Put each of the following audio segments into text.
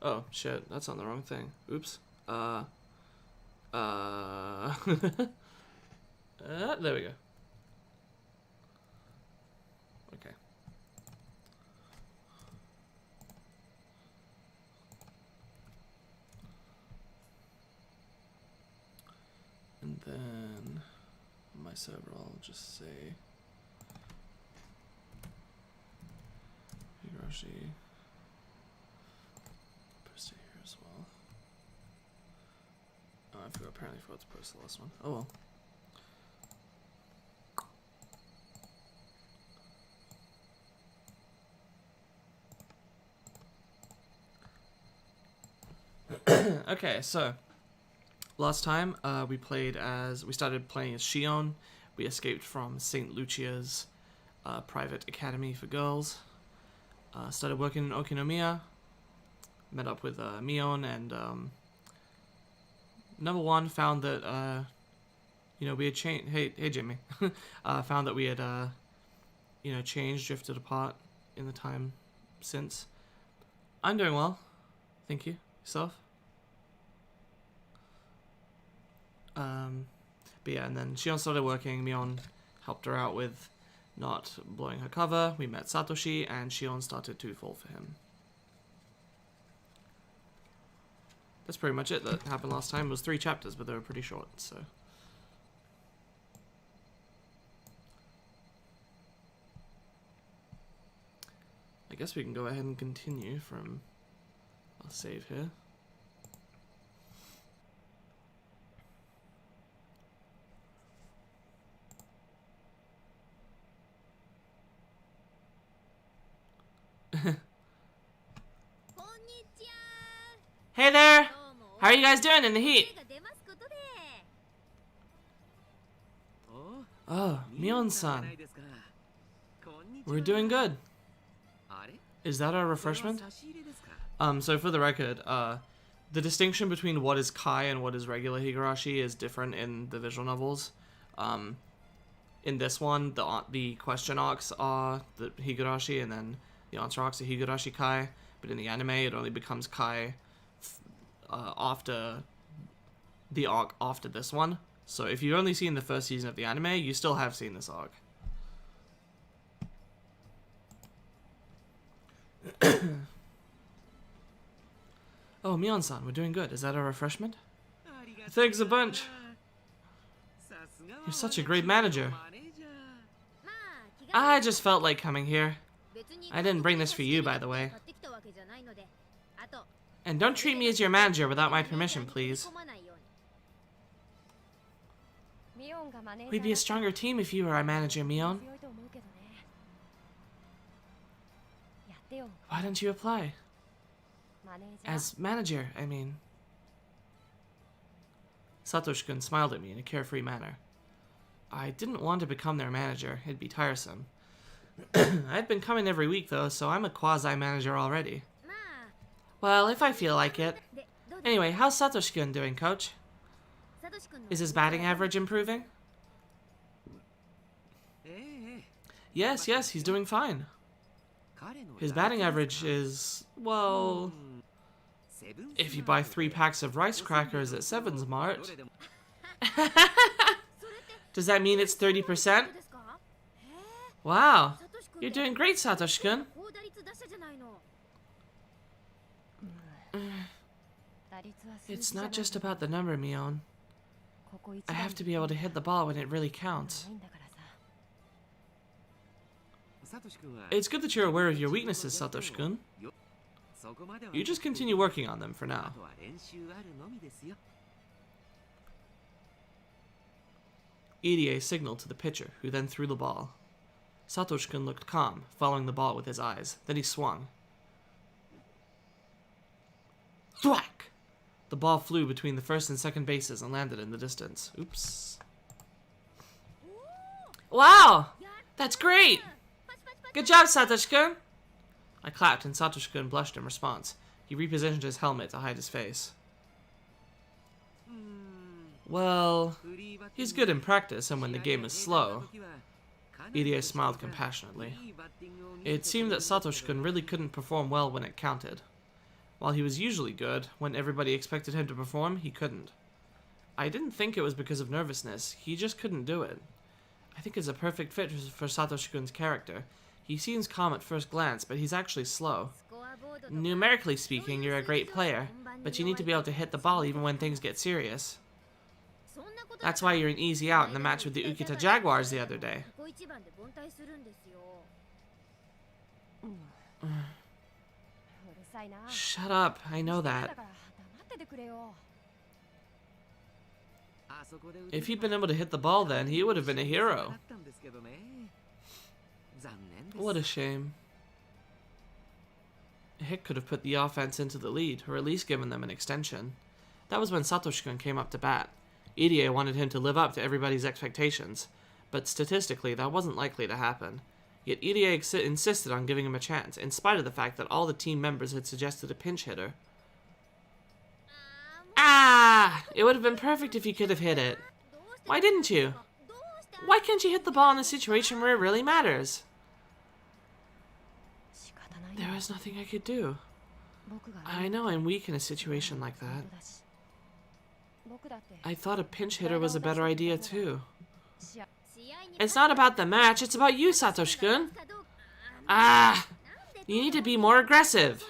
Oh, shit. That's on the wrong thing. Oops. There we go. Okay. And then on my server, I'll just say Higurashi. Post it here as well. Oh, I apparently forgot to post the last one. Oh well. Okay, so last time we started playing as Shion. We escaped from St. Lucia's private academy for girls. Started working in Okinomiya. Met up with Mion, and number one found that we had changed. Hey Jimmy, found that we had changed, drifted apart in the time since. I'm doing well, thank you. Yourself? But yeah, and then Shion started working. Mion helped her out with not blowing her cover. We met Satoshi, and Shion started to fall for him. That's pretty much it that happened last time. It was 3 chapters, but they were pretty short, so. I guess we can go ahead and continue from our save here. Hey there! How are you guys doing in the heat? Oh, Mion-san. We're doing good. Is that our refreshment? So for the record, the distinction between what is Kai and what is regular Higurashi is different in the visual novels. In this one, the question arcs are the Higurashi, and then the answer arcs are Higurashi Kai. But in the anime, it only becomes Kai after the arc after this one. So if you've only seen the first season of the anime, you still have seen this arc. Oh, Mion-san, we're doing good. Is that a refreshment? Thanks a bunch. You're such a great manager. I just felt like coming here. I didn't bring this for you, by the way. And don't treat me as your manager without my permission, please. We'd be a stronger team if you were our manager, Mion. Why don't you apply? As manager, I mean. Satoshi-kun smiled at me in a carefree manner. I didn't want to become their manager. It'd be tiresome. I've been coming every week, though, so I'm a quasi-manager already. Well, if I feel like it. Anyway, how's Satoshi-kun doing, coach? Is his batting average improving? Yes, he's doing fine. His batting average is, well, if you buy 3 packs of rice crackers at Seven's Mart. Does that mean it's 30%? Wow, you're doing great, Satoshi-kun. It's not just about the number, Mion. I have to be able to hit the ball when it really counts. It's good that you're aware of your weaknesses, Satoshi-kun. You just continue working on them for now. Irie signaled to the pitcher, who then threw the ball. Satoshi-kun looked calm, following the ball with his eyes. Then he swung. Thwack! The ball flew between the first and second bases and landed in the distance. Oops. Wow! That's great! Good job, Satoshi-kun! I clapped, and Satoshi-kun blushed in response. He repositioned his helmet to hide his face. Well, he's good in practice, and when the game is slow. Irie smiled compassionately. It seemed that Satoshi-kun really couldn't perform well when it counted. While he was usually good, when everybody expected him to perform, he couldn't. I didn't think it was because of nervousness, he just couldn't do it. I think it's a perfect fit for Satoshi-kun's character. He seems calm at first glance, but he's actually slow. Numerically speaking, you're a great player, but you need to be able to hit the ball even when things get serious. That's why you're an easy out in the match with the Ukita Jaguars the other day. Shut up, I know that. If he'd been able to hit the ball then, he would have been a hero. What a shame. A hit could have put the offense into the lead, or at least given them an extension. That was when Satoshi-kun came up to bat. Irie wanted him to live up to everybody's expectations, but statistically that wasn't likely to happen. Yet Irie insisted on giving him a chance, in spite of the fact that all the team members had suggested a pinch hitter. Ah! It would have been perfect if you could have hit it. Why didn't you? Why can't you hit the ball in a situation where it really matters? There was nothing I could do. I know I'm weak in a situation like that. I thought a pinch hitter was a better idea too. It's not about the match, it's about you, Satoshi-kun. Ah! You need to be more aggressive.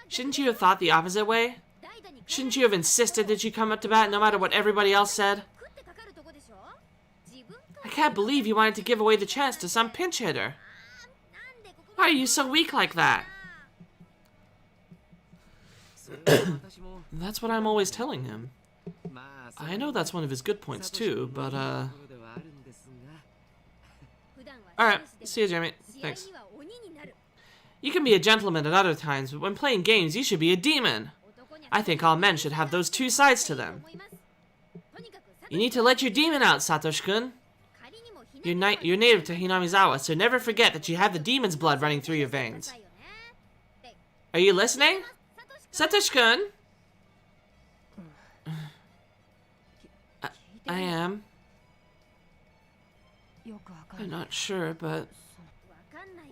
Shouldn't you have thought the opposite way? Shouldn't you have insisted that you come up to bat no matter what everybody else said? I can't believe you wanted to give away the chance to some pinch hitter. Why are you so weak like that? That's what I'm always telling him. I know that's one of his good points too, but Alright, see you, Jamie. Thanks. You can be a gentleman at other times, but when playing games, you should be a demon. I think all men should have those two sides to them. You need to let your demon out, Satoshi-kun. You're native to Hinamizawa, so never forget that you have the demon's blood running through your veins. Are you listening? Satoshi-kun? I am. I'm not sure, but...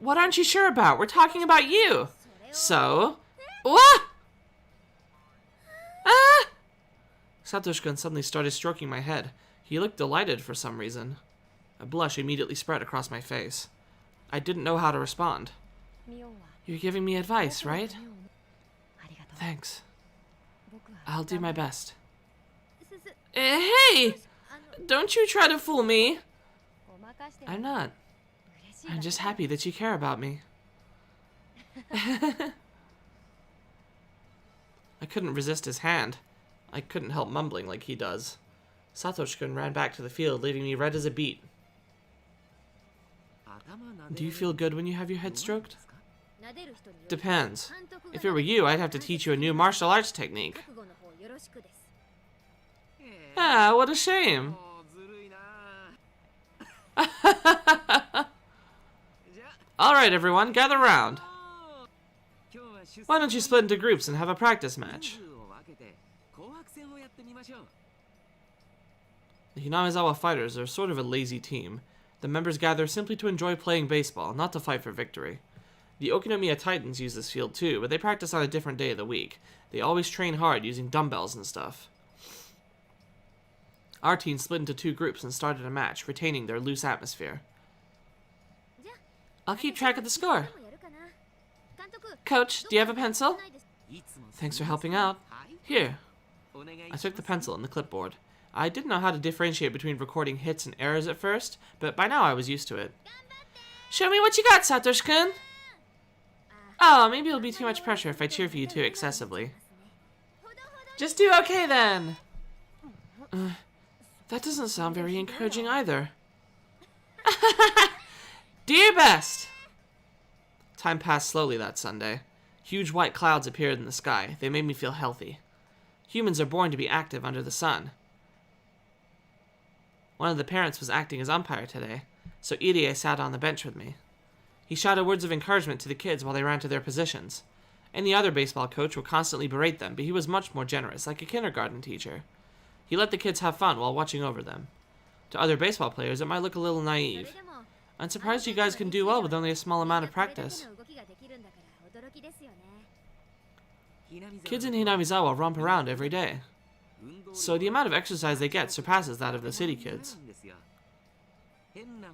What aren't you sure about? We're talking about you! So... What? Ah! Satoshi-kun suddenly started stroking my head. He looked delighted for some reason. A blush immediately spread across my face. I didn't know how to respond. You're giving me advice, right? Thanks. I'll do my best. Hey! Don't you try to fool me! I'm not. I'm just happy that you care about me. I couldn't resist his hand. I couldn't help mumbling like he does. Satoshi-kun ran back to the field, leaving me red as a beet. Do you feel good when you have your head stroked? Depends. If it were you, I'd have to teach you a new martial arts technique. Ah, what a shame. Alright everyone, gather round. Why don't you split into groups and have a practice match? The Hinamizawa fighters are sort of a lazy team. The members gather simply to enjoy playing baseball, not to fight for victory. The Okinomiya Titans use this field too, but they practice on a different day of the week. They always train hard using dumbbells and stuff. Our team split into two groups and started a match, retaining their loose atmosphere. I'll keep track of the score. Coach, do you have a pencil? Thanks for helping out. Here. I took the pencil and the clipboard. I didn't know how to differentiate between recording hits and errors at first, but by now I was used to it. Show me what you got, Satoshi-kun! Oh, maybe it'll be too much pressure if I cheer for you too excessively. Just do okay then! That doesn't sound very encouraging either. Do your best! Time passed slowly that Sunday. Huge white clouds appeared in the sky. They made me feel healthy. Humans are born to be active under the sun. One of the parents was acting as umpire today, so Irie sat on the bench with me. He shouted words of encouragement to the kids while they ran to their positions. Any other baseball coach would constantly berate them, but he was much more generous, like a kindergarten teacher. He let the kids have fun while watching over them. To other baseball players, it might look a little naive. I'm surprised you guys can do well with only a small amount of practice. Kids in Hinamizawa romp around every day, so the amount of exercise they get surpasses that of the city kids.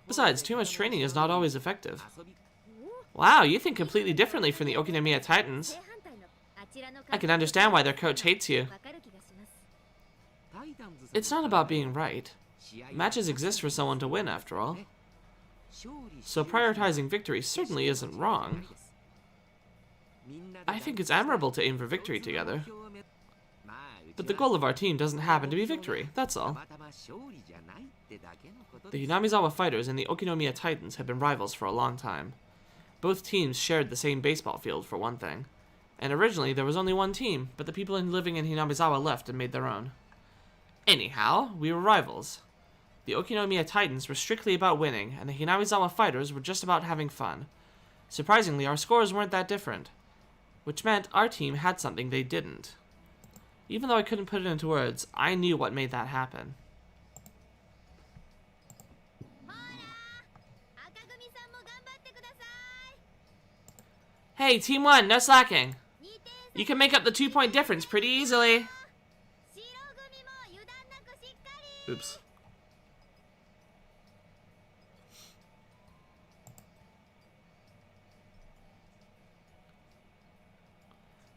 Besides, too much training is not always effective. Wow, you think completely differently from the Okinomiya Titans. I can understand why their coach hates you. It's not about being right. Matches exist for someone to win, after all. So prioritizing victory certainly isn't wrong. I think it's admirable to aim for victory together. But the goal of our team doesn't happen to be victory, that's all. The Hinamizawa Fighters and the Okinomiya Titans have been rivals for a long time. Both teams shared the same baseball field, for one thing. And originally there was only one team, but the people living in Hinamizawa left and made their own. Anyhow, we were rivals. The Okinomiya Titans were strictly about winning, and the Hinamizawa Fighters were just about having fun. Surprisingly, our scores weren't that different, which meant our team had something they didn't. Even though I couldn't put it into words, I knew what made that happen. Hey, Team 1, no slacking. You can make up the 2-point difference pretty easily. Oops.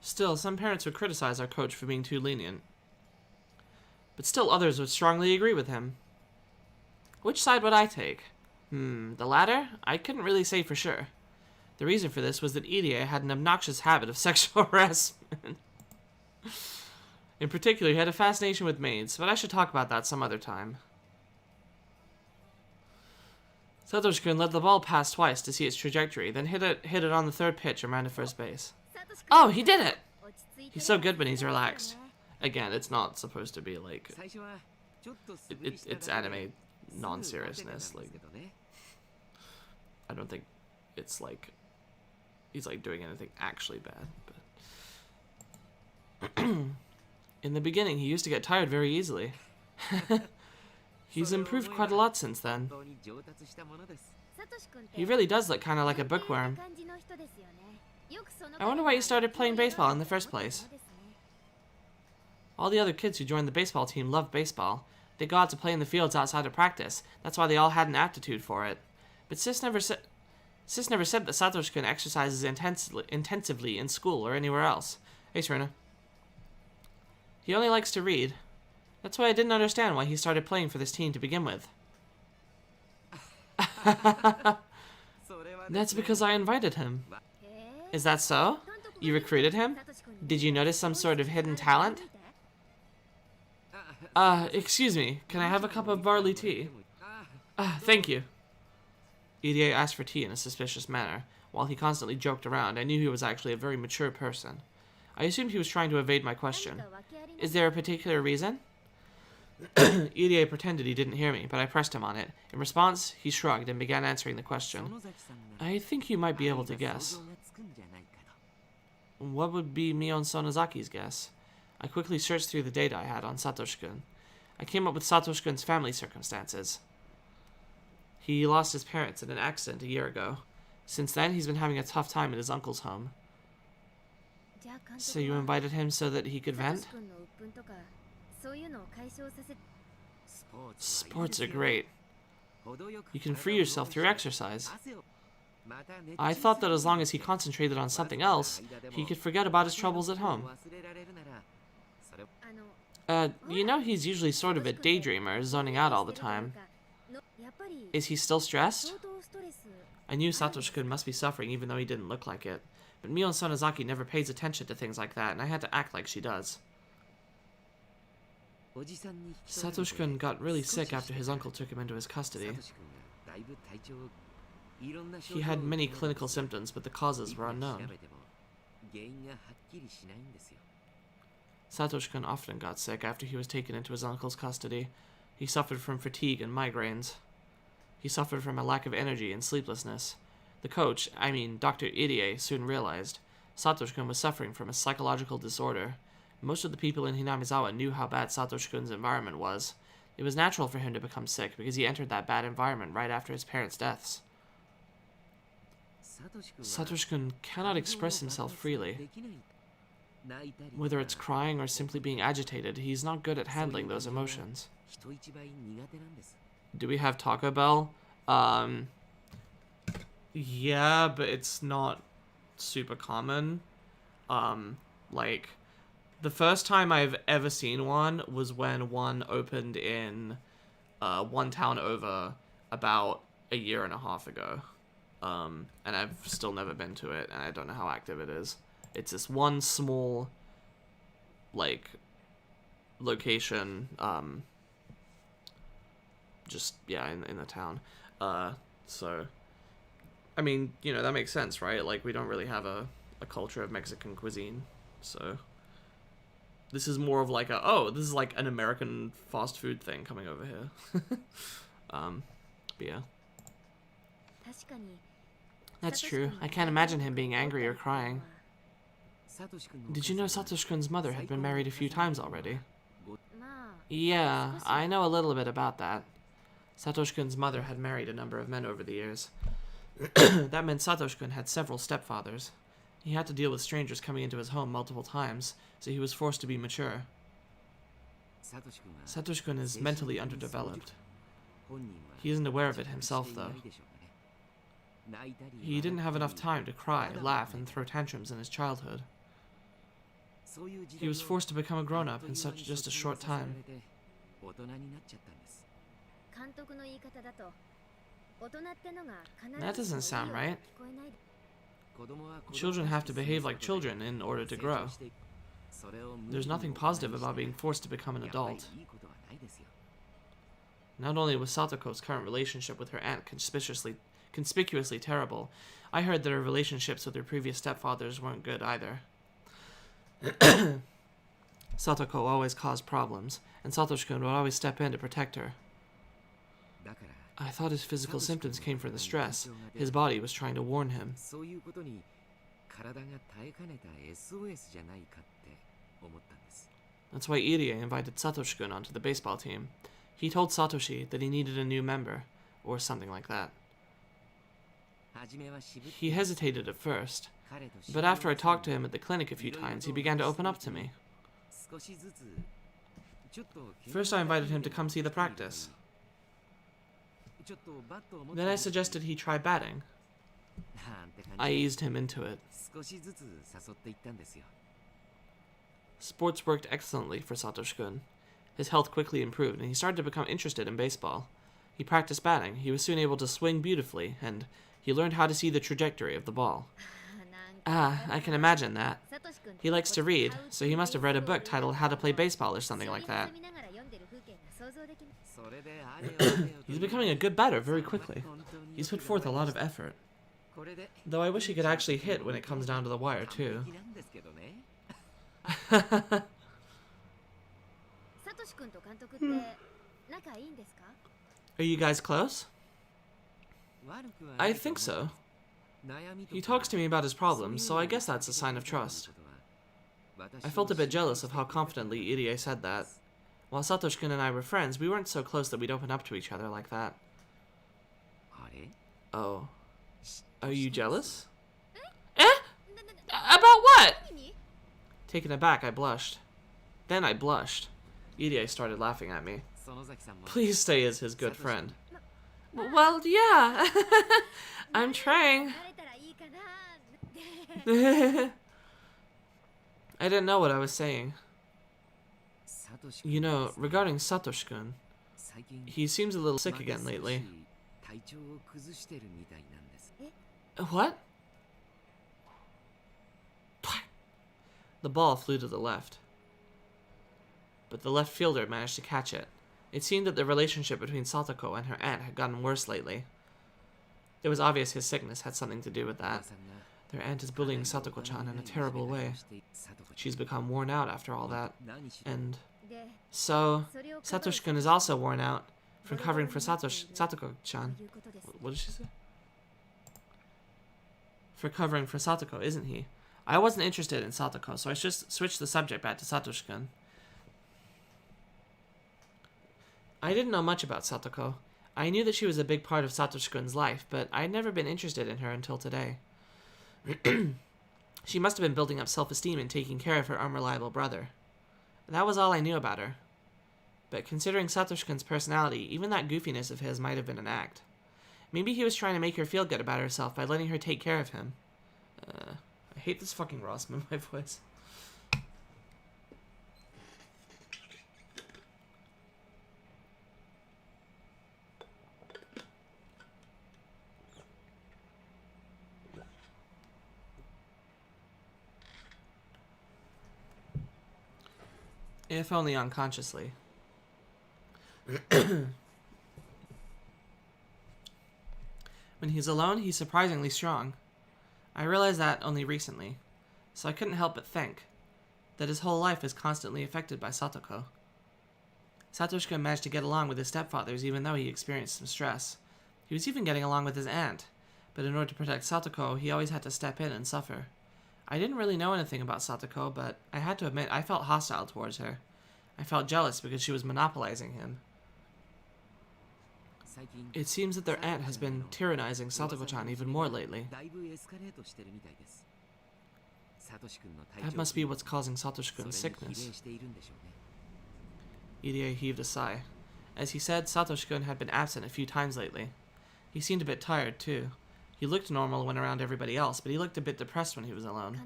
Still, some parents would criticize our coach for being too lenient. But still others would strongly agree with him. Which side would I take? The latter? I couldn't really say for sure. The reason for this was that Irie had an obnoxious habit of sexual harassment. In particular, he had a fascination with maids, but I should talk about that some other time. Satoshi-kun let the ball pass twice to see its trajectory, then hit it on the third pitch and ran to first base. Oh, he did it! He's so good when he's relaxed. Again, it's not supposed to be like... It's anime non-seriousness. Like, I don't think it's like... he's like doing anything actually bad. But in the beginning, he used to get tired very easily. He's improved quite a lot since then. He really does look kind of like a bookworm. I wonder why you started playing baseball in the first place. All the other kids who joined the baseball team loved baseball. They go out to play in the fields outside of practice. That's why they all had an aptitude for it. But Sis never said that Satoshi-kun exercises intensively in school or anywhere else. Hey, Rena. He only likes to read. That's why I didn't understand why he started playing for this team to begin with. That's because I invited him. Is that so? You recruited him? Did you notice some sort of hidden talent? Excuse me. Can I have a cup of barley tea? Thank you. Irie asked for tea in a suspicious manner. While he constantly joked around, I knew he was actually a very mature person. I assumed he was trying to evade my question. Is there a particular reason? Irie pretended he didn't hear me, but I pressed him on it. In response, he shrugged and began answering the question. I think you might be able to guess. What would be Mion Sonozaki's guess? I quickly searched through the data I had on Satoshi-kun. I came up with Satoshi-kun's family circumstances. He lost his parents in an accident a year ago. Since then, he's been having a tough time at his uncle's home. So you invited him so that he could vent? Sports are great. You can free yourself through exercise. I thought that as long as he concentrated on something else, he could forget about his troubles at home. You know he's usually sort of a daydreamer, zoning out all the time. Is he still stressed? I knew Satoshi-kun must be suffering even though he didn't look like it. But Mion Sonozaki never pays attention to things like that, and I had to act like she does. Satoshi-kun got really sick after his uncle took him into his custody. He had many clinical symptoms, but the causes were unknown. Satoshi-kun often got sick after he was taken into his uncle's custody. He suffered from fatigue and migraines. He suffered from a lack of energy and sleeplessness. The coach, Dr. Irie, soon realized Satoshi-kun was suffering from a psychological disorder. Most of the people in Hinamizawa knew how bad Satoshi-kun's environment was. It was natural for him to become sick because he entered that bad environment right after his parents' deaths. Satoshi-kun cannot express himself freely. Whether it's crying or simply being agitated, he's not good at handling those emotions. Do we have Taco Bell? Yeah, but it's not super common. Like, the first time I've ever seen one was when one opened in one town over about a year and a half ago. And I've still never been to it, and I don't know how active it is. It's this one small, like, location, just, yeah, in the town. So, I mean, you know, that makes sense, right? Like, we don't really have a culture of Mexican cuisine, so... This is more of like this is like an American fast food thing coming over here. But yeah. That's true. I can't imagine him being angry or crying. Did you know Satoshi-kun's mother had been married a few times already? Yeah, I know a little bit about that. Satoshi-kun's mother had married a number of men over the years. That meant Satoshi-kun had several stepfathers. He had to deal with strangers coming into his home multiple times, so he was forced to be mature. Satoshi-kun is mentally underdeveloped. He isn't aware of it himself, though. He didn't have enough time to cry, laugh, and throw tantrums in his childhood. He was forced to become a grown-up in such just a short time. That doesn't sound right. Children have to behave like children in order to grow. There's nothing positive about being forced to become an adult. Not only was Satoko's current relationship with her aunt conspicuously terrible, I heard that her relationships with her previous stepfathers weren't good either. Satoko always caused problems, and Satoshi-kun would always step in to protect her. I thought his physical symptoms came from the stress. His body was trying to warn him. That's why Irie invited Satoshi-kun onto the baseball team. He told Satoshi that he needed a new member, or something like that. He hesitated at first, but after I talked to him at the clinic a few times, he began to open up to me. First I invited him to come see the practice. Then I suggested he try batting. I eased him into it. Sports worked excellently for Satoshi-kun. His health quickly improved, and he started to become interested in baseball. He practiced batting. He was soon able to swing beautifully, and he learned how to see the trajectory of the ball. I can imagine that. He likes to read, so he must have read a book titled How to Play Baseball or something like that. He's becoming a good batter very quickly. He's put forth a lot of effort. Though I wish he could actually hit when it comes down to the wire, too. Are you guys close? I think so. He talks to me about his problems, so I guess that's a sign of trust. I felt a bit jealous of how confidently Irie said that. While Satoshi-kun and I were friends, we weren't so close that we'd open up to each other like that. Oh. Are you jealous? Eh? About what? Taken aback, I blushed. Then I blushed. Irie started laughing at me. Please stay as his good friend. Well, yeah. I'm trying. I didn't know what I was saying. You know, regarding Satoshi-kun, he seems a little sick again lately. What? The ball flew to the left, but the left fielder managed to catch it. It seemed that the relationship between Satoko and her aunt had gotten worse lately. It was obvious his sickness had something to do with that. Their aunt is bullying Satoko-chan in a terrible way. She's become worn out after all that, and so Satoshi-kun is also worn out from covering for Satoko-chan. What did she say? For covering for Satoko, isn't he? I wasn't interested in Satoko, so I just switched the subject back to Satoshi-kun. I didn't know much about Satoko. I knew that she was a big part of Satoshi-kun's life, but I had never been interested in her until today. She must have been building up self-esteem and taking care of her unreliable brother. That was all I knew about her. But considering Satoshi-kun's personality, even that goofiness of his might have been an act. Maybe he was trying to make her feel good about herself by letting her take care of him. I hate this fucking rasp in my voice. If only unconsciously. When he's alone, he's surprisingly strong. I realized that only recently, so I couldn't help but think that his whole life is constantly affected by Satoko. Satoshi-kun managed to get along with his stepfathers even though he experienced some stress. He was even getting along with his aunt, but in order to protect Satoko, he always had to step in and suffer. I didn't really know anything about Satoko, but I had to admit I felt hostile towards her. I felt jealous because she was monopolizing him. It seems that their aunt has been tyrannizing Satoko-chan even more lately. That must be what's causing Satoshi-kun's sickness. Irie heaved a sigh. As he said, Satoshi-kun had been absent a few times lately. He seemed a bit tired, too. He looked normal when around everybody else, but he looked a bit depressed when he was alone.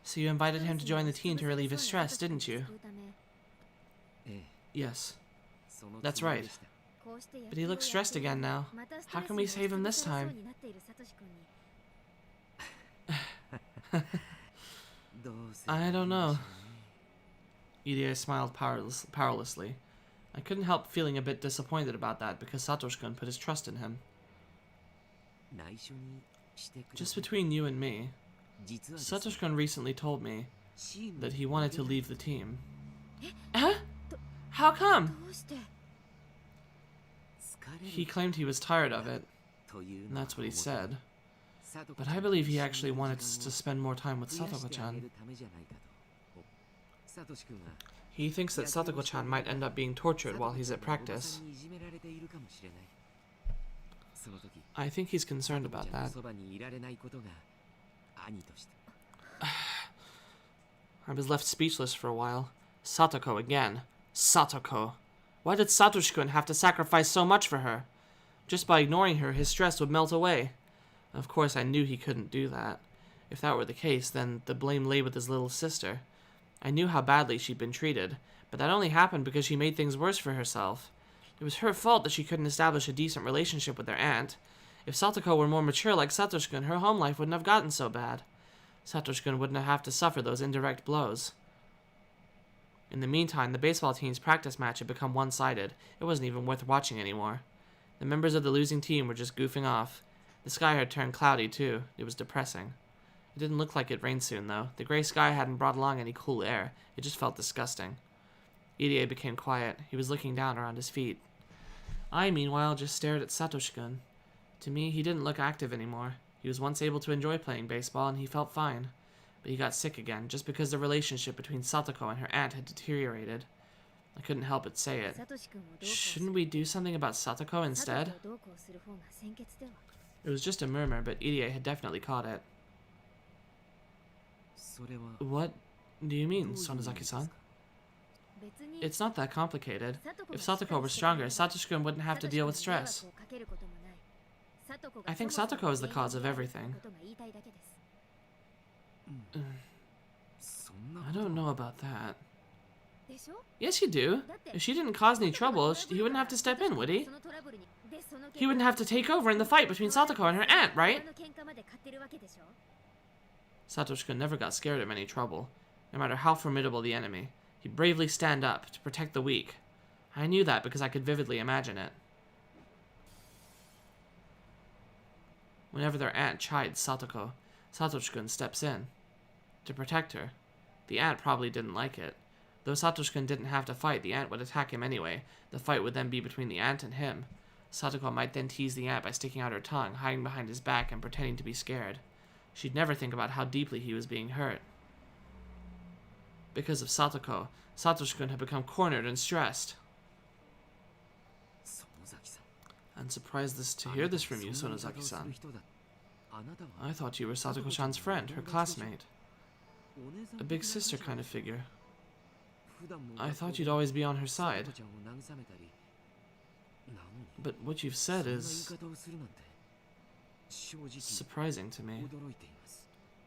So you invited him to join the team to relieve his stress, didn't you? Yes. That's right. But he looks stressed again now. How can we save him this time? I don't know. Irie smiled powerlessly. I couldn't help feeling a bit disappointed about that because Satoshi-kun put his trust in him. Just between you and me, Satoshi-kun recently told me that he wanted to leave the team. Huh? How come? He claimed he was tired of it, and that's what he said. But I believe he actually wanted to spend more time with Satoko-chan. He thinks that Satoko-chan might end up being tortured while he's at practice. I think he's concerned about that. I was left speechless for a while. Satoko again. Satoko. Why did Satoshi-kun have to sacrifice so much for her? Just by ignoring her, his stress would melt away. Of course, I knew he couldn't do that. If that were the case, then the blame lay with his little sister. I knew how badly she'd been treated, but that only happened because she made things worse for herself. It was her fault that she couldn't establish a decent relationship with her aunt. If Satoko were more mature like Satoshi-kun, her home life wouldn't have gotten so bad. Satoshi-kun wouldn't have to suffer those indirect blows. In the meantime, the baseball team's practice match had become one-sided. It wasn't even worth watching anymore. The members of the losing team were just goofing off. The sky had turned cloudy, too. It was depressing. It didn't look like it'd rain soon, though. The gray sky hadn't brought along any cool air. It just felt disgusting. Irie became quiet. He was looking down around his feet. I, meanwhile, just stared at Satoshi-kun. To me, he didn't look active anymore. He was once able to enjoy playing baseball, and he felt fine. But he got sick again, just because the relationship between Satoko and her aunt had deteriorated. I couldn't help but say it. Shouldn't we do something about Satoko instead? It was just a murmur, but Irie had definitely caught it. What do you mean, Sonozaki-san? It's not that complicated. If Satoko were stronger, Satoshi-kun wouldn't have to deal with stress. I think Satoko is the cause of everything. I don't know about that. Yes, you do. If she didn't cause any trouble, he wouldn't have to step in, would he? He wouldn't have to take over in the fight between Satoko and her aunt, right? Satoshi-kun never got scared of any trouble, no matter how formidable the enemy. He'd bravely stand up to protect the weak. I knew that because I could vividly imagine it. Whenever their aunt chides Satoko, Satoshi-kun steps in to protect her. The aunt probably didn't like it. Though Satoshi-kun didn't have to fight, the aunt would attack him anyway. The fight would then be between the aunt and him. Satoko might then tease the aunt by sticking out her tongue, hiding behind his back, and pretending to be scared. She'd never think about how deeply he was being hurt. Because of Satoko, Satoshi-kun had become cornered and stressed. I'm surprised to hear this from you, Sonozaki-san. I thought you were Satoko-chan's friend, her classmate. A big sister kind of figure. I thought you'd always be on her side. But what you've said is surprising to me.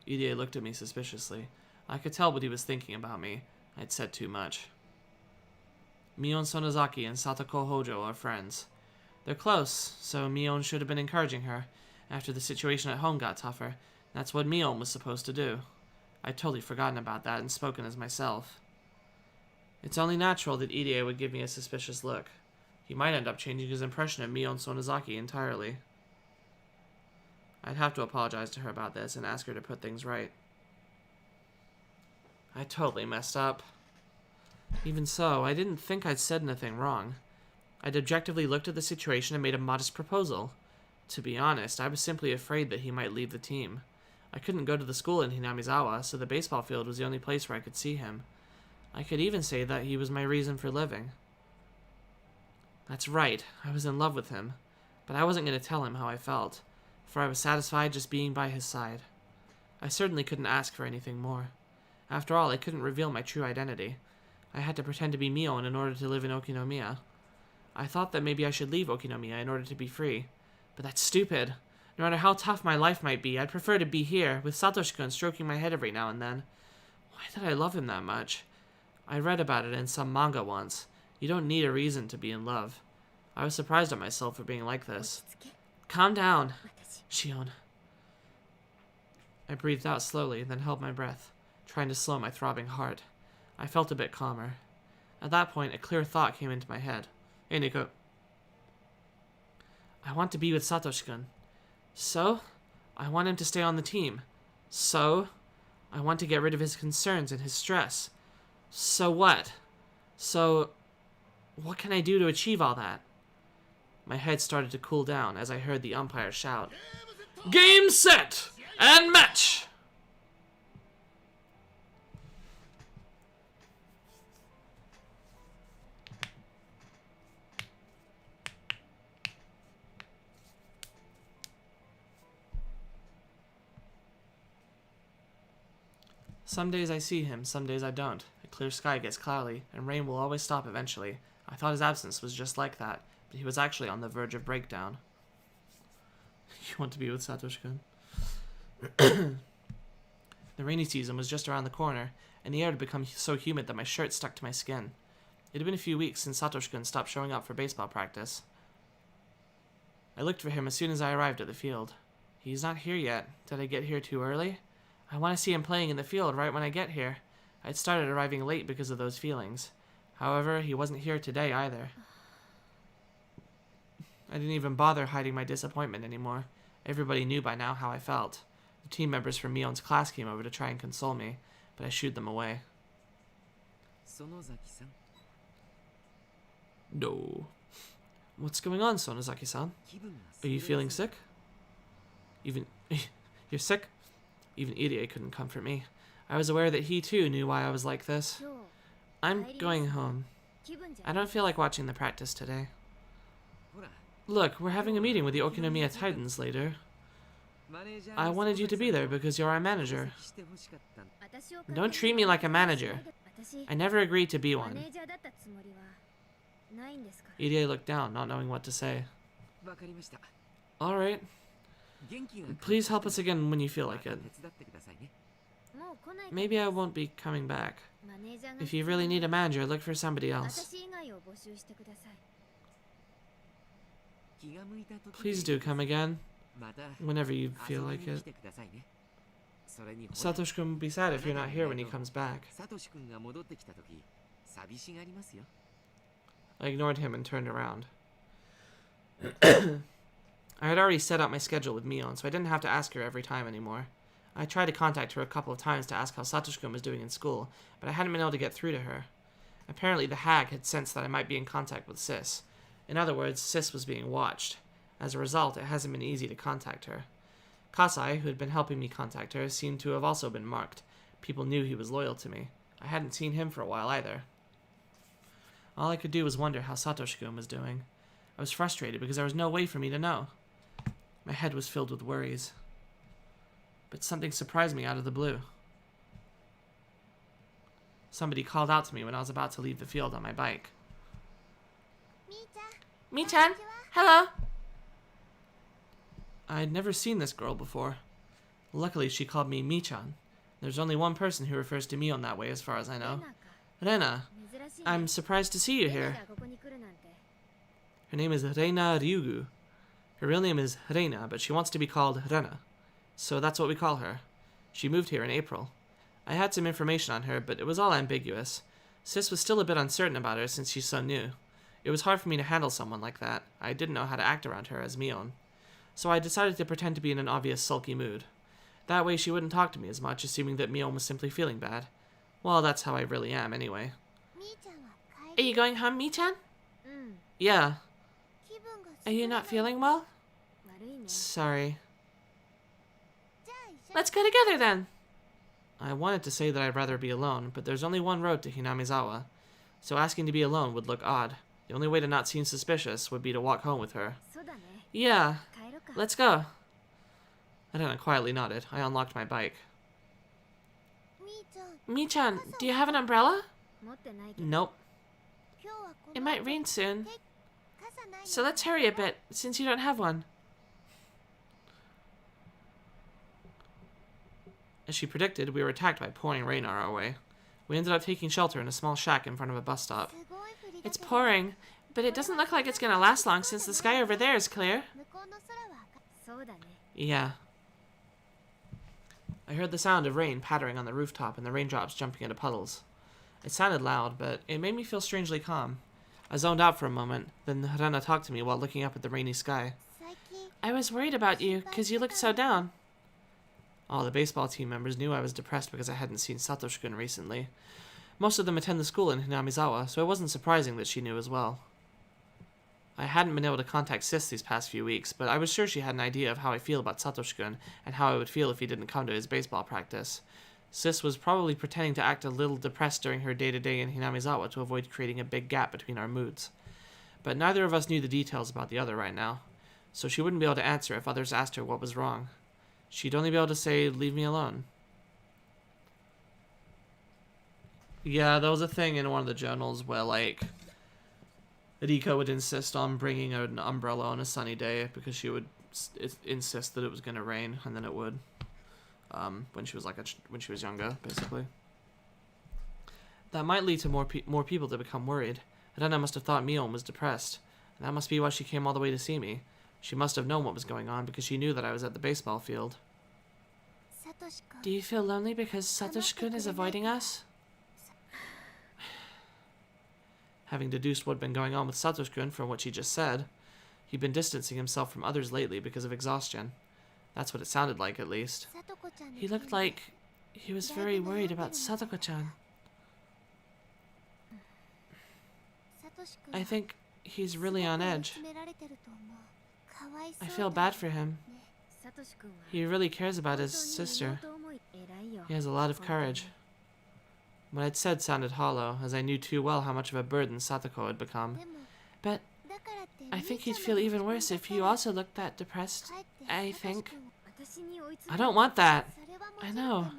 Ide looked at me suspiciously. I could tell what he was thinking about me. I'd said too much. Mion Sonozaki and Satoshi Houjou are friends. They're close, so Mion should have been encouraging her. After the situation at home got tougher, that's what Mion was supposed to do. I'd totally forgotten about that and spoken as myself. It's only natural that Ide would give me a suspicious look. He might end up changing his impression of Mion Sonozaki entirely. I'd have to apologize to her about this and ask her to put things right. I totally messed up. Even so, I didn't think I'd said anything wrong. I'd objectively looked at the situation and made a modest proposal. To be honest, I was simply afraid that he might leave the team. I couldn't go to the school in Hinamizawa, so the baseball field was the only place where I could see him. I could even say that he was my reason for living. That's right, I was in love with him. But I wasn't going to tell him how I felt, for I was satisfied just being by his side. I certainly couldn't ask for anything more. After all, I couldn't reveal my true identity. I had to pretend to be Mion in order to live in Okinomiya. I thought that maybe I should leave Okinomiya in order to be free. But that's stupid. No matter how tough my life might be, I'd prefer to be here, with Satoshi-kun stroking my head every now and then. Why did I love him that much? I read about it in some manga once. You don't need a reason to be in love. I was surprised at myself for being like this. Calm down, Shion. I breathed out slowly, then held my breath, trying to slow my throbbing heart. I felt a bit calmer. At that point, a clear thought came into my head. Hey, Nico. I want to be with Satoshi-kun. So, I want him to stay on the team. So, I want to get rid of his concerns and his stress. So what? So, what can I do to achieve all that? My head started to cool down as I heard the umpire shout, "Game, set, and match!" Some days I see him, some days I don't. A clear sky gets cloudy, and rain will always stop eventually. I thought his absence was just like that, but he was actually on the verge of breakdown. You want to be with Satoshi-kun? The rainy season was just around the corner, and the air had become so humid that my shirt stuck to my skin. It had been a few weeks since Satoshi-kun stopped showing up for baseball practice. I looked for him as soon as I arrived at the field. He's not here yet. Did I get here too early? I want to see him playing in the field right when I get here. I'd started arriving late because of those feelings. However, he wasn't here today either. I didn't even bother hiding my disappointment anymore. Everybody knew by now how I felt. The team members from Mion's class came over to try and console me, but I shooed them away. Sonozaki-san? No. What's going on, Sonozaki-san? Are you feeling sick? You're sick? Even Ide couldn't comfort me. I was aware that he too knew why I was like this. I'm going home. I don't feel like watching the practice today. Look, we're having a meeting with the Okinomiya Titans later. I wanted you to be there because you're our manager. Don't treat me like a manager. I never agreed to be one. Ide looked down, not knowing what to say. Alright. Please help us again when you feel like it. Maybe I won't be coming back. If you really need a manager, look for somebody else. Please do come again, whenever you feel like it. Satoshi-kun will be sad if you're not here when he comes back. I ignored him and turned around. I had already set up my schedule with Mion, so I didn't have to ask her every time anymore. I tried to contact her a couple of times to ask how Satoshi-kun was doing in school, but I hadn't been able to get through to her. Apparently the hag had sensed that I might be in contact with Sis. In other words, Sis was being watched. As a result, it hasn't been easy to contact her. Kasai, who had been helping me contact her, seemed to have also been marked. People knew he was loyal to me. I hadn't seen him for a while either. All I could do was wonder how Satoshi-kun was doing. I was frustrated because there was no way for me to know. My head was filled with worries. But something surprised me out of the blue. Somebody called out to me when I was about to leave the field on my bike. Mi-chan! Hello! I'd never seen this girl before. Luckily, she called me Mi-chan. There's only one person who refers to Mion that way as far as I know. Rena. I'm surprised to see you here. Her name is Rena Ryugu. Her real name is Rena, but she wants to be called Rena. So that's what we call her. She moved here in April. I had some information on her, but it was all ambiguous. Sis was still a bit uncertain about her since she's so new. It was hard for me to handle someone like that. I didn't know how to act around her as Mion. So I decided to pretend to be in an obvious sulky mood. That way she wouldn't talk to me as much, assuming that Mion was simply feeling bad. Well, that's how I really am, anyway. Are you going home, Mi-chan? Yeah. Are you not feeling well? Sorry. Let's go together, then. I wanted to say that I'd rather be alone, but there's only one road to Hinamizawa, so asking to be alone would look odd. The only way to not seem suspicious would be to walk home with her. Yeah, let's go. Rena quietly nodded. I unlocked my bike. Mi-chan, do you have an umbrella? Nope. It might rain soon. So let's hurry a bit, since you don't have one. As she predicted, we were attacked by pouring rain our way. We ended up taking shelter in a small shack in front of a bus stop. It's pouring, but it doesn't look like it's gonna last long since the sky over there is clear. Yeah. I heard the sound of rain pattering on the rooftop and the raindrops jumping into puddles. It sounded loud, but it made me feel strangely calm. I zoned out for a moment, then Rena talked to me while looking up at the rainy sky. I was worried about you, 'cause you looked so down. All the baseball team members knew I was depressed because I hadn't seen Satoshi-kun recently. Most of them attend the school in Hinamizawa, so it wasn't surprising that she knew as well. I hadn't been able to contact Sis these past few weeks, but I was sure she had an idea of how I feel about Satoshi-kun and how I would feel if he didn't come to his baseball practice. Sis was probably pretending to act a little depressed during her day-to-day in Hinamizawa to avoid creating a big gap between our moods. But neither of us knew the details about the other right now, so she wouldn't be able to answer if others asked her what was wrong. She'd only be able to say, "Leave me alone." Yeah, that was a thing in one of the journals where, like, Rika would insist on bringing an umbrella on a sunny day because she would insist that it was going to rain, and then it would. When she was when she was younger, basically. That might lead to more people to become worried. Rena must have thought Mion was depressed, and that must be why she came all the way to see me. She must have known what was going on because she knew that I was at the baseball field. Do you feel lonely because Satoshi-kun is avoiding us? Having deduced what had been going on with Satoshi-kun from what she just said, he'd been distancing himself from others lately because of exhaustion. That's what it sounded like, at least. He looked like he was very worried about Satoko-chan. I think he's really on edge. I feel bad for him. He really cares about his sister. He has a lot of courage. What I'd said sounded hollow, as I knew too well how much of a burden Satoko had become. But I think he'd feel even worse if you also looked that depressed, I think. I don't want that. I know.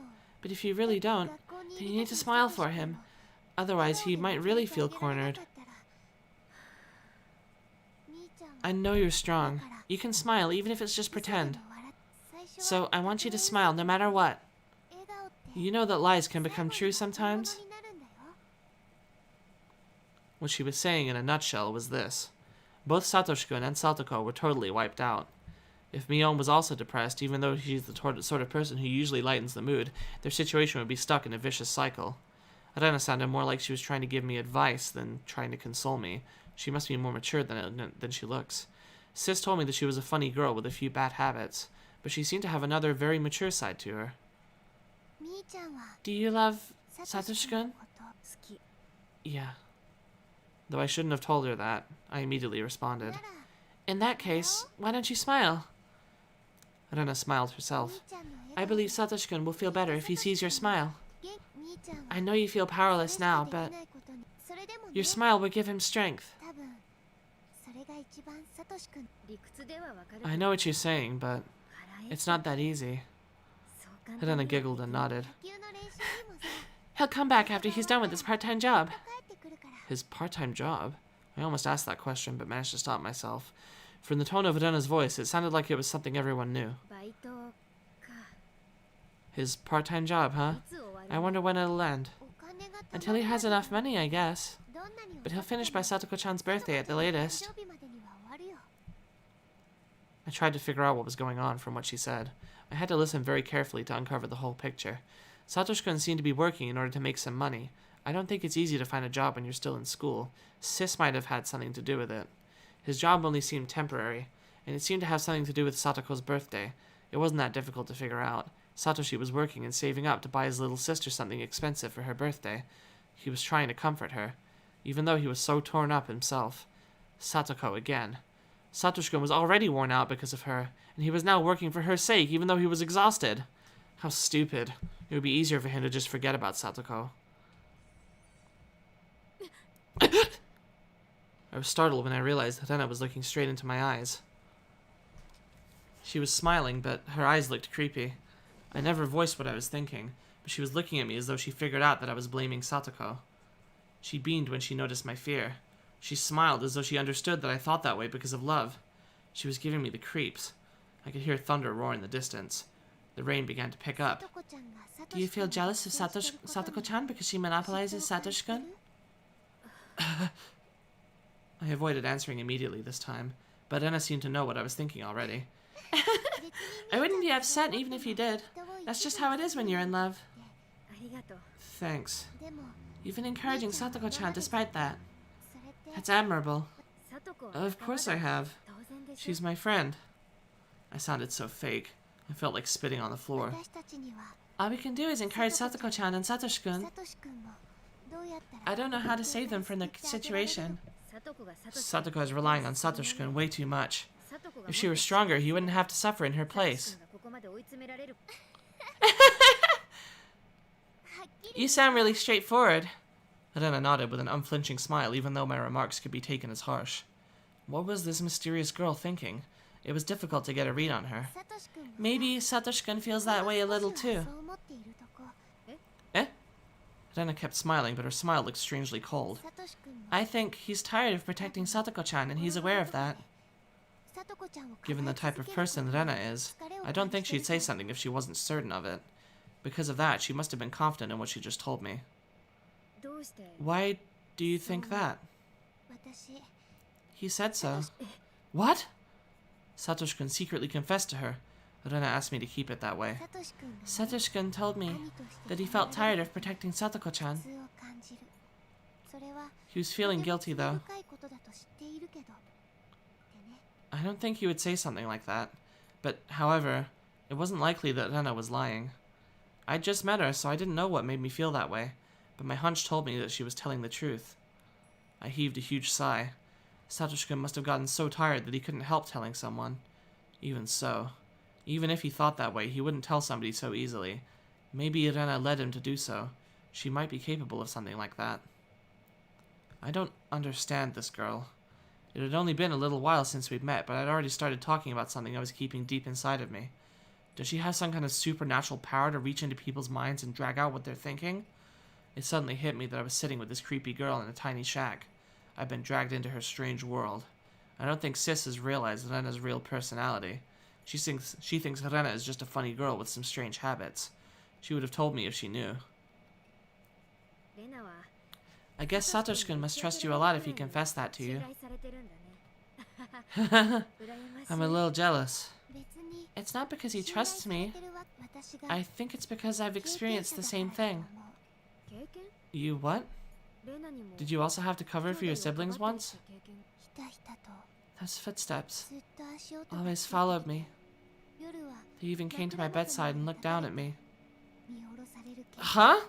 But if you really don't, then you need to smile for him. Otherwise, he might really feel cornered. I know you're strong. You can smile, even if it's just pretend. So, I want you to smile, no matter what. You know that lies can become true sometimes? What she was saying in a nutshell was this. Both Satoshi-kun and Satoko were totally wiped out. If Mion was also depressed, even though she's the sort of person who usually lightens the mood, their situation would be stuck in a vicious cycle. Rena sounded more like she was trying to give me advice than trying to console me. She must be more mature than she looks. Sis told me that she was a funny girl with a few bad habits, but she seemed to have another very mature side to her. Do you love Satoshi-kun? Yeah. Though I shouldn't have told her that, I immediately responded. In that case, why don't you smile? Rena smiled herself. I believe Satoshi-kun will feel better if he sees your smile. I know you feel powerless now, but your smile will give him strength. I know what you're saying, but it's not that easy. Rena giggled and nodded. He'll come back after he's done with his part-time job. His part-time job? I almost asked that question, but managed to stop myself. From the tone of Rena's voice, it sounded like it was something everyone knew. His part-time job, huh? I wonder when it'll end. Until he has enough money, I guess. But he'll finish by Satoko-chan's birthday at the latest. I tried to figure out what was going on from what she said. I had to listen very carefully to uncover the whole picture. Satoshi-kun seemed to be working in order to make some money. I don't think it's easy to find a job when you're still in school. Sis might have had something to do with it. His job only seemed temporary, and it seemed to have something to do with Satoko's birthday. It wasn't that difficult to figure out. Satoshi was working and saving up to buy his little sister something expensive for her birthday. He was trying to comfort her, even though he was so torn up himself. Satoko again. Satoshi-kun was already worn out because of her, and he was now working for her sake, even though he was exhausted. How stupid. It would be easier for him to just forget about Satoko. I was startled when I realized that Rena was looking straight into my eyes. She was smiling, but her eyes looked creepy. I never voiced what I was thinking, but she was looking at me as though she figured out that I was blaming Satoko. She beamed when she noticed my fear. She smiled as though she understood that I thought that way because of love. She was giving me the creeps. I could hear thunder roar in the distance. The rain began to pick up. Do you feel jealous of Satoko-chan because she monopolizes Satoshi-kun? I avoided answering immediately this time, but Rena seemed to know what I was thinking already. I wouldn't be upset even if you did. That's just how it is when you're in love. Thanks. You've been encouraging Satoko-chan despite that. That's admirable. Of course I have. She's my friend. I sounded so fake. I felt like spitting on the floor. All we can do is encourage Satoko-chan and Satoshi-kun. I don't know how to save them from the situation. Satoko is relying on Satoshi-kun way too much. If she were stronger, he wouldn't have to suffer in her place. You sound really straightforward. Rena nodded with an unflinching smile, even though my remarks could be taken as harsh. What was this mysterious girl thinking? It was difficult to get a read on her. Maybe Satoshi-kun feels that way a little too. Eh? Rena kept smiling, but her smile looked strangely cold. I think he's tired of protecting Satoko-chan, and he's aware of that. Given the type of person Rena is, I don't think she'd say something if she wasn't certain of it. Because of that, she must have been confident in what she just told me. Why do you think that? He said so. What? Satoshi-kun secretly confessed to her. Rena asked me to keep it that way. Satoshi-kun told me that he felt tired of protecting Satoko-chan. He was feeling guilty, though. I don't think he would say something like that. But, however, it wasn't likely that Rena was lying. I'd just met her, so I didn't know what made me feel that way. But my hunch told me that she was telling the truth. I heaved a huge sigh. Satoshi-kun must have gotten so tired that he couldn't help telling someone. Even so, even if he thought that way, he wouldn't tell somebody so easily. Maybe Rena led him to do so. She might be capable of something like that. I don't understand this girl. It had only been a little while since we'd met, but I'd already started talking about something I was keeping deep inside of me. Does she have some kind of supernatural power to reach into people's minds and drag out what they're thinking? It suddenly hit me that I was sitting with this creepy girl in a tiny shack. I've been dragged into her strange world. I don't think Sis has realized Rena's real personality. She thinks Rena is just a funny girl with some strange habits. She would have told me if she knew. I guess Satoshi-kun must trust you a lot if he confessed that to you. I'm a little jealous. It's not because he trusts me. I think it's because I've experienced the same thing. You what? Did you also have to cover for your siblings once? Those footsteps always followed me. They even came to my bedside and looked down at me. Huh?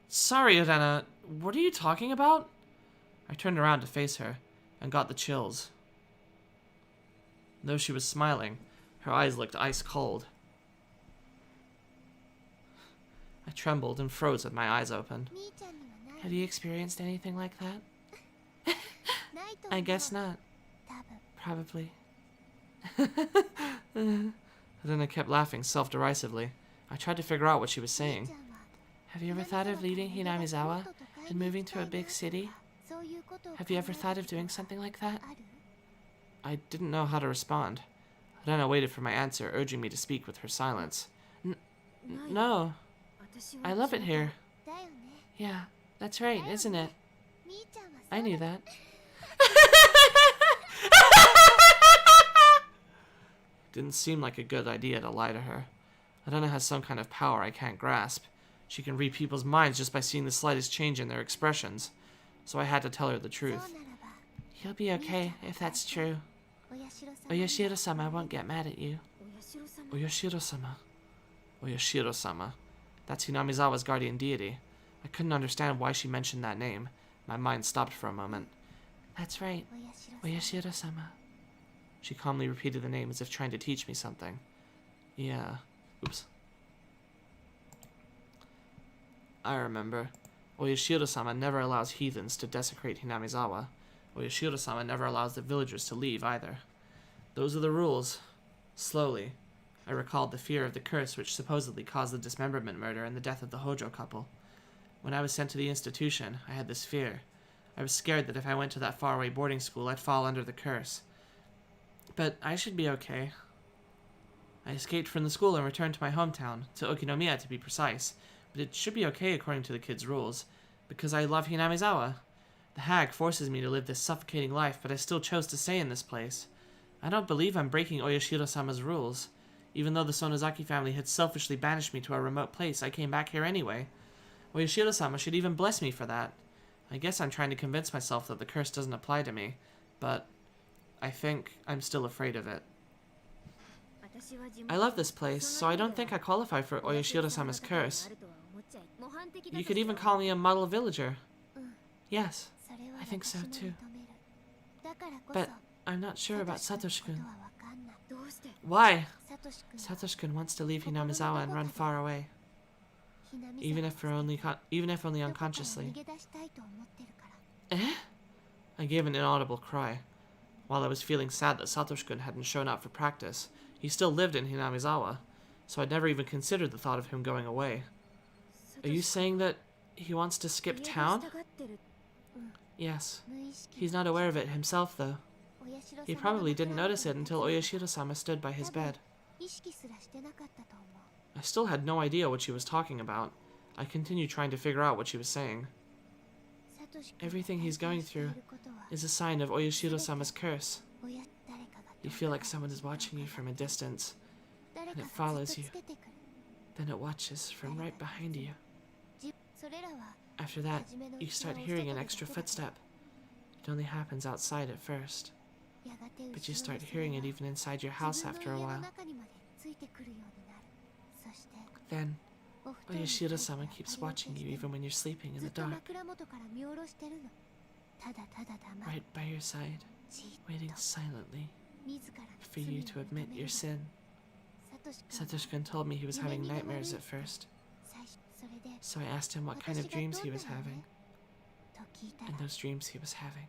Sorry, Rena. What are you talking about? I turned around to face her and got the chills. Though she was smiling, her eyes looked ice cold. I trembled and froze with my eyes open. Have you experienced anything like that? I guess not. Probably. Then I kept laughing self-derisively. I tried to figure out what she was saying. Have you ever thought of leaving Hinamizawa and moving to a big city? Have you ever thought of doing something like that? I didn't know how to respond. Rena waited for my answer, urging me to speak with her silence. No. I love it here. Yeah, that's right, isn't it? I knew that. Didn't seem like a good idea to lie to her. Rena has some kind of power I can't grasp. She can read people's minds just by seeing the slightest change in their expressions. So I had to tell her the truth. You'll be okay if that's true. Oyashiro-sama won't get mad at you. Oyashiro-sama. Oyashiro-sama. That's Hinamizawa's guardian deity. I couldn't understand why she mentioned that name. My mind stopped for a moment. That's right. Oyashiro-sama. She calmly repeated the name as if trying to teach me something. Yeah. Oops. I remember. Oyashiro-sama never allows heathens to desecrate Hinamizawa. Oyashiro-sama never allows the villagers to leave either. Those are the rules. Slowly, I recalled the fear of the curse which supposedly caused the dismemberment murder and the death of the Houjou couple. When I was sent to the institution, I had this fear. I was scared that if I went to that faraway boarding school, I'd fall under the curse. But I should be okay. I escaped from the school and returned to my hometown, to Okinomiya to be precise, but it should be okay according to the kids' rules, because I love Hinamizawa. The hag forces me to live this suffocating life, but I still chose to stay in this place. I don't believe I'm breaking Oyashiro-sama's rules. Even though the Sonozaki family had selfishly banished me to a remote place, I came back here anyway. Oyashiro-sama should even bless me for that. I guess I'm trying to convince myself that the curse doesn't apply to me, but I think I'm still afraid of it. I love this place, so I don't think I qualify for Oyashiro-sama's curse. You could even call me a model villager. Yes, I think so too. But I'm not sure about Satoshi-kun. Why? Satoshi-kun wants to leave Hinamizawa and run far away. Even if only unconsciously. Eh? I gave an inaudible cry. While I was feeling sad that Satoshi-kun hadn't shown up for practice, he still lived in Hinamizawa, so I'd never even considered the thought of him going away. Are you saying that he wants to skip town? Yes. He's not aware of it himself, though. He probably didn't notice it until Oyashiro-sama stood by his bed. I still had no idea what she was talking about. I continued trying to figure out what she was saying. Everything he's going through is a sign of Oyashiro-sama's curse. You feel like someone is watching you from a distance, and it follows you. Then it watches from right behind you. After that, you start hearing an extra footstep. It only happens outside at first, but you start hearing it even inside your house after a while. Then, Oyashiro-sama keeps watching you even when you're sleeping in the dark. Right by your side, waiting silently for you to admit your sin. Satoshi-kun told me he was having nightmares at first, so I asked him what kind of dreams he was having. And those dreams he was having,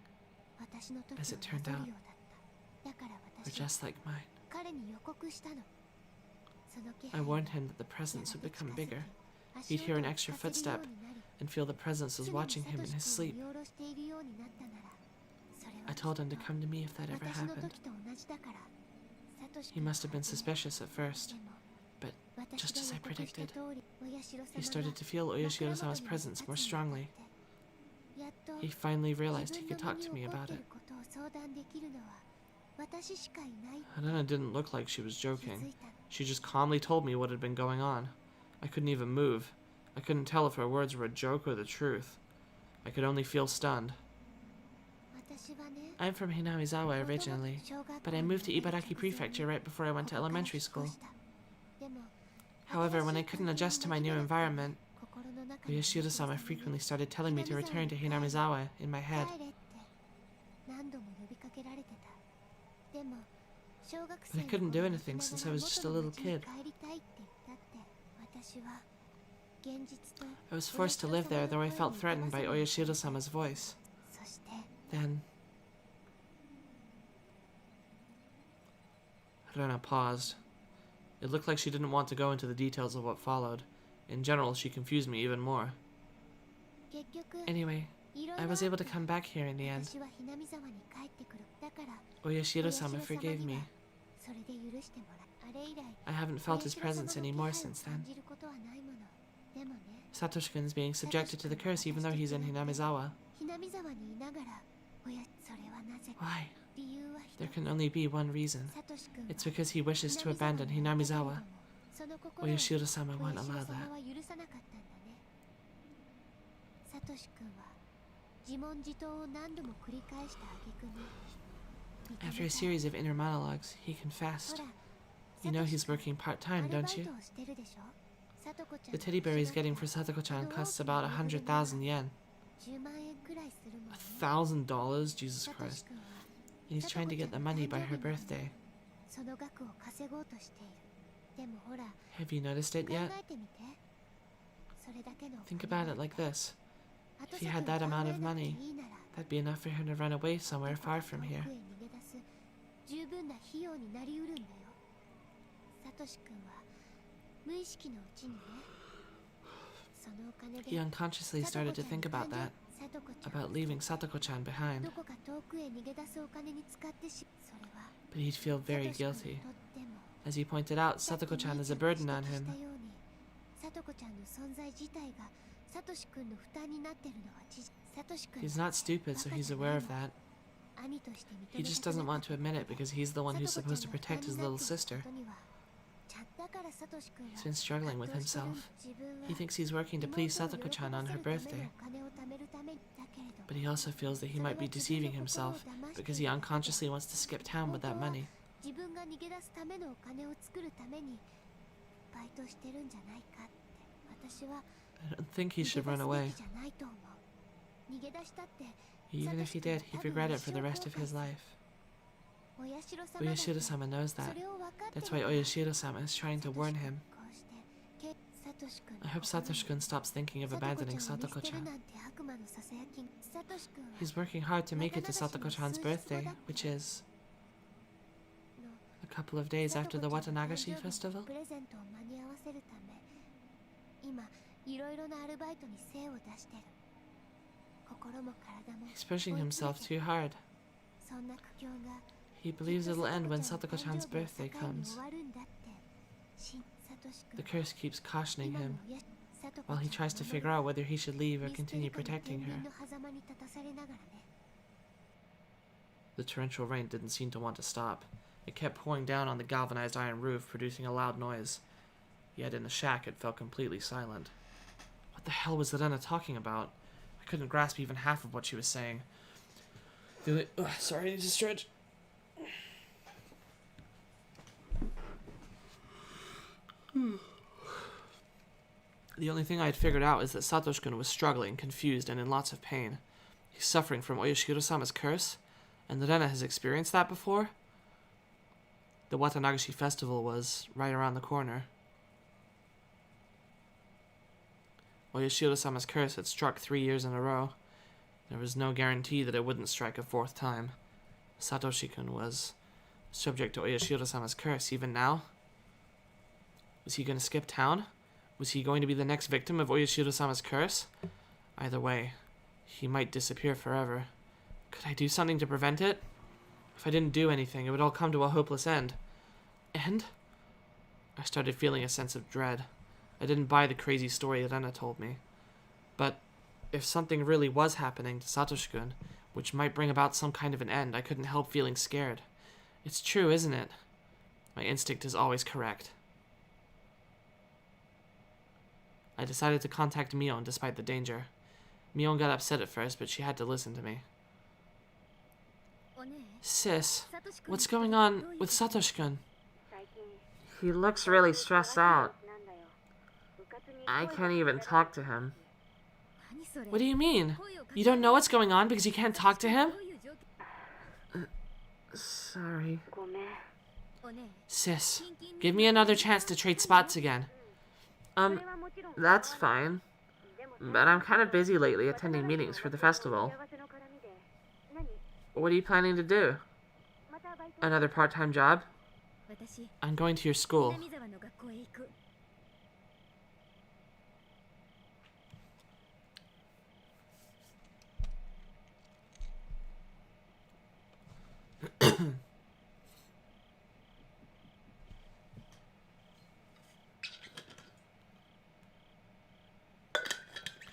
as it turned out, were just like mine. I warned him that the presence would become bigger. He'd hear an extra footstep and feel the presence was watching him in his sleep. I told him to come to me if that ever happened. He must have been suspicious at first, but just as I predicted, he started to feel Oyashiro-sama's presence more strongly. He finally realized he could talk to me about it. Rena didn't look like she was joking. She just calmly told me what had been going on. I couldn't even move. I couldn't tell if her words were a joke or the truth. I could only feel stunned. I'm from Hinamizawa originally, but I moved to Ibaraki Prefecture right before I went to elementary school. However, when I couldn't adjust to my new environment, Oyashiro-sama frequently started telling me to return to Hinamizawa in my head. But I couldn't do anything since I was just a little kid. I was forced to live there, though I felt threatened by Oyashiro-sama's voice. Then... Rena paused. It looked like she didn't want to go into the details of what followed. In general, she confused me even more. Anyway, I was able to come back here in the end. Oyashiro-sama forgave me. I haven't felt his presence anymore since then. Satoshi-kun's being subjected to the curse even though he's in Hinamizawa. Why? There can only be one reason. It's because he wishes to abandon Hinamizawa. Oyashiro-sama won't allow that. After a series of inner monologues, he confessed. You know he's working part-time, don't you? The teddy bear he's getting for Satoko-chan costs about 100,000 yen. $1,000? Jesus Christ. And he's trying to get the money by her birthday. Have you noticed it yet? Think about it like this. If he had that amount of money, that'd be enough for him to run away somewhere far from here. He unconsciously started to think about that, about leaving Satoko-chan behind. But he'd feel very guilty. As he pointed out, Satoko-chan is a burden on him. He's not stupid, so he's aware of that. He just doesn't want to admit it because he's the one who's supposed to protect his little sister. He's been struggling with himself. He thinks he's working to please Satoko-chan on her birthday. But he also feels that he might be deceiving himself because he unconsciously wants to skip town with that money. I don't think he should run away. Even if he did, he'd regret it for the rest of his life. Oyashiro-sama knows that. That's why Oyashiro-sama is trying to warn him. I hope Satoshi-kun stops thinking of abandoning Satoko-chan. He's working hard to make it to Satoko-chan's birthday, which is a couple of days after the Watanagashi festival. He's pushing himself too hard. He believes it'll end when Satoko-chan's birthday comes. The curse keeps cautioning him, while he tries to figure out whether he should leave or continue protecting her. The torrential rain didn't seem to want to stop. It kept pouring down on the galvanized iron roof, producing a loud noise. Yet in the shack, it felt completely silent. What the hell was Rena talking about? I couldn't grasp even half of what she was saying. Sorry, I need to stretch. The only thing I had figured out is that Satoshi-kun was struggling, confused, and in lots of pain. He's suffering from Oyashiro-sama's curse, and Rena has experienced that before. The Watanagashi festival was right around the corner. Oyashiro-sama's curse had struck 3 years in a row. There was no guarantee that it wouldn't strike a 4th time. Satoshi-kun was subject to Oyashiro-sama's curse even now. Was he going to skip town? Was he going to be the next victim of Oyashiro-sama's curse? Either way, he might disappear forever. Could I do something to prevent it? If I didn't do anything, it would all come to a hopeless end. End? I started feeling a sense of dread. I didn't buy the crazy story that Rena told me. But if something really was happening to Satoshi-kun, which might bring about some kind of an end, I couldn't help feeling scared. It's true, isn't it? My instinct is always correct. I decided to contact Mion despite the danger. Mion got upset at first, but she had to listen to me. Sis, what's going on with Satoshi-kun? He looks really stressed out. I can't even talk to him. What do you mean? You don't know what's going on because you can't talk to him? Sorry. Sis, give me another chance to trade spots again. That's fine. But I'm kind of busy lately attending meetings for the festival. What are you planning to do? Another part-time job? I'm going to your school.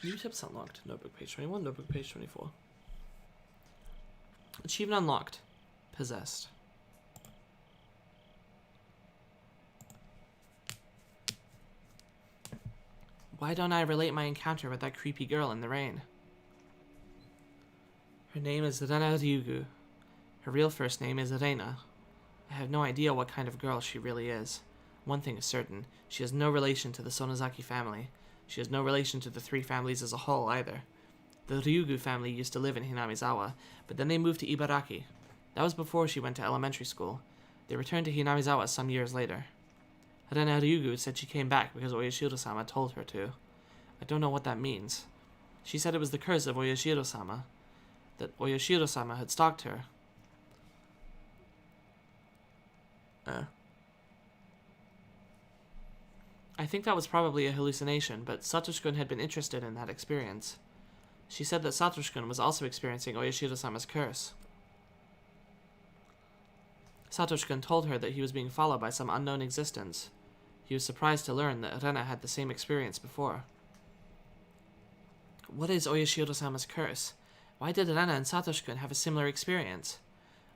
New tips unlocked. Notebook page 21, notebook page 24. Achievement unlocked. Possessed. Why don't I relate my encounter with that creepy girl in the rain? Her name is Rena Ryugu. Her real first name is Rena. I have no idea what kind of girl she really is. One thing is certain, she has no relation to the Sonozaki family. She has no relation to the three families as a whole either. The Ryugu family used to live in Hinamizawa, but then they moved to Ibaraki. That was before she went to elementary school. They returned to Hinamizawa some years later. Rena Ryugu said she came back because Oyashiro-sama told her to. I don't know what that means. She said it was the curse of Oyashiro-sama. That Oyashiro-sama had stalked her. I think that was probably a hallucination, but Satoshi-kun had been interested in that experience. She said that Satoshi-kun was also experiencing Oyashiro-sama's curse. Satoshi-kun told her that he was being followed by some unknown existence. He was surprised to learn that Rena had the same experience before. What is Oyashiro-sama's curse? Why did Rena and Satoshi-kun have a similar experience?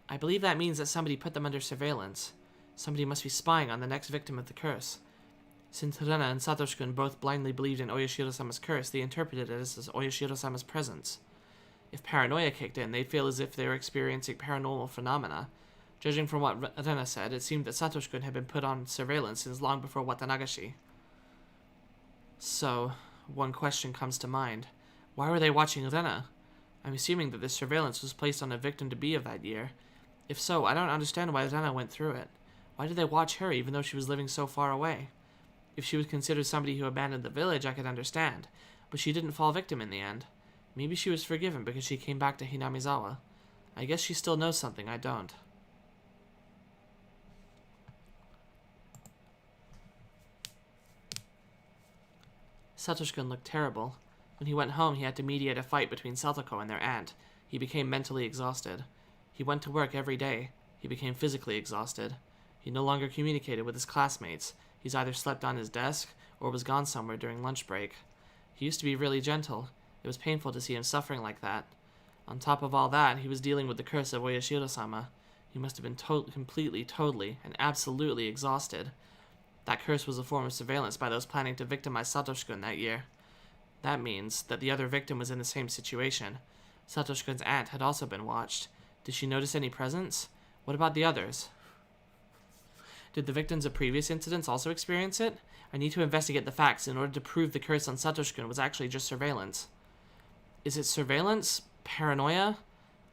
I believe that means that somebody put them under surveillance. Somebody must be spying on the next victim of the curse. Since Rena and Satoshi-kun both blindly believed in Oyashiro-sama's curse, they interpreted it as Oyashiro-sama's presence. If paranoia kicked in, they'd feel as if they were experiencing paranormal phenomena. Judging from what Rena said, it seemed that Satoshi-kun had been put on surveillance since long before Watanagashi. So, one question comes to mind. Why were they watching Rena? I'm assuming that this surveillance was placed on a victim-to-be of that year. If so, I don't understand why Rena went through it. Why did they watch her even though she was living so far away? If she was considered somebody who abandoned the village, I could understand. But she didn't fall victim in the end. Maybe she was forgiven because she came back to Hinamizawa. I guess she still knows something I don't. Satoshi-kun looked terrible. When he went home, he had to mediate a fight between Satoko and their aunt. He became mentally exhausted. He went to work every day. He became physically exhausted. He no longer communicated with his classmates. He's either slept on his desk or was gone somewhere during lunch break. He used to be really gentle. It was painful to see him suffering like that. On top of all that, he was dealing with the curse of Oyashiro-sama. He must have been completely, totally, and absolutely exhausted. That curse was a form of surveillance by those planning to victimize Satoshi-kun that year. That means that the other victim was in the same situation. Satoshi-kun's aunt had also been watched. Did she notice any presence? What about the others? Did the victims of previous incidents also experience it? I need to investigate the facts in order to prove the curse on Satoshi-kun was actually just surveillance. Is it surveillance, paranoia,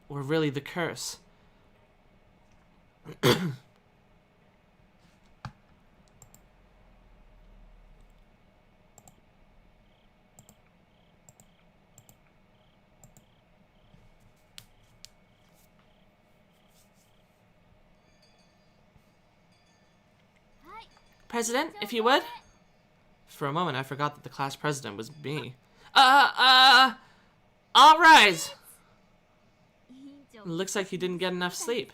or really the curse? President, if you would. For a moment, I forgot that the class president was me. All rise. Looks like you didn't get enough sleep.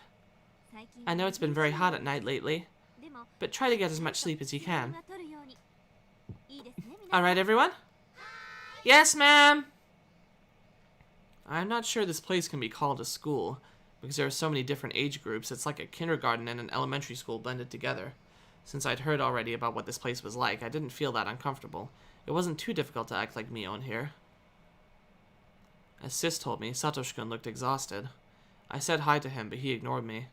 I know it's been very hot at night lately, but try to get as much sleep as you can. All right, everyone? Yes, ma'am. I'm not sure this place can be called a school, because there are so many different age groups. It's like a kindergarten and an elementary school blended together. Since I'd heard already about what this place was like, I didn't feel that uncomfortable. It wasn't too difficult to act like Mion here. As Sis told me, Satoshi-kun looked exhausted. I said hi to him, but he ignored me.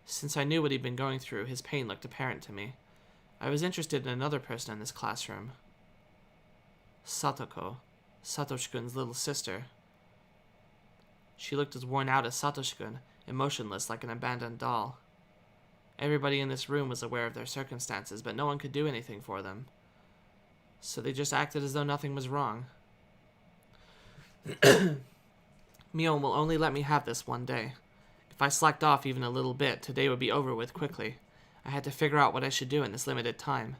Since I knew what he'd been going through, his pain looked apparent to me. I was interested in another person in this classroom. Satoko, Satoshi-kun's little sister. She looked as worn out as Satoshi-kun, emotionless like an abandoned doll. Everybody in this room was aware of their circumstances, but no one could do anything for them. So they just acted as though nothing was wrong. Mion will only let me have this one day. If I slacked off even a little bit, today would be over with quickly. I had to figure out what I should do in this limited time.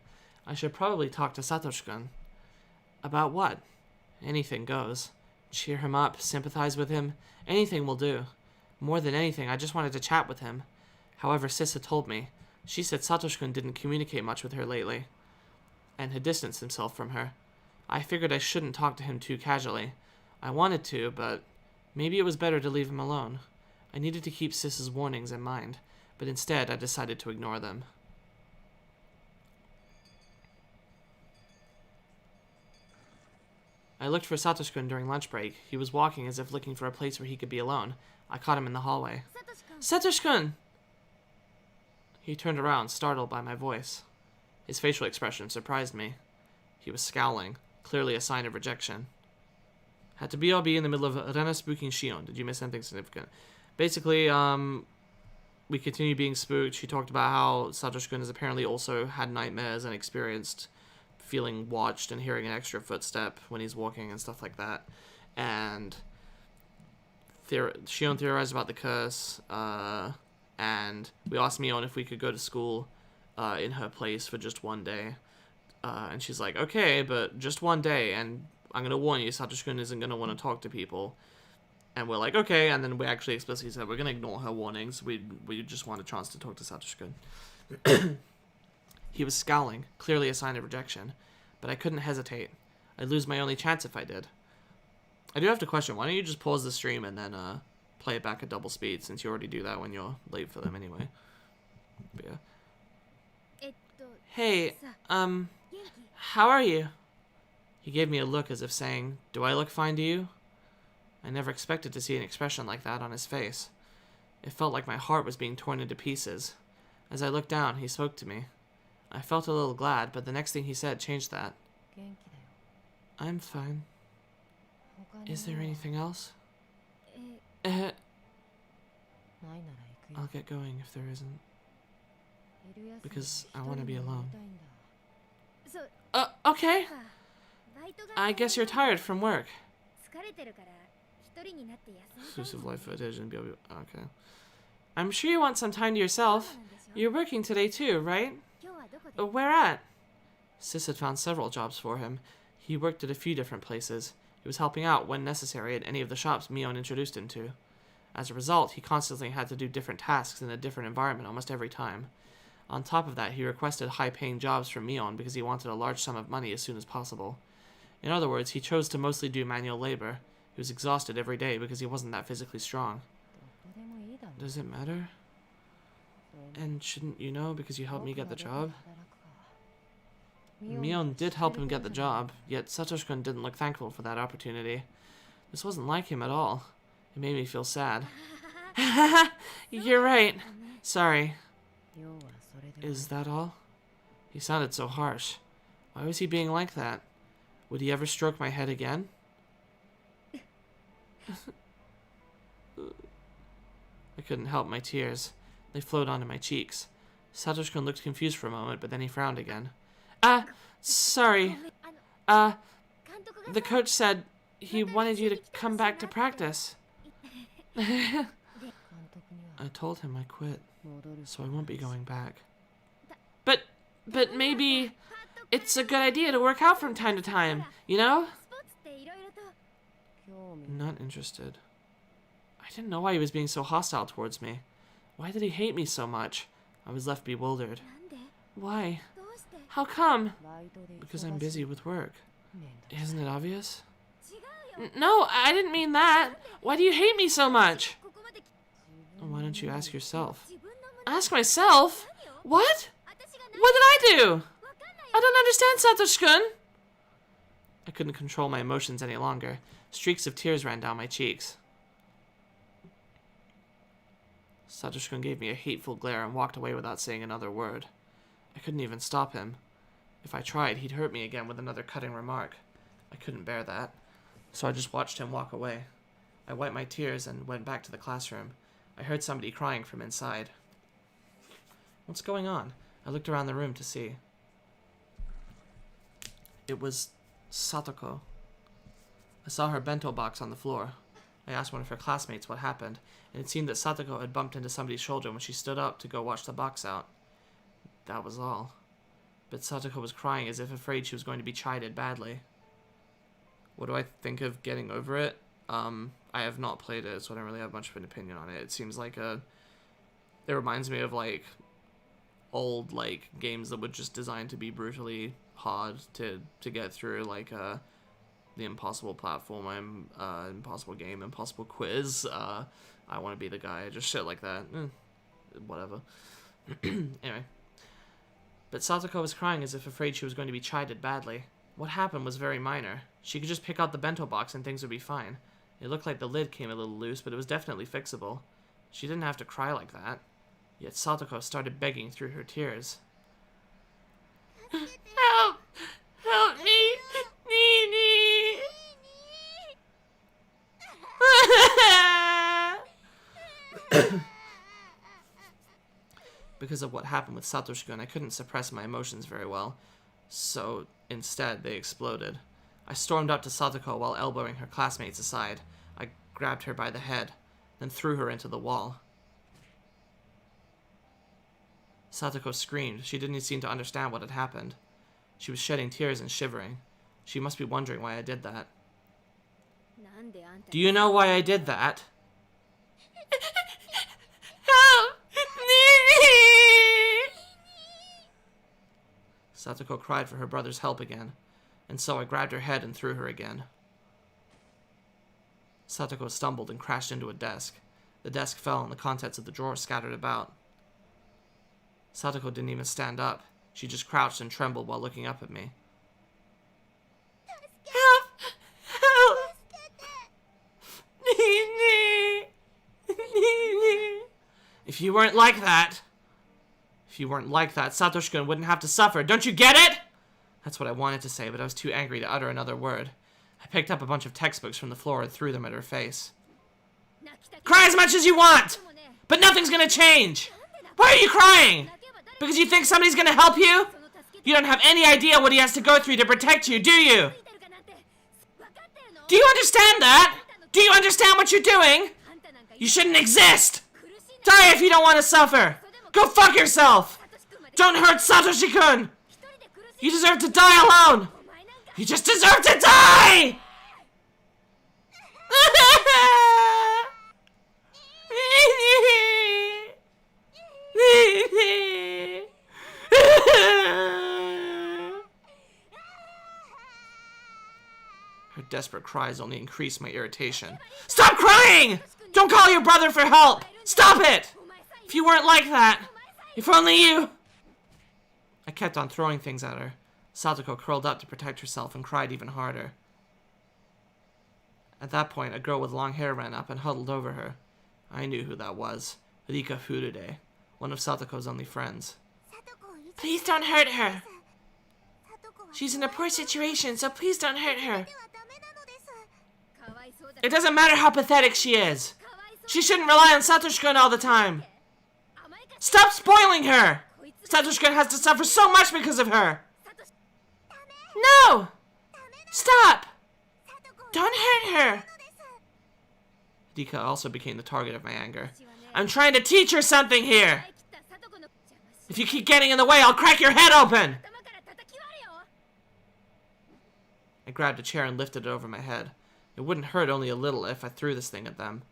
I should probably talk to Satoshi-kun. About what? Anything goes. Cheer him up, sympathize with him. Anything will do. More than anything, I just wanted to chat with him. However, Sis had told me. She said Satoshi-kun didn't communicate much with her lately, and had distanced himself from her. I figured I shouldn't talk to him too casually. I wanted to, but maybe it was better to leave him alone. I needed to keep Sis's warnings in mind, but instead I decided to ignore them. I looked for Satoshi-kun during lunch break. He was walking as if looking for a place where he could be alone. I caught him in the hallway. Satoshi-kun! He turned around, startled by my voice. His facial expression surprised me. He was scowling, clearly a sign of rejection. Had to BRB in the middle of Rena spooking Shion. Did you miss anything significant? Basically, we continued being spooked. She talked about how Satoshi-kun has apparently also had nightmares and experienced feeling watched and hearing an extra footstep when he's walking and stuff like that. And Shion theorized about the curse, and we asked Mion if we could go to school in her place for just one day. And she's like, okay, but just one day, and I'm going to warn you, Satoshi-kun isn't going to want to talk to people. And we're like, okay, and then we actually explicitly said we're going to ignore her warnings. We just want a chance to talk to Satoshi-kun. He was scowling, clearly a sign of rejection, but I couldn't hesitate. I'd lose my only chance if I did. I do have to question, why don't you just pause the stream and then play it back at double speed, since you already do that when you're late for them anyway. But yeah. Hey, how are you? He gave me a look as if saying, do I look fine to you? I never expected to see an expression like that on his face. It felt like my heart was being torn into pieces. As I looked down, he spoke to me. I felt a little glad, but the next thing he said changed that. I'm fine. Is there anything else? I'll get going if there isn't. Because I want to be alone. Okay. I guess you're tired from work. Exclusive life footage and okay. I'm sure you want some time to yourself. You're working today too, right? Where at? Sis had found several jobs for him. He worked at a few different places. He was helping out when necessary at any of the shops Mion introduced him to. As a result, he constantly had to do different tasks in a different environment almost every time. On top of that, he requested high-paying jobs from Mion because he wanted a large sum of money as soon as possible. In other words, he chose to mostly do manual labor. He was exhausted every day because he wasn't that physically strong. Does it matter? And shouldn't you know because you helped me get the job? Mion did help him get the job, yet Satoshi-kun didn't look thankful for that opportunity. This wasn't like him at all. It made me feel sad. You're right. Sorry. Is that all? He sounded so harsh. Why was he being like that? Would he ever stroke my head again? I couldn't help my tears. They flowed onto my cheeks. Satoshi-kun looked confused for a moment, but then he frowned again. Sorry. The coach said he wanted you to come back to practice. I told him I quit, so I won't be going back. But maybe it's a good idea to work out from time to time, you know? Not interested. I didn't know why he was being so hostile towards me. Why did he hate me so much? I was left bewildered. Why? How come? Because I'm busy with work. Isn't it obvious? No, I didn't mean that. Why do you hate me so much? Why don't you ask yourself? Ask myself? What? What did I do? I don't understand, Satoshi-kun. I couldn't control my emotions any longer. Streaks of tears ran down my cheeks. Satoshi-kun gave me a hateful glare and walked away without saying another word. I couldn't even stop him. If I tried, he'd hurt me again with another cutting remark. I couldn't bear that. So I just watched him walk away. I wiped my tears and went back to the classroom. I heard somebody crying from inside. What's going on? I looked around the room to see. It was Satoko. I saw her bento box on the floor. I asked one of her classmates what happened, and it seemed that Satoko had bumped into somebody's shoulder when she stood up to go wash the box out. That was all. But Satoko was crying as if afraid she was going to be chided badly. What do I think of getting over it? I have not played it, so I don't really have much of an opinion on it. It seems like a It reminds me of, like, old, like, games that were just designed to be brutally hard to get through, like, the Impossible Platform, Impossible Game, Impossible Quiz, I Want to Be the Guy, just shit like that. Whatever. Anyway. But Satoko was crying as if afraid she was going to be chided badly. What happened was very minor. She could just pick out the bento box and things would be fine. It looked like the lid came a little loose, but it was definitely fixable. She didn't have to cry like that. Yet Satoko started begging through her tears. Help! Help me! Nini! Because of what happened with Satoshi-kun, I couldn't suppress my emotions very well. So, instead, they exploded. I stormed up to Satoko while elbowing her classmates aside. I grabbed her by the head, then threw her into the wall. Satoko screamed. She didn't seem to understand what had happened. She was shedding tears and shivering. She must be wondering why I did that. Do you know why I did that? Help! Satoko cried for her brother's help again, and so I grabbed her head and threw her again. Satoko stumbled and crashed into a desk. The desk fell and the contents of the drawer scattered about. Satoko didn't even stand up. She just crouched and trembled while looking up at me. Help! Help! If you weren't like that, Satoshi-kun wouldn't have to suffer. Don't you get it? That's what I wanted to say, but I was too angry to utter another word. I picked up a bunch of textbooks from the floor and threw them at her face. Cry as much as you want, but nothing's gonna change. Why are you crying? Because you think somebody's gonna help you? You don't have any idea what he has to go through to protect you, do you? Do you understand that? Do you understand what you're doing? You shouldn't exist. Die if you don't want to suffer. Go fuck yourself. Don't hurt Satoshi-kun. You deserve to die alone. You just deserve to die! Her desperate cries only increased my irritation. Stop crying! Don't call your brother for help! Stop it! If you weren't like that, if only you... I kept on throwing things at her. Satoko curled up to protect herself and cried even harder. At that point, a girl with long hair ran up and huddled over her. I knew who that was. Rika Furude, one of Satoko's only friends. Please don't hurt her. She's in a poor situation, so please don't hurt her. It doesn't matter how pathetic she is. She shouldn't rely on Satoshi-kun all the time. Stop spoiling her! Satoshi-kun has to suffer so much because of her. No! Stop! Don't hurt her! Rika also became the target of my anger. I'm trying to teach her something here! If you keep getting in the way, I'll crack your head open! I grabbed a chair and lifted it over my head. It wouldn't hurt only a little if I threw this thing at them.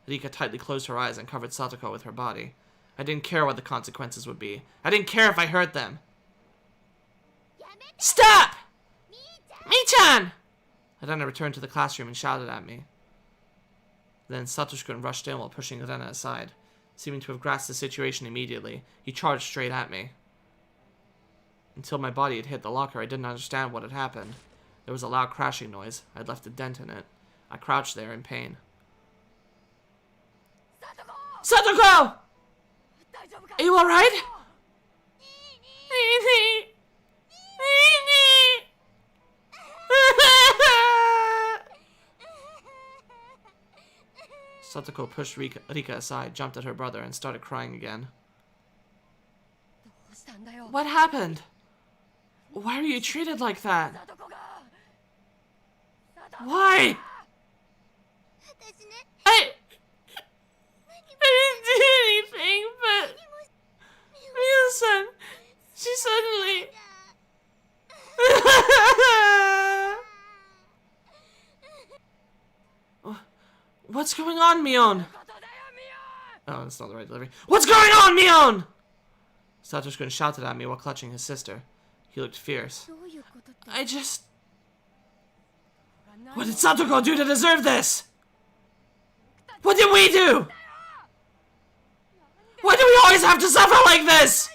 Rika tightly closed her eyes and covered Satoko with her body. I didn't care what the consequences would be. I didn't care if I hurt them. Stop! Mi-chan! Rena returned to the classroom and shouted at me. Then Satoshi-kun rushed in while pushing Rena aside. Seeming to have grasped the situation immediately, he charged straight at me. Until my body had hit the locker, I didn't understand what had happened. There was a loud crashing noise. I'd left a dent in it. I crouched there in pain. Satoko! Are you alright? Satoko pushed Rika aside, jumped at her brother, and started crying again. What happened? Why were you treated like that? Why? I didn't do anything, but Mion-san, she suddenly... What's going on, Mion? Oh, that's not the right delivery. What's going on, Mion? Satoshi-kun shouted at me while clutching his sister. He looked fierce. I just... What did Satoko do to deserve this? What did we do? Why do we always have to suffer like this?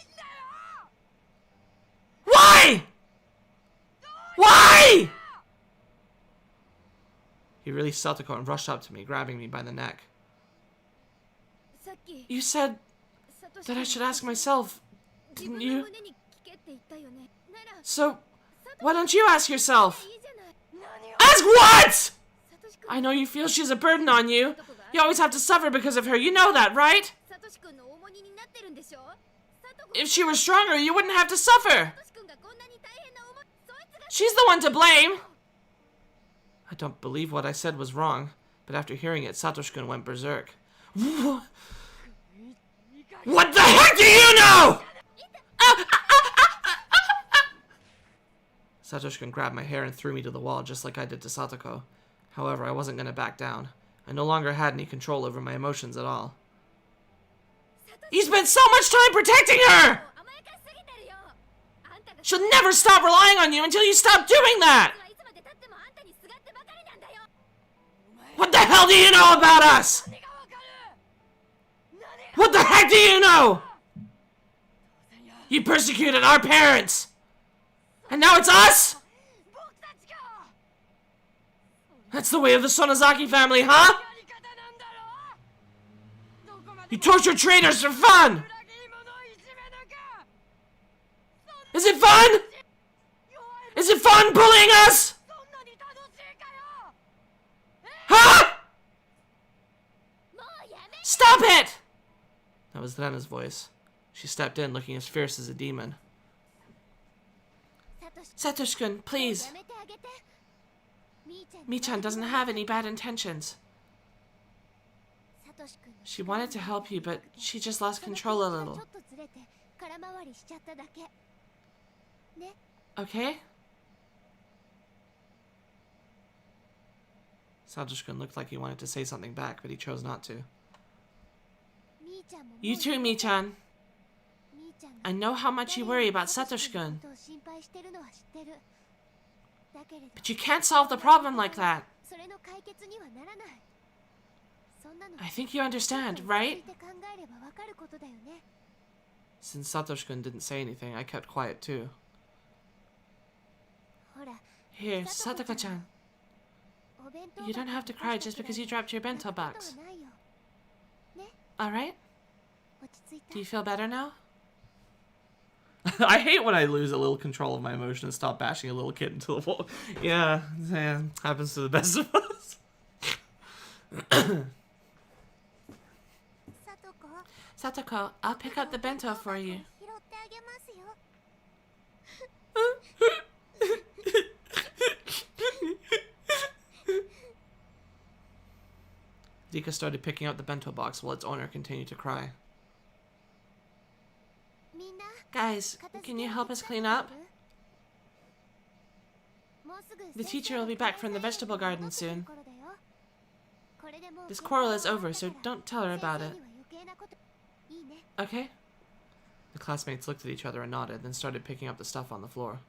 Why? Why? He released Satoko and rushed up to me, grabbing me by the neck. You said that I should ask myself, didn't you? So, why don't you ask yourself? Ask what? I know you feel she's a burden on you. You always have to suffer because of her. You know that, right? If she were stronger, you wouldn't have to suffer. She's the one to blame. I don't believe what I said was wrong, but after hearing it, Satoshi-kun went berserk. What the heck do you know? Satoshi-kun grabbed my hair and threw me to the wall just like I did to Satoko. However, I wasn't going to back down. I no longer had any control over my emotions at all. You spent so much time protecting her! She'll never stop relying on you until you stop doing that! What the hell do you know about us? What the heck do you know? You persecuted our parents! And now it's us? That's the way of the Sonozaki family, huh? You torture traitors for fun! Is it fun? Is it fun bullying us? Huh? Stop it! That was Rena's voice. She stepped in, looking as fierce as a demon. Satoshi-kun, please. Mi-chan doesn't have any bad intentions. She wanted to help you, but she just lost control a little. Okay? Satoshi-kun looked like he wanted to say something back, but he chose not to. You too, Mi-chan. I know how much you worry about Satoshi-kun. But you can't solve the problem like that. I think you understand, right? Since Satoshi-kun didn't say anything, I kept quiet too. Here, Satoko-chan. You don't have to cry just because you dropped your bento box. Alright? Do you feel better now? I hate when I lose a little control of my emotion and stop bashing a little kid into the wall. Yeah, happens to the best of us. Satoko, I'll pick up the bento for you. Dika started picking up the bento box while its owner continued to cry. Guys, can you help us clean up? The teacher will be back from the vegetable garden soon. This quarrel is over, so don't tell her about it. Okay? The classmates looked at each other and nodded, then started picking up the stuff on the floor.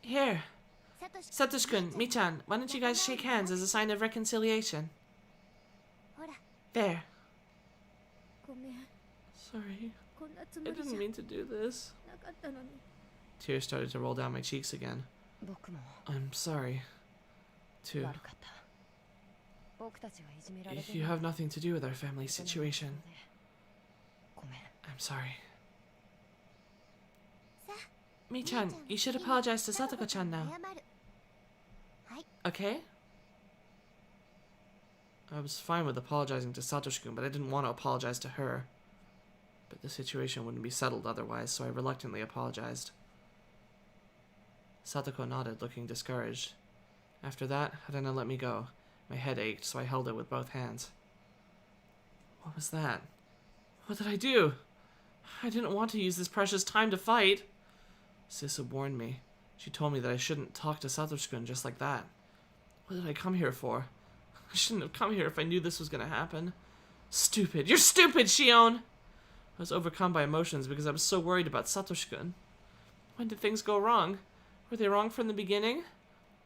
Here. Satoshi-kun, Mi-chan, why don't you guys shake hands as a sign of reconciliation? There. Sorry. I didn't mean to do this. Tears started to roll down my cheeks again. I'm sorry. Too. You have nothing to do with our family situation. I'm sorry. Mi-chan, you should apologize to Satoko-chan now. Okay? I was fine with apologizing to Satoshi-kun, but I didn't want to apologize to her. But the situation wouldn't be settled otherwise, so I reluctantly apologized. Satoko nodded, looking discouraged. After that, Rena let me go. My head ached, so I held it with both hands. What was that? What did I do? I didn't want to use this precious time to fight. Sissa warned me. She told me that I shouldn't talk to Satoshi-kun just like that. What did I come here for? shouldn't have come here if I knew this was gonna happen. Stupid. You're stupid, Shion! I was overcome by emotions because I was so worried about Satoshi-kun. When did things go wrong? Were they wrong from the beginning?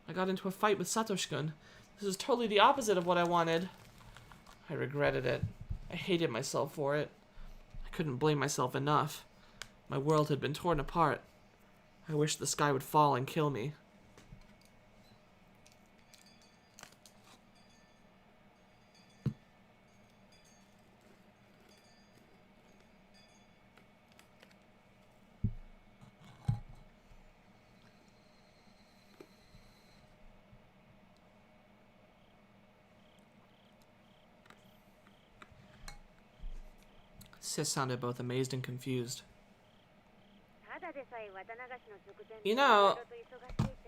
I got into a fight with Satoshi-kun. This is totally the opposite of what I wanted. I regretted it. I hated myself for it. I couldn't blame myself enough. My world had been torn apart. I wished the sky would fall and kill me. Sis sounded both amazed and confused. You know,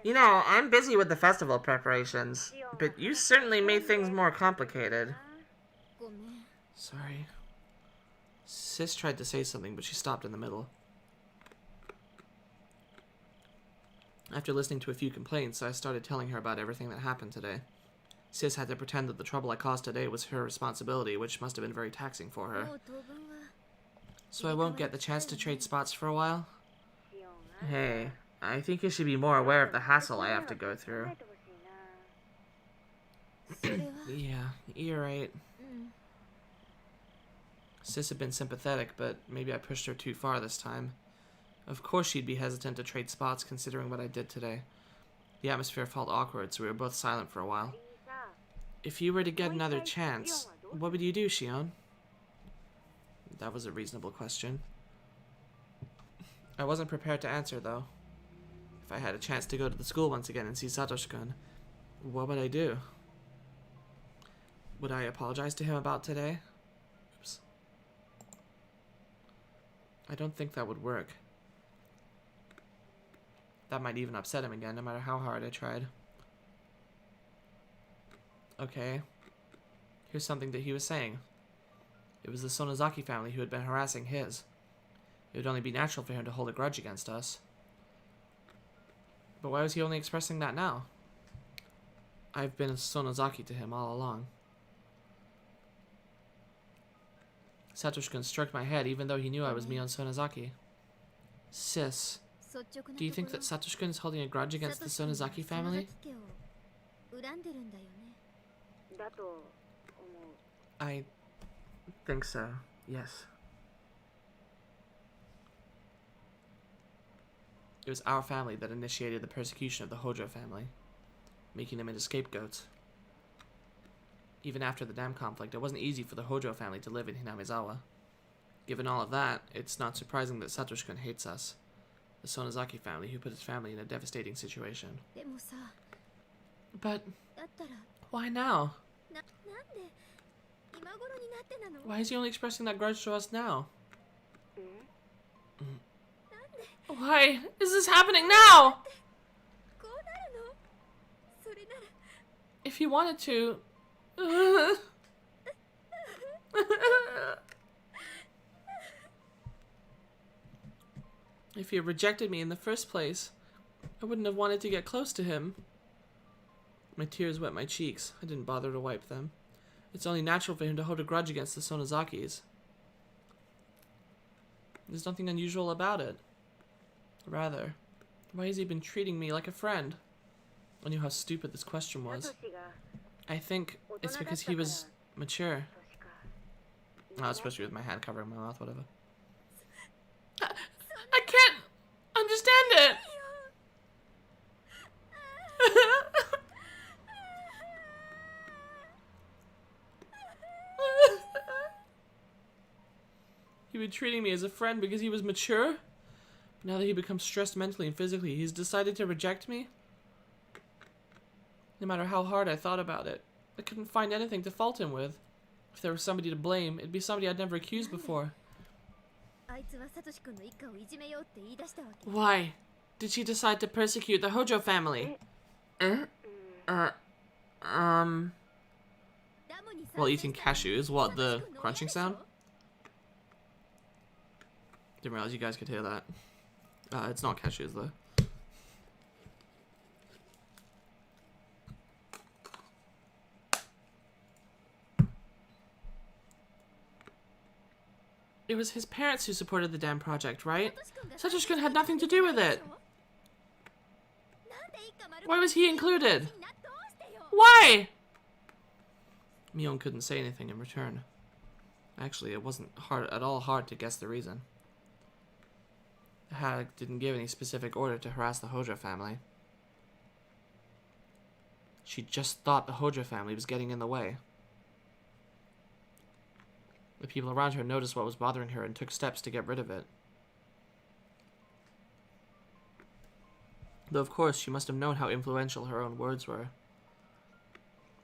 I'm busy with the festival preparations, but you certainly made things more complicated. Sorry. Sis tried to say something, but she stopped in the middle. After listening to a few complaints, I started telling her about everything that happened today. Sis had to pretend that the trouble I caused today was her responsibility, which must have been very taxing for her. So I won't get the chance to trade spots for a while? Hey, I think you should be more aware of the hassle I have to go through. Yeah, you're right. Sis had been sympathetic, but maybe I pushed her too far this time. Of course she'd be hesitant to trade spots considering what I did today. The atmosphere felt awkward, so we were both silent for a while. If you were to get another chance, what would you do, Shion? That was a reasonable question. I wasn't prepared to answer, though. If I had a chance to go to the school once again and see Satoshi-kun, what would I do? Would I apologize to him about today? Oops. I don't think that would work. That might even upset him again, no matter how hard I tried. Okay. Here's something that he was saying. It was the Sonozaki family who had been harassing his. It would only be natural for him to hold a grudge against us. But why was he only expressing that now? I've been a Sonozaki to him all along. Satoshi-kun stroked my head even though he knew I was Mion Sonozaki. Sis, do you think that Satoshi-kun is holding a grudge against the Sonozaki family? I think so, yes. It was our family that initiated the persecution of the Houjou family, making them into scapegoats. Even after the dam conflict, it wasn't easy for the Houjou family to live in Hinamizawa. Given all of that, it's not surprising that Satoshi-kun hates us, the Sonozaki family who put his family in a devastating situation. But why now? Why is he only expressing that grudge to us now? Why is this happening now? If he wanted to... If he had rejected me in the first place, I wouldn't have wanted to get close to him. My tears wet my cheeks. I didn't bother to wipe them. It's only natural for him to hold a grudge against the Sonozakis. There's nothing unusual about it. Rather, why has he been treating me like a friend? I knew how stupid this question was. I think it's because he was mature. Oh, especially with my hand covering my mouth, whatever. I can't understand it! He was treating me as a friend because he was mature? But now that he becomes stressed mentally and physically, he's decided to reject me? No matter how hard I thought about it, I couldn't find anything to fault him with. If there was somebody to blame, it'd be somebody I'd never accused before. Why did she decide to persecute the Houjou family? While eating cashews, what, the crunching sound? Didn't realize you guys could hear that. It's not cashews though. it was his parents who supported the dam project, right? Satoshi-kun had nothing to do with it. Why was he included? Why? Mion couldn't say anything in return. Actually, it wasn't at all hard to guess the reason. The hag didn't give any specific order to harass the Hojo family. She just thought the Hojo family was getting in the way. The people around her noticed what was bothering her and took steps to get rid of it. Though of course, she must have known how influential her own words were.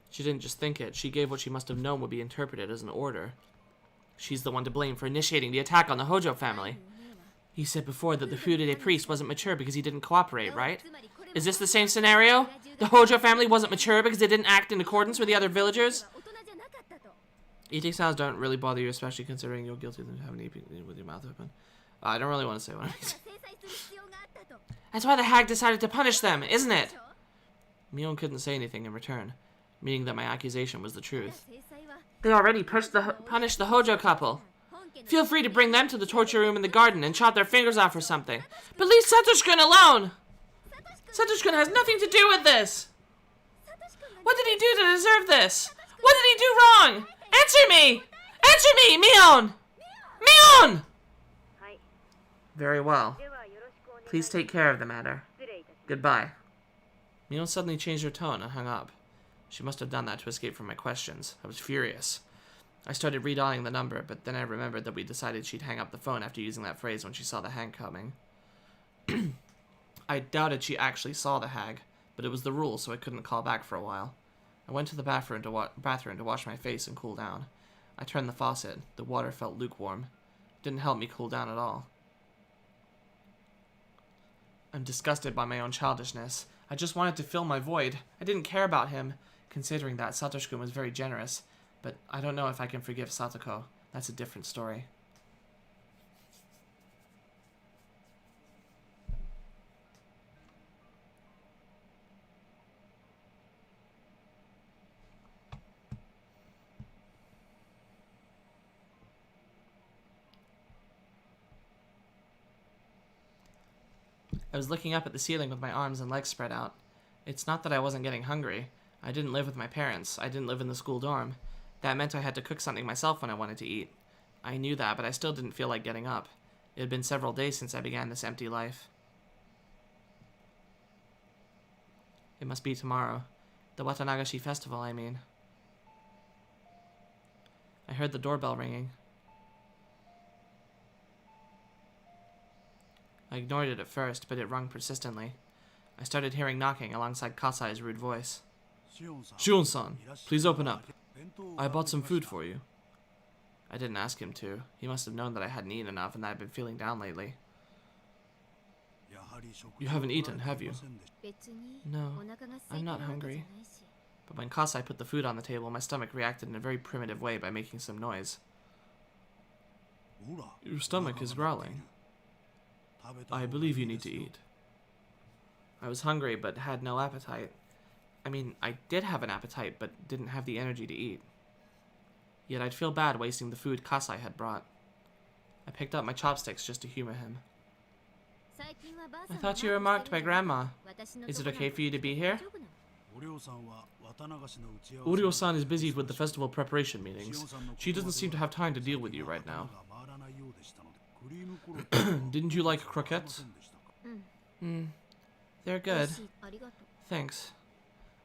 She didn't just think it, she gave what she must have known would be interpreted as an order. She's the one to blame for initiating the attack on the Hojo family. You said before that the Furude priest wasn't mature because he didn't cooperate, right? Is this the same scenario? The Hojo family wasn't mature because they didn't act in accordance with the other villagers? Eating sounds don't really bother you, especially considering you're guilty of having eaten with your mouth open. I don't really want to say what I mean. That's why the hag decided to punish them, isn't it? Mion couldn't say anything in return, meaning that my accusation was the truth. They already punished the Hojo couple. Feel free to bring them to the torture room in the garden and chop their fingers off or something. But leave Satoshi-kun alone! Satoshi-kun has nothing to do with this! What did he do to deserve this? What did he do wrong? Answer me! Answer me, Mion! Mion! Very well. Please take care of the matter. Goodbye. Mion suddenly changed her tone and hung up. She must have done that to escape from my questions. I was furious. I started redialing the number, but then I remembered that we decided she'd hang up the phone after using that phrase when she saw the hag coming. I doubted she actually saw the hag, but it was the rule, so I couldn't call back for a while. I went to the bathroom to wash my face and cool down. I turned the faucet. The water felt lukewarm. It didn't help me cool down at all. I'm disgusted by my own childishness. I just wanted to fill my void. I didn't care about him, considering that Satoshi-kun was very generous. But I don't know if I can forgive Satoko. That's a different story. I was looking up at the ceiling with my arms and legs spread out. It's not that I wasn't getting hungry. I didn't live with my parents. I didn't live in the school dorm. That meant I had to cook something myself when I wanted to eat. I knew that, but I still didn't feel like getting up. It had been several days since I began this empty life. It must be tomorrow. The Watanagashi festival, I mean. I heard the doorbell ringing. I ignored it at first, but it rung persistently. I started hearing knocking alongside Kasai's rude voice. Shion-san, please open up. I bought some food for you. I didn't ask him to. He must have known that I hadn't eaten enough and that I'd been feeling down lately. You haven't eaten, have you? No, I'm not hungry. But when Kasai put the food on the table, my stomach reacted in a very primitive way by making some noise. Your stomach is growling. I believe you need to eat. I was hungry, but had no appetite. I mean, I did have an appetite, but didn't have the energy to eat. Yet I'd feel bad wasting the food Kasai had brought. I picked up my chopsticks just to humor him. I thought you were marked by Grandma. Is it okay for you to be here? Uryo-san is busy with the festival preparation meetings. She doesn't seem to have time to deal with you right now. Didn't you like croquettes? They're good. Thanks.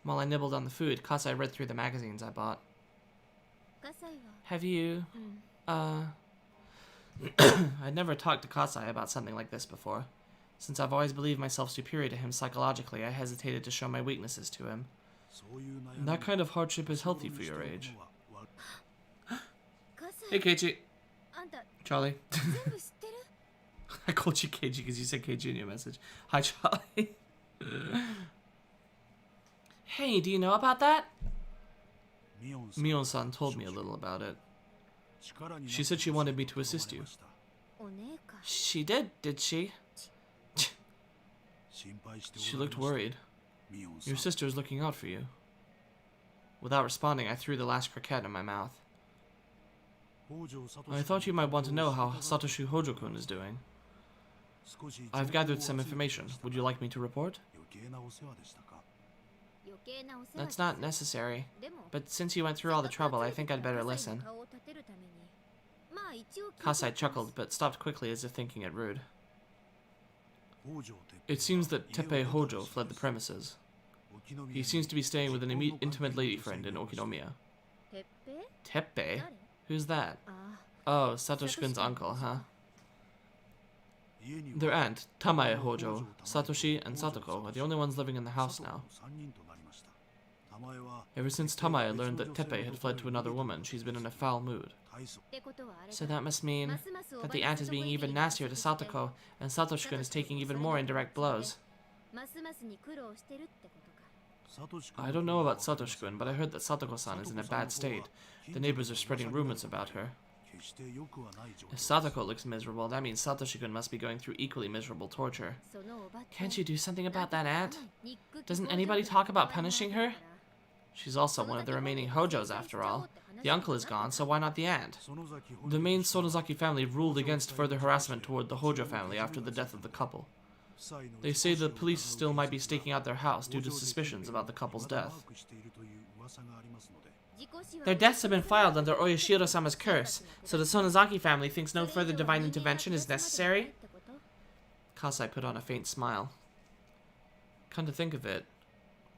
While I nibbled on the food, Kasai read through the magazines I bought. Have you, I'd never talked to Kasai about something like this before. Since I've always believed myself superior to him psychologically, I hesitated to show my weaknesses to him. That kind of hardship is healthy for your age. Hey, Keiichi. Charlie. I called you Keiji because you said Keiji in your message. Hi, Charlie. Hey, do you know about that? Mion-san told me a little about it. She said she wanted me to assist you. She did she? She looked worried. Your sister's looking out for you. Without responding, I threw the last croquette in my mouth. I thought you might want to know how Satoshi Houjou-kun is doing. I've gathered some information. Would you like me to report? That's not necessary. But since you went through all the trouble, I think I'd better listen. Kasai chuckled, but stopped quickly as if thinking it rude. It seems that Teppei Hojo fled the premises. He seems to be staying with an intimate lady friend in Okinomiya. Teppei? Who's that? Oh, Satoshi-kun's uncle, huh? Their aunt, Tamae Hojo, Satoshi, and Satoko are the only ones living in the house now. Ever since Tamae learned that Teppei had fled to another woman, she's been in a foul mood. So that must mean that the aunt is being even nastier to Satoko, and Satoshi-kun is taking even more indirect blows. I don't know about Satoshi-kun, but I heard that Satoko-san is in a bad state. The neighbors are spreading rumors about her. If Satoko looks miserable, that means Satoshi-kun must be going through equally miserable torture. Can't you do something about that aunt? Doesn't anybody talk about punishing her? She's also one of the remaining Hojos, after all. The uncle is gone, so why not the aunt? The main Sonozaki family ruled against further harassment toward the Hojo family after the death of the couple. They say the police still might be staking out their house due to suspicions about the couple's death. Their deaths have been filed under Oyashiro-sama's curse, so the Sonozaki family thinks no further divine intervention is necessary? Kasai put on a faint smile. Come to think of it,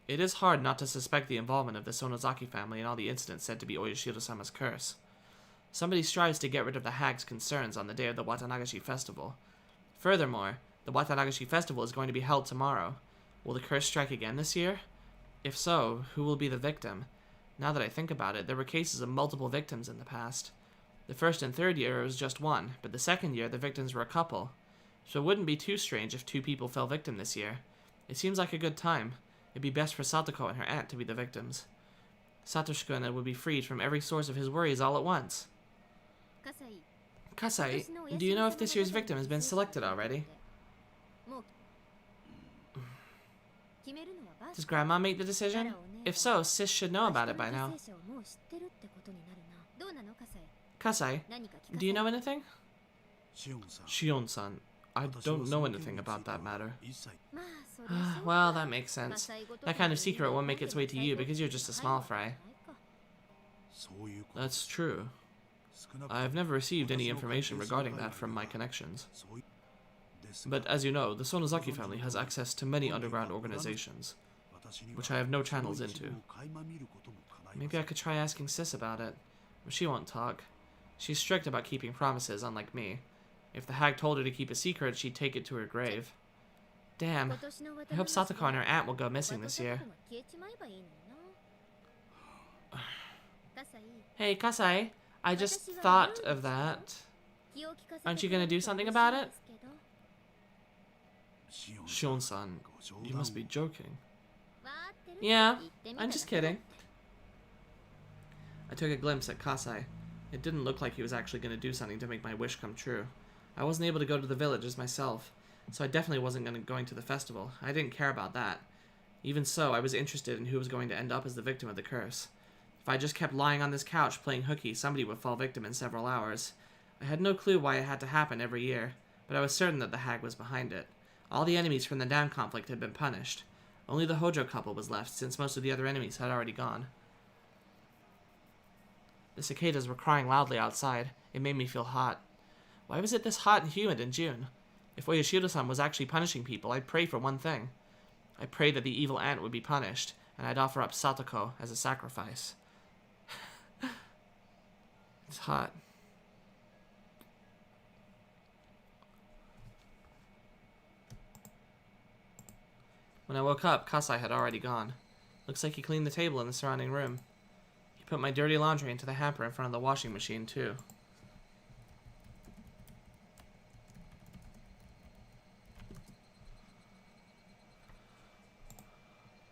it is hard not to suspect the involvement of the Sonozaki family in all the incidents said to be Oyashiro-sama's curse. Somebody strives to get rid of the hag's concerns on the day of the Watanagashi festival. Furthermore, the Watanagashi festival is going to be held tomorrow. Will the curse strike again this year? If so, who will be the victim? Now that I think about it, there were cases of multiple victims in the past. The first and third year it was just one, but the second year the victims were a couple. So it wouldn't be too strange if 2 people fell victim this year. It seems like a good time. It'd be best for Satoko and her aunt to be the victims. Satoshi-kun would be freed from every source of his worries all at once. Kasai, do you know if this year's victim has been selected already? Does Grandma make the decision? If so, Sis should know about it by now. Kasai, do you know anything? Shion-san, I don't know anything about that matter. Well, that makes sense. That kind of secret won't make its way to you because you're just a small fry. That's true. I've never received any information regarding that from my connections. But as you know, the Sonozaki family has access to many underground organizations, which I have no channels into. Maybe I could try asking Sis about it, but she won't talk. She's strict about keeping promises, unlike me. If the hag told her to keep a secret, she'd take it to her grave. Damn. I hope Satoko and her aunt will go missing this year. Hey, Kasai, I just thought of that. Aren't you gonna do something about it? Shion-san, you must be joking. Yeah, I'm just kidding. I took a glimpse at Kasai. It didn't look like he was actually going to do something to make my wish come true. I wasn't able to go to the villages myself, so I definitely wasn't going to the festival. I didn't care about that. Even so, I was interested in who was going to end up as the victim of the curse. If I just kept lying on this couch playing hooky, somebody would fall victim in several hours. I had no clue why it had to happen every year, but I was certain that the hag was behind it. All the enemies from the dam conflict had been punished. Only the Hojo couple was left, since most of the other enemies had already gone. The cicadas were crying loudly outside. It made me feel hot. Why was it this hot and humid in June? If Oyashiro-san was actually punishing people, I'd pray for one thing. I'd pray that the evil aunt would be punished, and I'd offer up Satoko as a sacrifice. It's hot. When I woke up, Kasai had already gone. Looks like he cleaned the table in the surrounding room. He put my dirty laundry into the hamper in front of the washing machine, too.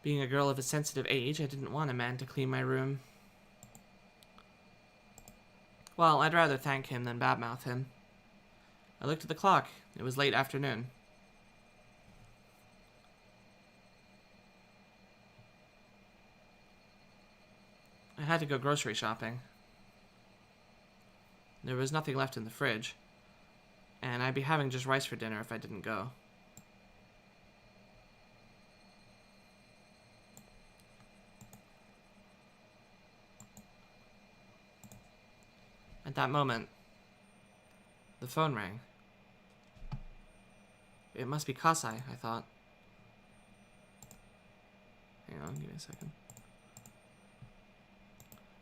Being a girl of a sensitive age, I didn't want a man to clean my room. Well, I'd rather thank him than badmouth him. I looked at the clock. It was late afternoon. I had to go grocery shopping. There was nothing left in the fridge. And I'd be having just rice for dinner if I didn't go. At that moment, the phone rang. It must be Kasai, I thought. Hang on, give me a second.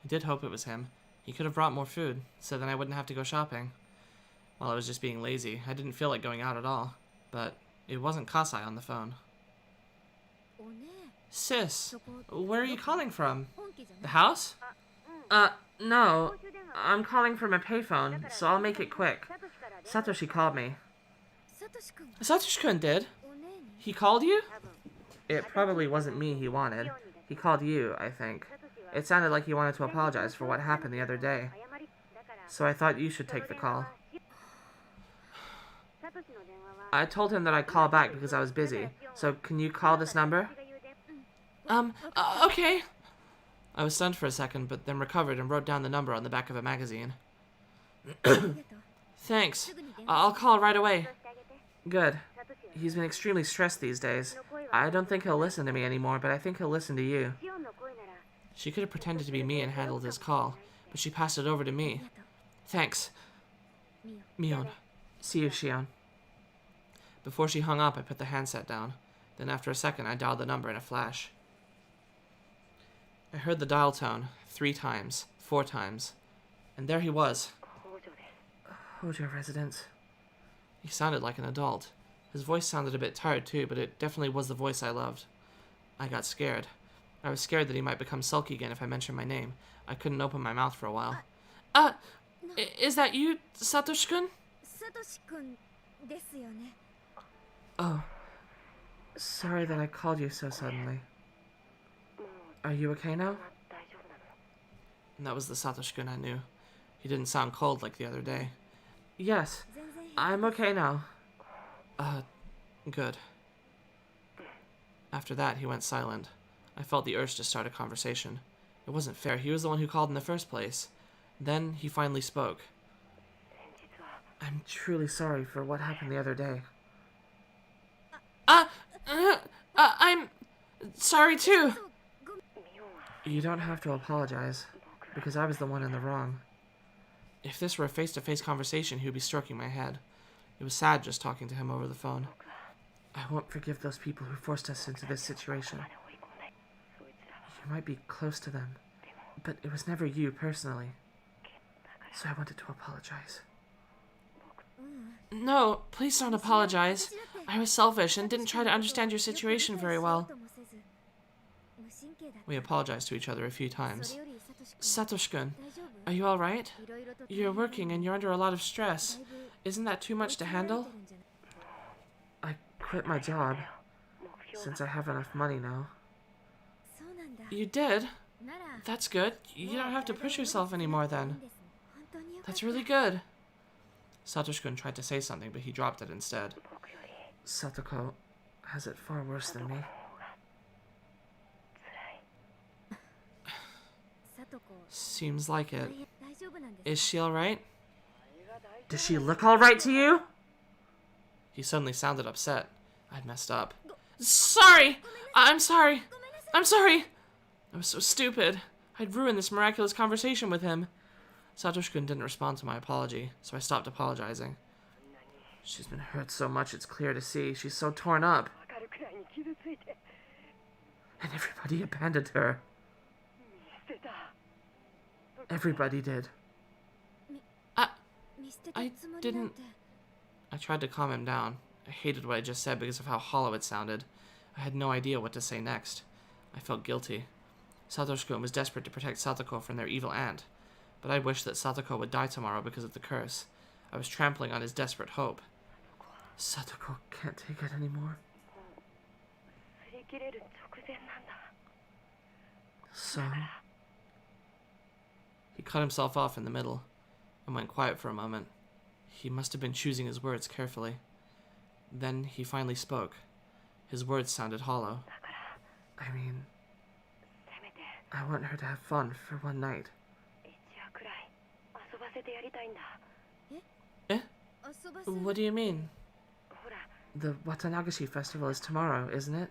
I did hope it was him. He could have brought more food, so then I wouldn't have to go shopping. While I was just being lazy, I didn't feel like going out at all. But it wasn't Kasai on the phone. Sis, where are you calling from? The house? No. I'm calling from a payphone, so I'll make it quick. Satoshi called me. Satoshi-kun did? He called you? It probably wasn't me he wanted. He called you, I think. It sounded like he wanted to apologize for what happened the other day. So I thought you should take the call. I told him that I'd call back because I was busy. So can you call this number? Okay. I was stunned for a second, but then recovered and wrote down the number on the back of a magazine. Thanks. I'll call right away. Good. He's been extremely stressed these days. I don't think he'll listen to me anymore, but I think he'll listen to you. She could have pretended to be me and handled his call, but she passed it over to me. Thanks. Mion. See you, Shion. Before she hung up, I put the handset down. Then after a second, I dialed the number in a flash. I heard the dial tone 3 times, 4 times, and there he was. Houjou residence. He sounded like an adult. His voice sounded a bit tired too, but it definitely was the voice I loved. I got scared. I was scared that he might become sulky again if I mentioned my name. I couldn't open my mouth for a while. Is that you, Satoshi-kun? Oh. Sorry that I called you so suddenly. Are you okay now? And that was the Satoshi-kun I knew. He didn't sound cold like the other day. Yes, I'm okay now. Good. After that, he went silent. I felt the urge to start a conversation. It wasn't fair. He was the one who called in the first place. Then he finally spoke. I'm truly sorry for what happened the other day. I'm sorry too. You don't have to apologize, because I was the one in the wrong. If this were a face-to-face conversation, he would be stroking my head. It was sad just talking to him over the phone. I won't forgive those people who forced us into this situation. You might be close to them, but it was never you personally. So I wanted to apologize. No, please don't apologize. I was selfish and didn't try to understand your situation very well. We apologized to each other a few times. Satoshi-kun, are you alright? You're working and you're under a lot of stress. Isn't that too much to handle? I quit my job, since I have enough money now. You did? That's good. You don't have to push yourself anymore then. That's really good. Satoshi-kun tried to say something, but he dropped it instead. Satoko has it far worse than me. Seems like it. Is she alright? Does she look alright to you? He suddenly sounded upset. I'd messed up. Sorry! I'm sorry! I'm sorry! I was so stupid. I'd ruined this miraculous conversation with him. Satoshi-kun didn't respond to my apology, so I stopped apologizing. She's been hurt so much it's clear to see. She's so torn up. And everybody abandoned her. Everybody did. I didn't... I tried to calm him down. I hated what I just said because of how hollow it sounded. I had no idea what to say next. I felt guilty. Satoshi-kun was desperate to protect Satoko from their evil aunt, but I wished that Satoko would die tomorrow because of the curse. I was trampling on his desperate hope. Satoko can't take it anymore. So... He cut himself off in the middle and went quiet for a moment. He must have been choosing his words carefully. Then he finally spoke. His words sounded hollow. I mean, I want her to have fun for one night. Eh? What do you mean? The Watanagashi festival is tomorrow, isn't it?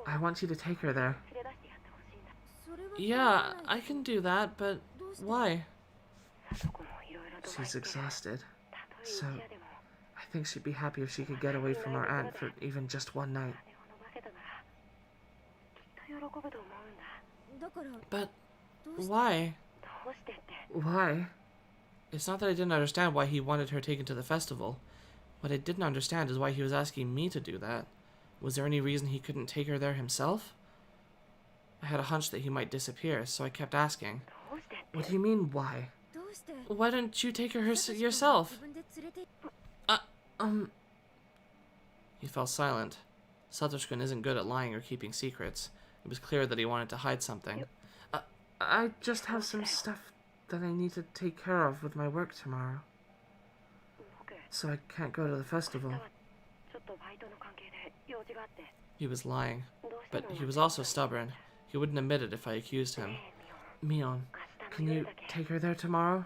I want you to take her there. Yeah, I can do that, but why? She's exhausted, so I think she'd be happy if she could get away from our aunt for even just one night. But why? Why? It's not that I didn't understand why he wanted her taken to the festival. What I didn't understand is why he was asking me to do that. Was there any reason he couldn't take her there himself? I had a hunch that he might disappear, so I kept asking. What do you mean, why? Why don't you take her yourself? He fell silent. Satoshi-kun isn't good at lying or keeping secrets. It was clear that he wanted to hide something. I just have some stuff that I need to take care of with my work tomorrow. So I can't go to the festival. He was lying, but he was also stubborn. He wouldn't admit it if I accused him. Mion, can you take her there tomorrow?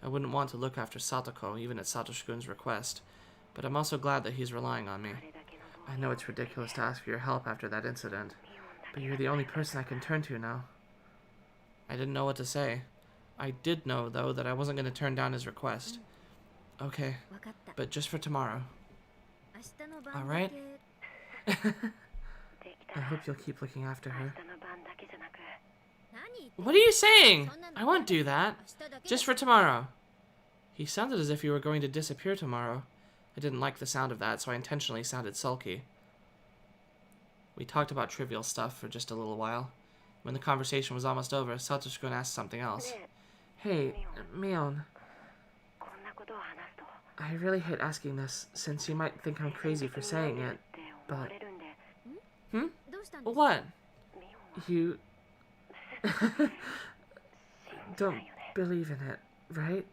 I wouldn't want to look after Satoko, even at Satoshi-kun's request, but I'm also glad that he's relying on me. I know it's ridiculous to ask for your help after that incident, but you're the only person I can turn to now. I didn't know what to say. I did know, though, that I wasn't going to turn down his request. Okay, but just for tomorrow. Alright? I hope you'll keep looking after her. What are you saying? I won't do that. Just for tomorrow. He sounded as if he were going to disappear tomorrow. I didn't like the sound of that, so I intentionally sounded sulky. We talked about trivial stuff for just a little while. When the conversation was almost over, Satoshi-kun asked something else. Hey, Mion. I really hate asking this, since you might think I'm crazy for saying it, but... What? You... don't believe in it, right?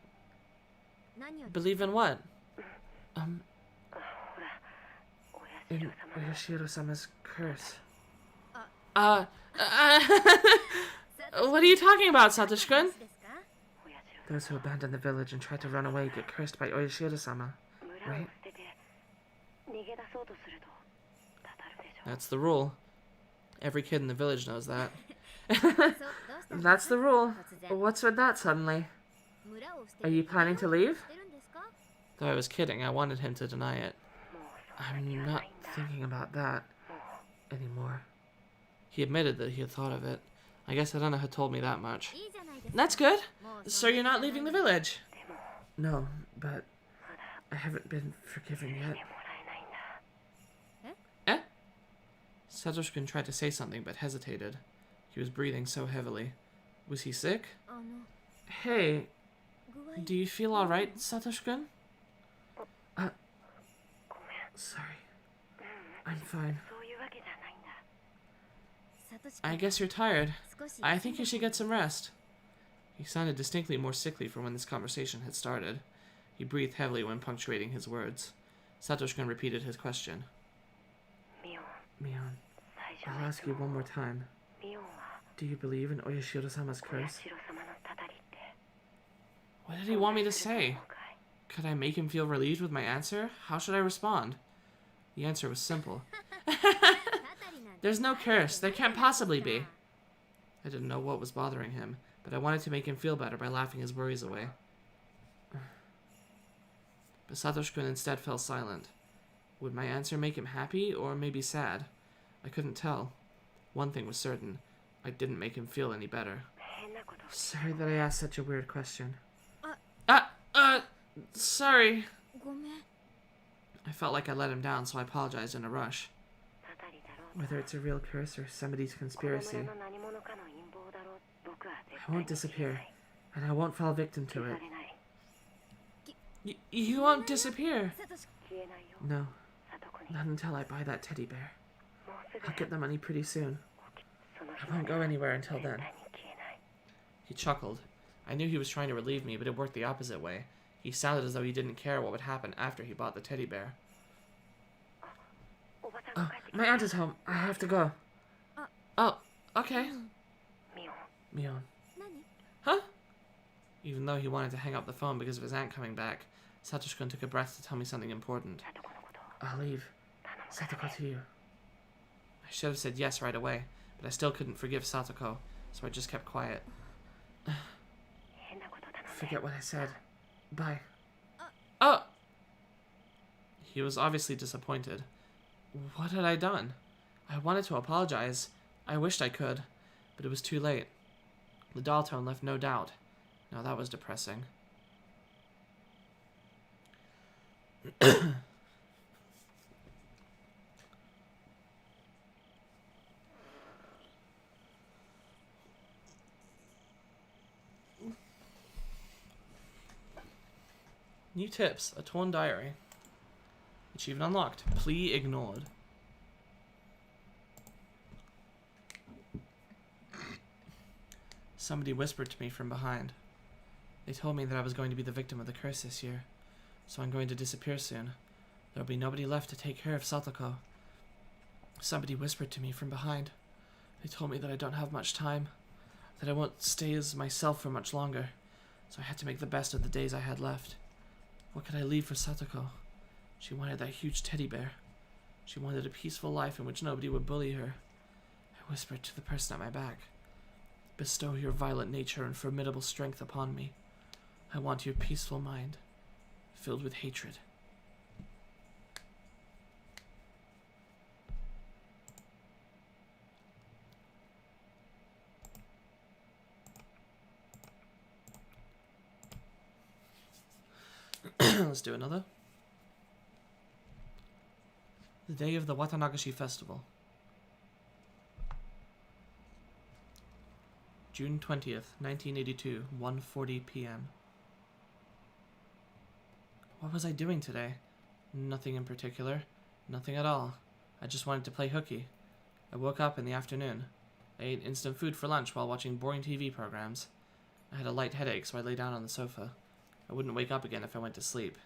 Believe in what? In Yoshiro-sama's curse. What are you talking about, Satoshi-kun? Those who abandon the village and try to run away get cursed by Yoshiro-sama, right? That's the rule. Every kid in the village knows that. That's the rule. What's with that suddenly? Are you planning to leave? Though I was kidding, I wanted him to deny it. I'm not thinking about that anymore. He admitted that he had thought of it. I guess Rena had told me that much. That's good. So you're not leaving the village? No, but I haven't been forgiven yet. Eh? Satoshi-kun tried to say something but hesitated. He was breathing so heavily. Was he sick? Hey, do you feel alright, Satoshi-kun? Sorry. I'm fine. I guess you're tired. I think you should get some rest. He sounded distinctly more sickly from when this conversation had started. He breathed heavily when punctuating his words. Satoshi-kun repeated his question. Mion, I'll ask you one more time. Do you believe in Oyashiro-sama's curse? What did he want me to say? Could I make him feel relieved with my answer? How should I respond? The answer was simple. There's no curse. There can't possibly be. I didn't know what was bothering him, but I wanted to make him feel better by laughing his worries away. But Satoshi-kun instead fell silent. Would my answer make him happy, or maybe sad? I couldn't tell. One thing was certain. I didn't make him feel any better. Sorry that I asked such a weird question. Sorry. I felt like I let him down, so I apologized in a rush. Whether it's a real curse or somebody's conspiracy, I won't disappear, and I won't fall victim to it. You won't disappear? No, not until I buy that teddy bear. I'll get the money pretty soon. I won't go anywhere until then. He chuckled. I knew he was trying to relieve me, but it worked the opposite way. He sounded as though he didn't care what would happen after he bought the teddy bear. Oh, my aunt is home. I have to go. Oh, Okay. Mion. Huh? Even though he wanted to hang up the phone because of his aunt coming back, Satoshi-kun took a breath to tell me something important. I'll leave Satoko to you. I should have said yes right away, but I still couldn't forgive Satoko, so I just kept quiet. Forget what I said. Bye. Oh! He was obviously disappointed. What had I done? I wanted to apologize. I wished I could, but it was too late. The doll tone left no doubt. Now that was depressing. New tips. A torn diary. Achievement unlocked. Plea ignored. Somebody whispered to me from behind. They told me that I was going to be the victim of the curse this year, so I'm going to disappear soon. There'll be nobody left to take care of Satoko. Somebody whispered to me from behind. They told me that I don't have much time, that I won't stay as myself for much longer, so I had to make the best of the days I had left. What could I leave for Satoko? She wanted that huge teddy bear. She wanted a peaceful life in which nobody would bully her. I whispered to the person at my back. Bestow your violent nature and formidable strength upon me. I want your peaceful mind, filled with hatred. Let's do another. The day of the Watanagashi Festival. June 20th, 1982, 1:40 p.m. What was I doing today? Nothing in particular. Nothing at all. I just wanted to play hooky. I woke up in the afternoon. I ate instant food for lunch while watching boring TV programs. I had a light headache, so I lay down on the sofa. I wouldn't wake up again if I went to sleep.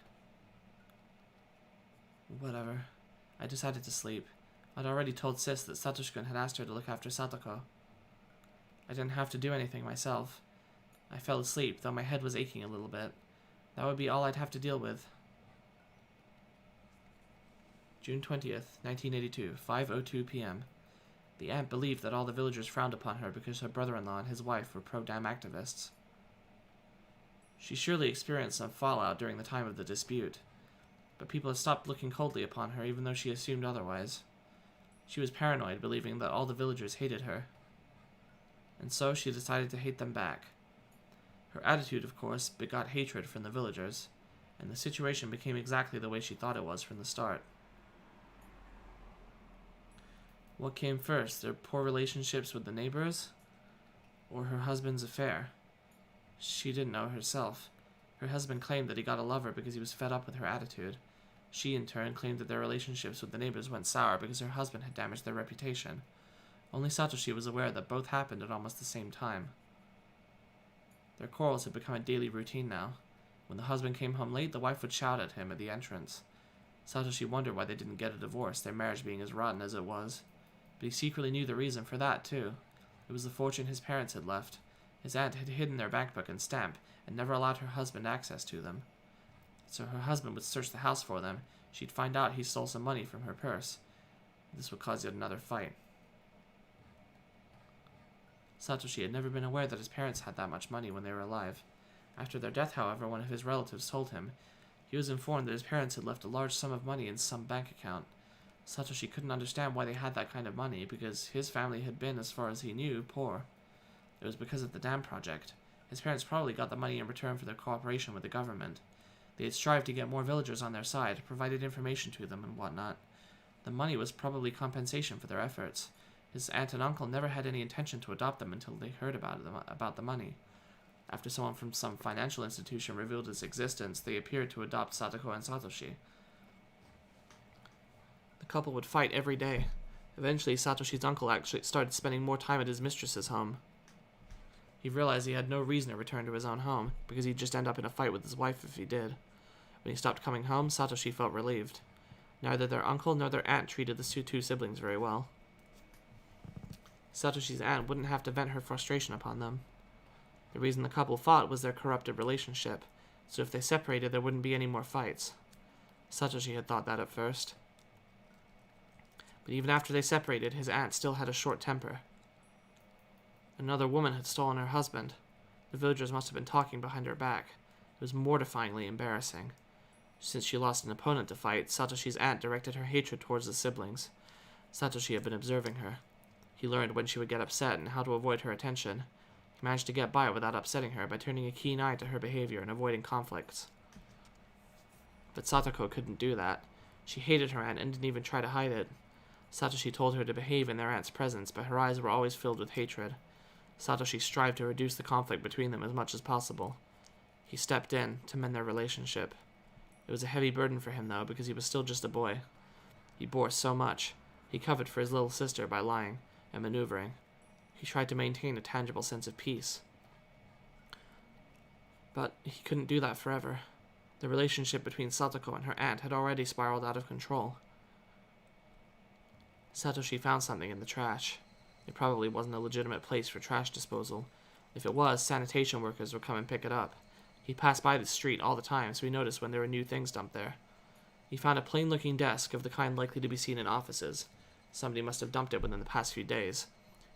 Whatever. I decided to sleep. I'd already told Sis that Satoshi-kun had asked her to look after Satoko. I didn't have to do anything myself. I fell asleep, though my head was aching a little bit. That would be all I'd have to deal with. June 20th, 1982, 5:02 p.m. The aunt believed that all the villagers frowned upon her because her brother-in-law and his wife were pro-dam activists. She surely experienced some fallout during the time of the dispute, but people had stopped looking coldly upon her even though she assumed otherwise. She was paranoid, believing that all the villagers hated her, and so she decided to hate them back. Her attitude, of course, begot hatred from the villagers, and the situation became exactly the way she thought it was from the start. What came first, their poor relationships with the neighbors, or her husband's affair? She didn't know herself. Her husband claimed that he got a lover because he was fed up with her attitude. She, in turn, claimed that their relationships with the neighbors went sour because her husband had damaged their reputation. Only Satoshi was aware that both happened at almost the same time. Their quarrels had become a daily routine now. When the husband came home late, the wife would shout at him at the entrance. Satoshi wondered why they didn't get a divorce, their marriage being as rotten as it was. But he secretly knew the reason for that, too. It was the fortune his parents had left. His aunt had hidden their bank book and stamp, and never allowed her husband access to them. So her husband would search the house for them. She'd find out he stole some money from her purse. This would cause yet another fight. Satoshi had never been aware that his parents had that much money when they were alive. After their death, however, one of his relatives told him. He was informed that his parents had left a large sum of money in some bank account. Satoshi couldn't understand why they had that kind of money, because his family had been, as far as he knew, poor. It was because of the dam project. His parents probably got the money in return for their cooperation with the government. They had strived to get more villagers on their side, provided information to them and whatnot. The money was probably compensation for their efforts. His aunt and uncle never had any intention to adopt them until they heard about the money. After someone from some financial institution revealed its existence, they appeared to adopt Satoko and Satoshi. The couple would fight every day. Eventually, Satoshi's uncle actually started spending more time at his mistress's home. He realized he had no reason to return to his own home, because he'd just end up in a fight with his wife if he did. When he stopped coming home, Satoshi felt relieved. Neither their uncle nor their aunt treated the two siblings very well. Satoshi's aunt wouldn't have to vent her frustration upon them. The reason the couple fought was their corrupted relationship, so if they separated, there wouldn't be any more fights. Satoshi had thought that at first. But even after they separated, his aunt still had a short temper. Another woman had stolen her husband. The villagers must have been talking behind her back. It was mortifyingly embarrassing. Since she lost an opponent to fight, Satoshi's aunt directed her hatred towards the siblings. Satoshi had been observing her. He learned when she would get upset and how to avoid her attention. He managed to get by without upsetting her by turning a keen eye to her behavior and avoiding conflicts. But Satoko couldn't do that. She hated her aunt and didn't even try to hide it. Satoshi told her to behave in their aunt's presence, but her eyes were always filled with hatred. Satoshi strived to reduce the conflict between them as much as possible. He stepped in to mend their relationship. It was a heavy burden for him, though, because he was still just a boy. He bore so much. He covered for his little sister by lying and maneuvering. He tried to maintain a tangible sense of peace. But he couldn't do that forever. The relationship between Satoko and her aunt had already spiraled out of control. Satoshi found something in the trash. It probably wasn't a legitimate place for trash disposal. If it was, sanitation workers would come and pick it up. He passed by the street all the time, so he noticed when there were new things dumped there. He found a plain-looking desk of the kind likely to be seen in offices. Somebody must have dumped it within the past few days.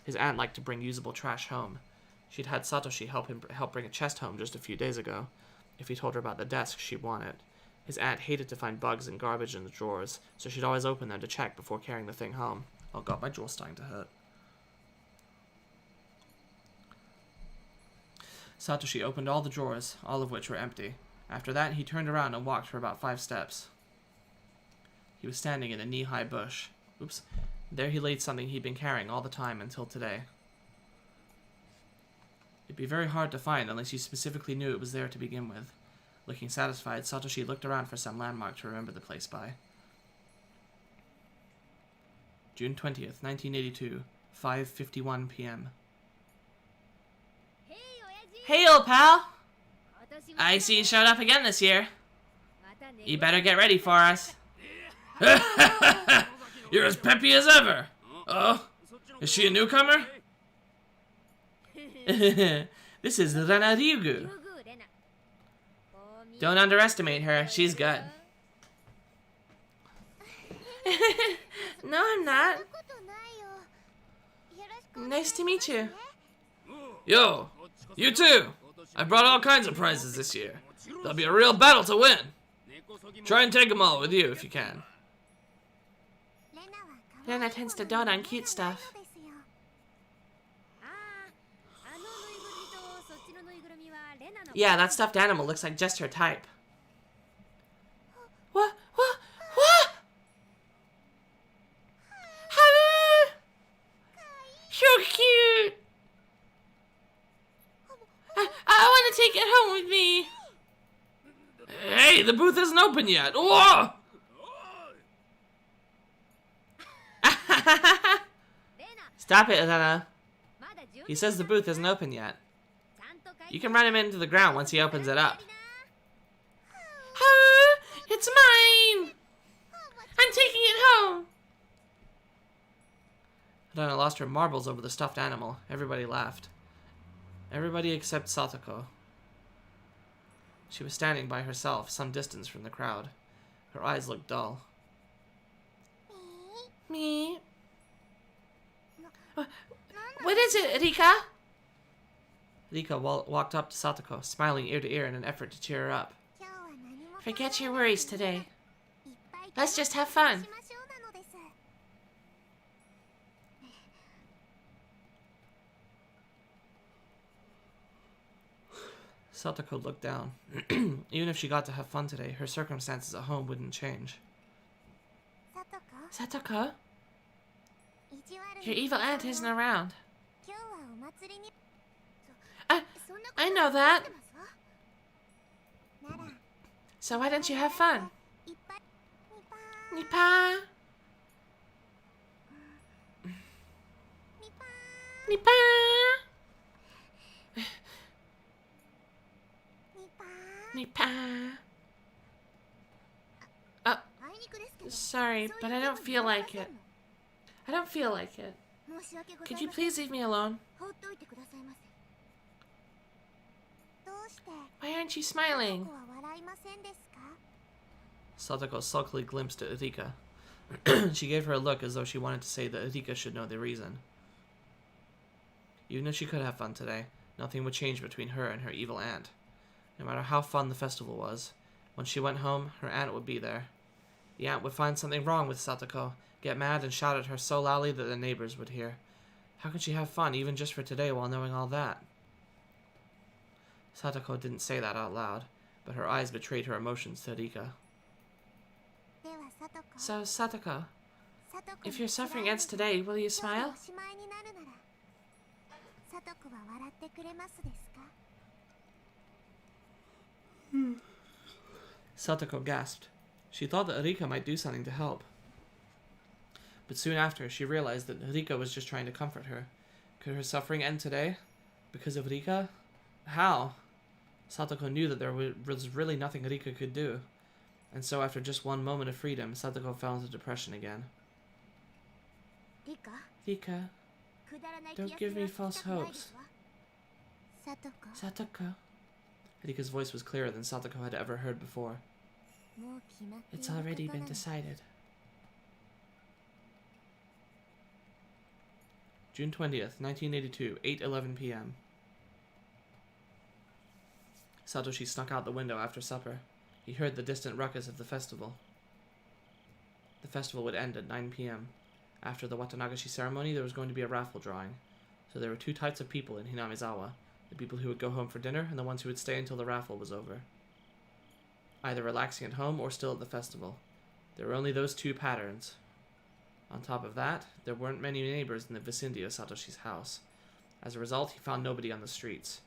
His aunt liked to bring usable trash home. She'd had Satoshi help bring a chest home just a few days ago. If he told her about the desk, she'd want it. His aunt hated to find bugs and garbage in the drawers, so she'd always open them to check before carrying the thing home. Oh god, my jaw's starting to hurt. Satoshi opened all the drawers, all of which were empty. After that, he turned around and walked for about 5 steps. He was standing in a knee-high bush. Oops. There he laid something he'd been carrying all the time until today. It'd be very hard to find unless you specifically knew it was there to begin with. Looking satisfied, Satoshi looked around for some landmark to remember the place by. June 20th, 1982, 5:51 p.m. Hey, old pal! I see you showed up again this year. You better get ready for us. You're as peppy as ever. Oh, is she a newcomer? This is Rena Ryugu. Don't underestimate her. She's good. No, I'm not. Nice to meet you. Yo, you too. I brought all kinds of prizes this year. There'll be a real battle to win. Try and take them all with you if you can. Rena tends to dote on cute stuff. Yeah, that stuffed animal looks like just her type. What? Hello! So cute! I want to take it home with me. Hey, the booth isn't open yet. Whoa! Stop it, Rena. He says the booth isn't open yet. You can run him into the ground once he opens it up. Oh, it's mine! I'm taking it home! Rena lost her marbles over the stuffed animal. Everybody laughed. Everybody except Satoko. She was standing by herself, some distance from the crowd. Her eyes looked dull. Me? What is it, Rika? Rika walked up to Satoko, smiling ear to ear in an effort to cheer her up. Forget your worries today. Let's just have fun. Satoko looked down. Even if she got to have fun today, her circumstances at home wouldn't change. Satoko? Your evil aunt isn't around. I know that. So why don't you have fun? Nipa. Nipa. Nipa. Oh, sorry, but I don't feel like it. I don't feel like it. Could you please leave me alone? Why aren't you smiling? Satoko sulkily glimpsed at Erika. She gave her a look as though she wanted to say that Erika should know the reason. Even if she could have fun today, nothing would change between her and her evil aunt. No matter how fun the festival was, when she went home, her aunt would be there. The aunt would find something wrong with Satoko, get mad and shout at her so loudly that the neighbors would hear. How could she have fun even just for today while knowing all that? Satoko didn't say that out loud, but her eyes betrayed her emotions to Erika. So, Satoko, if your suffering ends today, will you smile? Satoko gasped. She thought that Erika might do something to help. But soon after, she realized that Erika was just trying to comfort her. Could her suffering end today? Because of Erika? How? Satoko knew that there was really nothing Erika could do. And so after just one moment of freedom, Satoko fell into depression again. Rika, don't give me false hopes. Satoko. Rika's voice was clearer than Satoko had ever heard before. It's already been decided. June 20th, 1982, 8:11 p.m. Satoshi snuck out the window after supper. He heard the distant ruckus of the festival. The festival would end at 9 p.m. After the Watanagashi ceremony, there was going to be a raffle drawing. So there were two types of people in Hinamizawa, the people who would go home for dinner and the ones who would stay until the raffle was over. Either relaxing at home or still at the festival. There were only those two patterns. On top of that, there weren't many neighbors in the vicinity of Satoshi's house. As a result, he found nobody on the streets.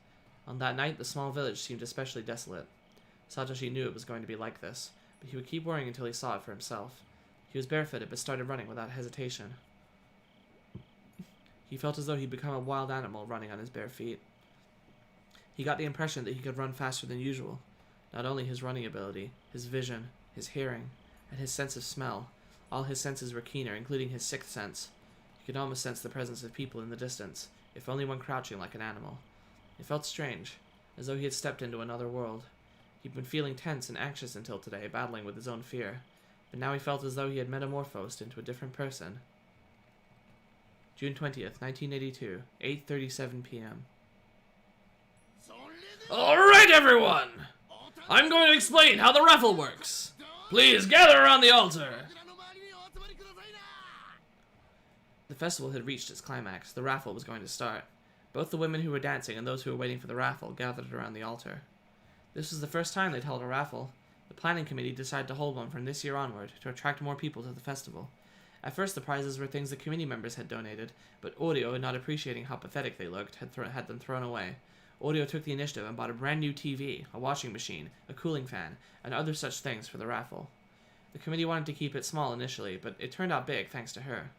On that night, the small village seemed especially desolate. Satoshi knew it was going to be like this, but he would keep worrying until he saw it for himself. He was barefooted, but started running without hesitation. He felt as though he'd become a wild animal running on his bare feet. He got the impression that he could run faster than usual. Not only his running ability, his vision, his hearing, and his sense of smell. All his senses were keener, including his sixth sense. He could almost sense the presence of people in the distance, if only one crouching like an animal. It felt strange, as though he had stepped into another world. He'd been feeling tense and anxious until today, battling with his own fear. But now he felt as though he had metamorphosed into a different person. June 20th, 1982, 8:37 p.m. Alright, everyone! I'm going to explain how the raffle works. Please gather around the altar. The festival had reached its climax. The raffle was going to start. Both the women who were dancing and those who were waiting for the raffle gathered around the altar. This was the first time they'd held a raffle. The planning committee decided to hold one from this year onward to attract more people to the festival. At first, the prizes were things the committee members had donated, but Oreo, not appreciating how pathetic they looked, had them thrown away. Oreo took the initiative and bought a brand new TV, a washing machine, a cooling fan, and other such things for the raffle. The committee wanted to keep it small initially, but it turned out big thanks to her.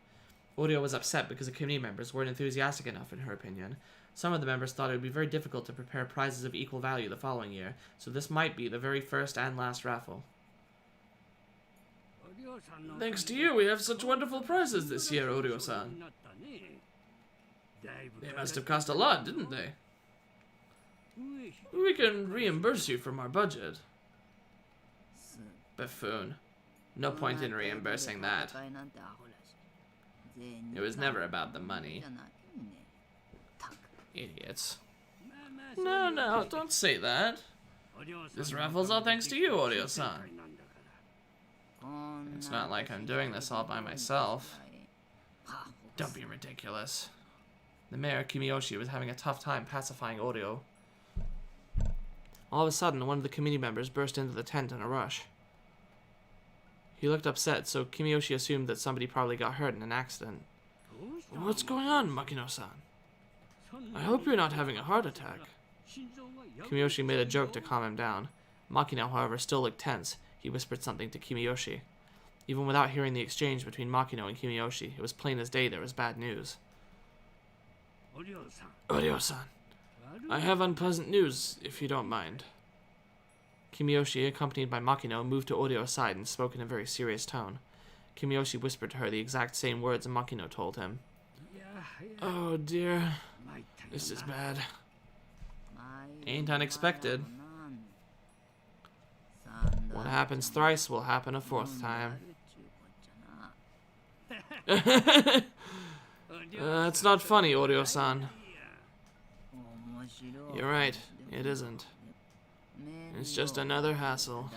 Oreo was upset because the committee members weren't enthusiastic enough in her opinion. Some of the members thought it would be very difficult to prepare prizes of equal value the following year, so this might be the very first and last raffle. Thanks to you, we have such wonderful prizes this year, Oreo-san. They must have cost a lot, didn't they? We can reimburse you from our budget. Buffoon. No point in reimbursing that. It was never about the money. Idiots. No, don't say that. This raffle's all thanks to you, Oreo-san. It's not like I'm doing this all by myself. Don't be ridiculous. The mayor, Kimiyoshi, was having a tough time pacifying Oreo. All of a sudden, one of the committee members burst into the tent in a rush. He looked upset, so Kimiyoshi assumed that somebody probably got hurt in an accident. What's going on, Makino-san? I hope you're not having a heart attack. Kimiyoshi made a joke to calm him down. Makino, however, still looked tense. He whispered something to Kimiyoshi. Even without hearing the exchange between Makino and Kimiyoshi, it was plain as day there was bad news. Oreo-san, I have unpleasant news, if you don't mind. Kimiyoshi, accompanied by Makino, moved to Orio's side and spoke in a very serious tone. Kimiyoshi whispered to her the exact same words Makino told him. Oh dear. This is bad. Ain't unexpected. What happens thrice will happen a fourth time. It's not funny, Oryo-san. You're right, it isn't. It's just another hassle.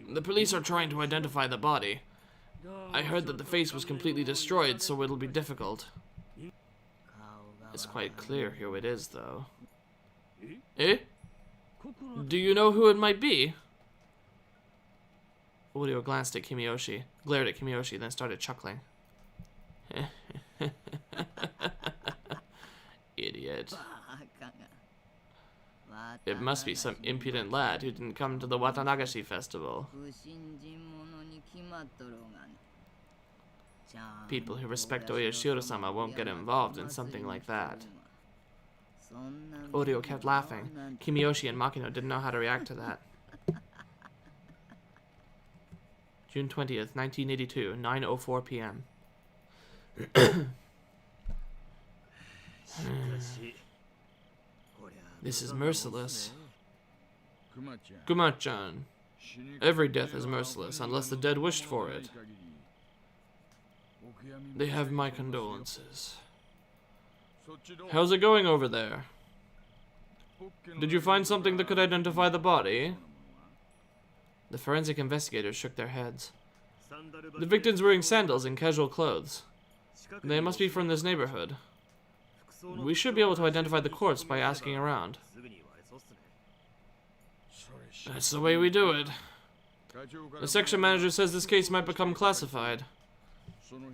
The police are trying to identify the body. I heard that the face was completely destroyed, so it'll be difficult. It's quite clear who it is, though. Eh? Do you know who it might be? Oryo glared at Kimiyoshi, then started chuckling. Idiot. It must be some impudent lad who didn't come to the Watanagashi festival. People who respect Oyashiro-sama won't get involved in something like that. Oryo kept laughing. Kimiyoshi and Makino didn't know how to react to that. June 20th, 1982, 9:04 p.m. This is merciless. Kuma-chan. Every death is merciless, unless the dead wished for it. They have my condolences. How's it going over there? Did you find something that could identify the body? The forensic investigators shook their heads. The victim's wearing sandals and casual clothes. They must be from this neighborhood. We should be able to identify the corpse by asking around. That's the way we do it. The section manager says this case might become classified.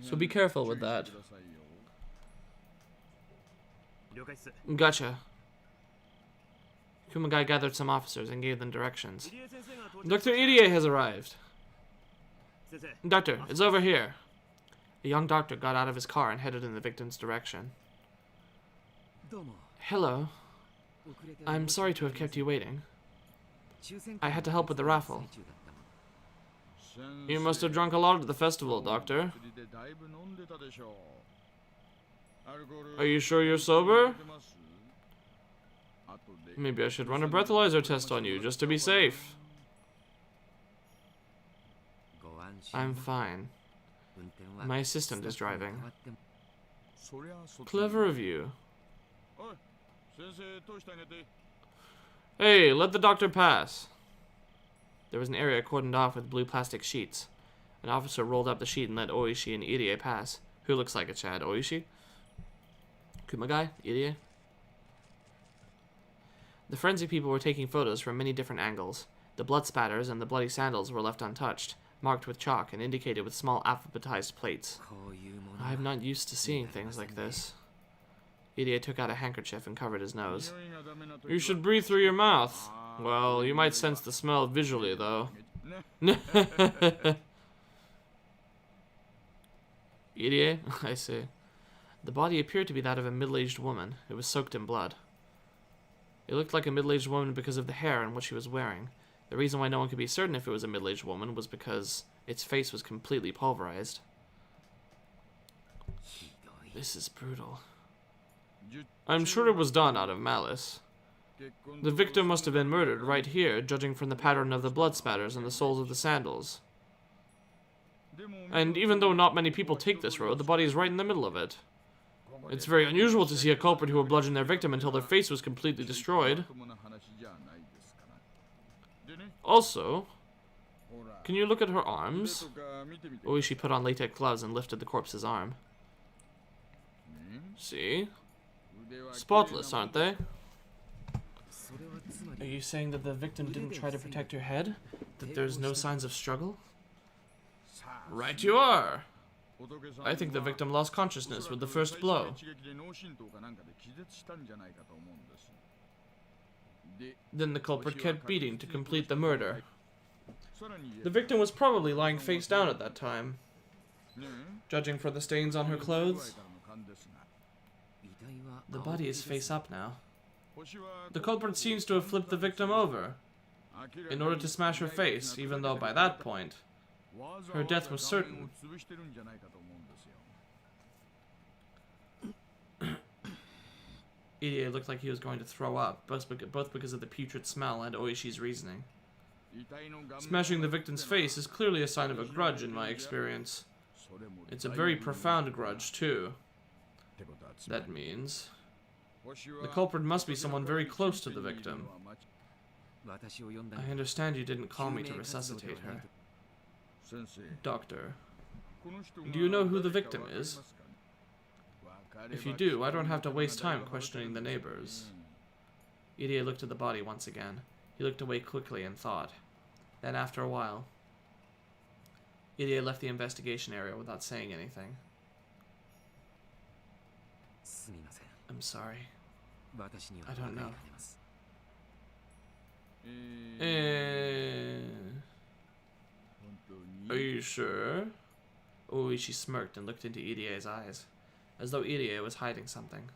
So be careful with that. Gotcha. Kumagai gathered some officers and gave them directions. Dr. Irie has arrived. Doctor, it's over here. The young doctor got out of his car and headed in the victim's direction. Hello. I'm sorry to have kept you waiting. I had to help with the raffle. You must have drunk a lot at the festival, Doctor. Are you sure you're sober? Maybe I should run a breathalyzer test on you, just to be safe. I'm fine. My assistant is driving. Clever of you. Hey, let the doctor pass. There was an area cordoned off with blue plastic sheets. An officer rolled up the sheet and let Oishi and Irie pass. Who looks like a Chad? Oishi? Kumagai? Irie? The forensic people were taking photos from many different angles. The blood spatters and the bloody sandals were left untouched, marked with chalk and indicated with small alphabetized plates. I'm not used to seeing things like this. Irie took out a handkerchief and covered his nose. You should breathe through your mouth. Well, you might sense the smell visually, though. Irie? I see. The body appeared to be that of a middle-aged woman. It was soaked in blood. It looked like a middle-aged woman because of the hair and what she was wearing. The reason why no one could be certain if it was a middle-aged woman was because its face was completely pulverized. This is brutal. I'm sure it was done out of malice. The victim must have been murdered right here, judging from the pattern of the blood spatters and the soles of the sandals. And even though not many people take this road, the body is right in the middle of it. It's very unusual to see a culprit who will bludgeon their victim until their face was completely destroyed. Also, can you look at her arms? Oishi put on latex gloves and lifted the corpse's arm. See? Spotless, aren't they? Are you saying that the victim didn't try to protect her head? That there's no signs of struggle? Right you are! I think the victim lost consciousness with the first blow. Then the culprit kept beating to complete the murder. The victim was probably lying face down at that time. Judging from the stains on her clothes, the body is face up now. The culprit seems to have flipped the victim over in order to smash her face, even though by that point, her death was certain. Irie looked like he was going to throw up, both because of the putrid smell and Oishi's reasoning. Smashing the victim's face is clearly a sign of a grudge in my experience. It's a very profound grudge, too. That means the culprit must be someone very close to the victim. I understand you didn't call me to resuscitate her. Doctor, do you know who the victim is? If you do, I don't have to waste time questioning the neighbors. Irie looked at the body once again. He looked away quickly and thought. Then, after a while, Irie left the investigation area without saying anything. I'm sorry. I don't know. Are you sure? Oishi smirked and looked into Irie's eyes, as though Irie was hiding something.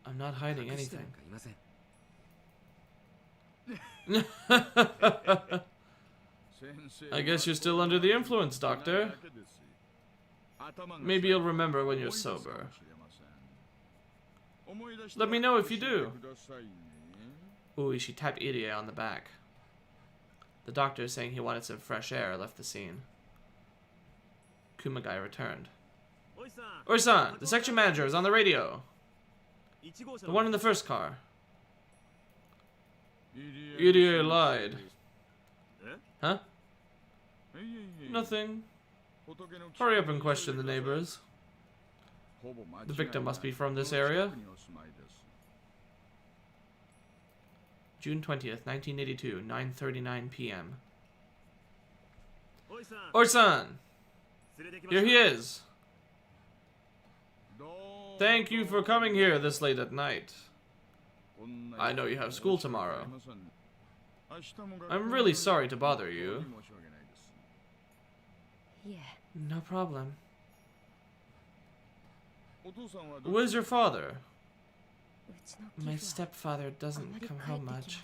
I'm not hiding anything. I guess you're still under the influence, Doctor. Maybe you'll remember when you're sober. Let me know if you do. Oishi tapped Irie on the back. The doctor, saying he wanted some fresh air, left the scene. Kumagai returned. Oi-san, the section manager is on the radio. The one in the first car. Irie lied. Huh? Nothing. Hurry up and question the neighbors. The victim must be from this area. June 20th, 1982, 9:39 p.m. Oi-san! Here he is! Thank you for coming here this late at night. I know you have school tomorrow. I'm really sorry to bother you. No problem. Where's your father? My stepfather doesn't come home much.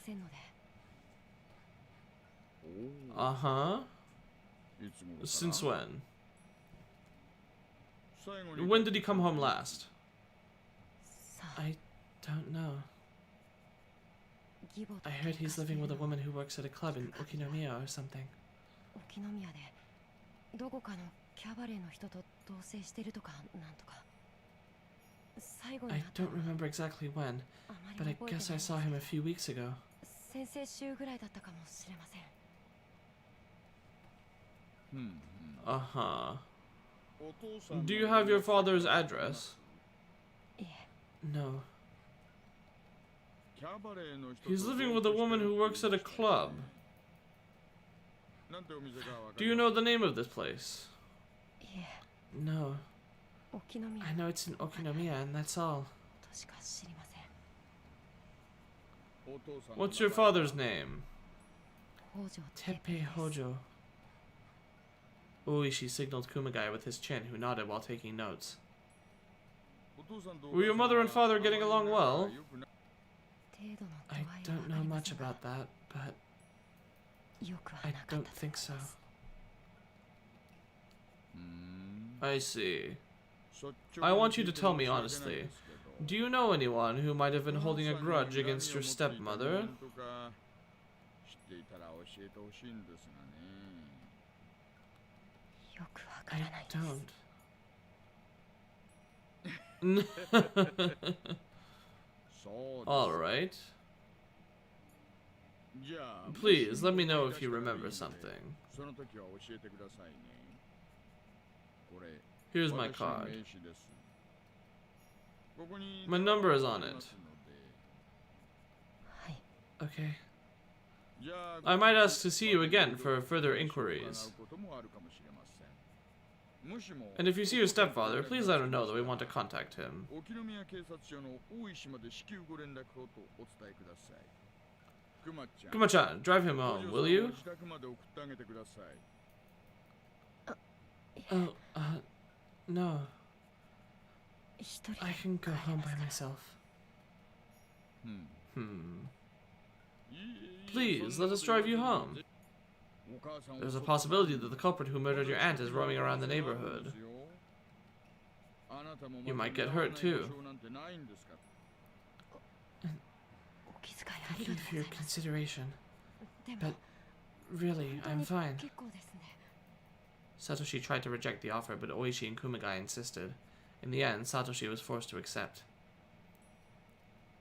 Uh-huh. Since when? When did he come home last? I don't know. I heard he's living with a woman who works at a club in Okinomiya or something. I don't remember exactly when, but I guess I saw him a few weeks ago. Uh-huh. Do you have your father's address? No. He's living with a woman who works at a club. Do you know the name of this place? No. I know it's in Okinomiya, and that's all. What's your father's name? Teppei Houjou. Oishi signaled Kumagai with his chin, who nodded while taking notes. Were your mother and father getting along well? I don't know much about that, but I don't think so. I see. I want you to tell me honestly. Do you know anyone who might have been holding a grudge against your stepmother? I don't. Alright. Please, let me know if you remember something. Here's my card. My number is on it. Okay. I might ask to see you again for further inquiries. And if you see your stepfather, please let him know that we want to contact him. Kuma-chan, drive him home, will you? Oh, no. I can go home by myself. Please, let us drive you home. There's a possibility that the culprit who murdered your aunt is roaming around the neighborhood. You might get hurt too. Thank you for your consideration. But really, I'm fine. Satoshi tried to reject the offer, but Oishi and Kumagai insisted. In the end, Satoshi was forced to accept.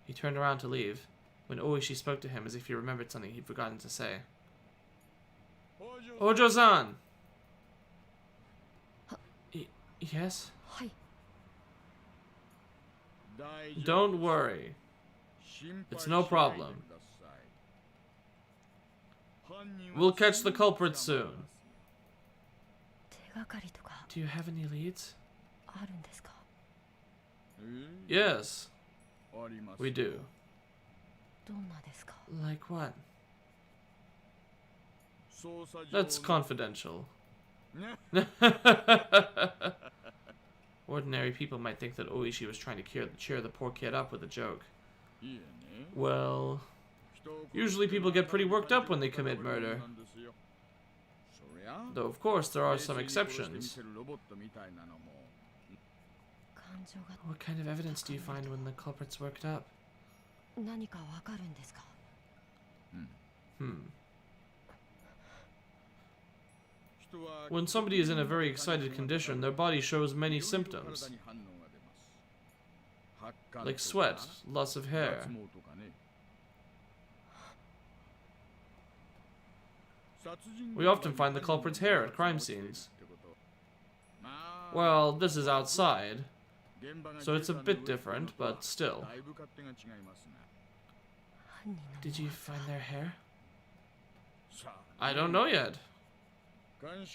He turned around to leave, when Oishi spoke to him as if he remembered something he'd forgotten to say. Hojo-san! Yes? Don't worry. It's no problem. We'll catch the culprit soon. Do you have any leads? Yes, we do. Like what? That's confidential. Ordinary people might think that Oishi was trying to cheer the poor kid up with a joke. Well, usually people get pretty worked up when they commit murder. Though of course there are some exceptions. What kind of evidence do you find when the culprit's worked up? When somebody is in a very excited condition, their body shows many symptoms. Like sweat, loss of hair. We often find the culprit's hair at crime scenes. Well, this is outside, so it's a bit different, but still. Did you find their hair? I don't know yet.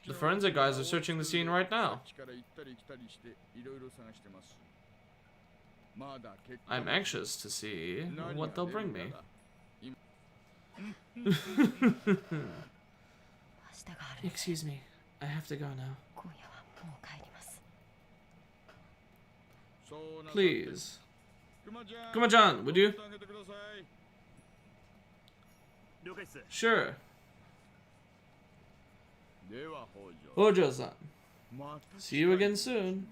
The forensic guys are searching the scene right now. I'm anxious to see what they'll bring me. Excuse me, I have to go now. Please. Kuma-chan, would you? Sure. Hojo-san. See you again soon.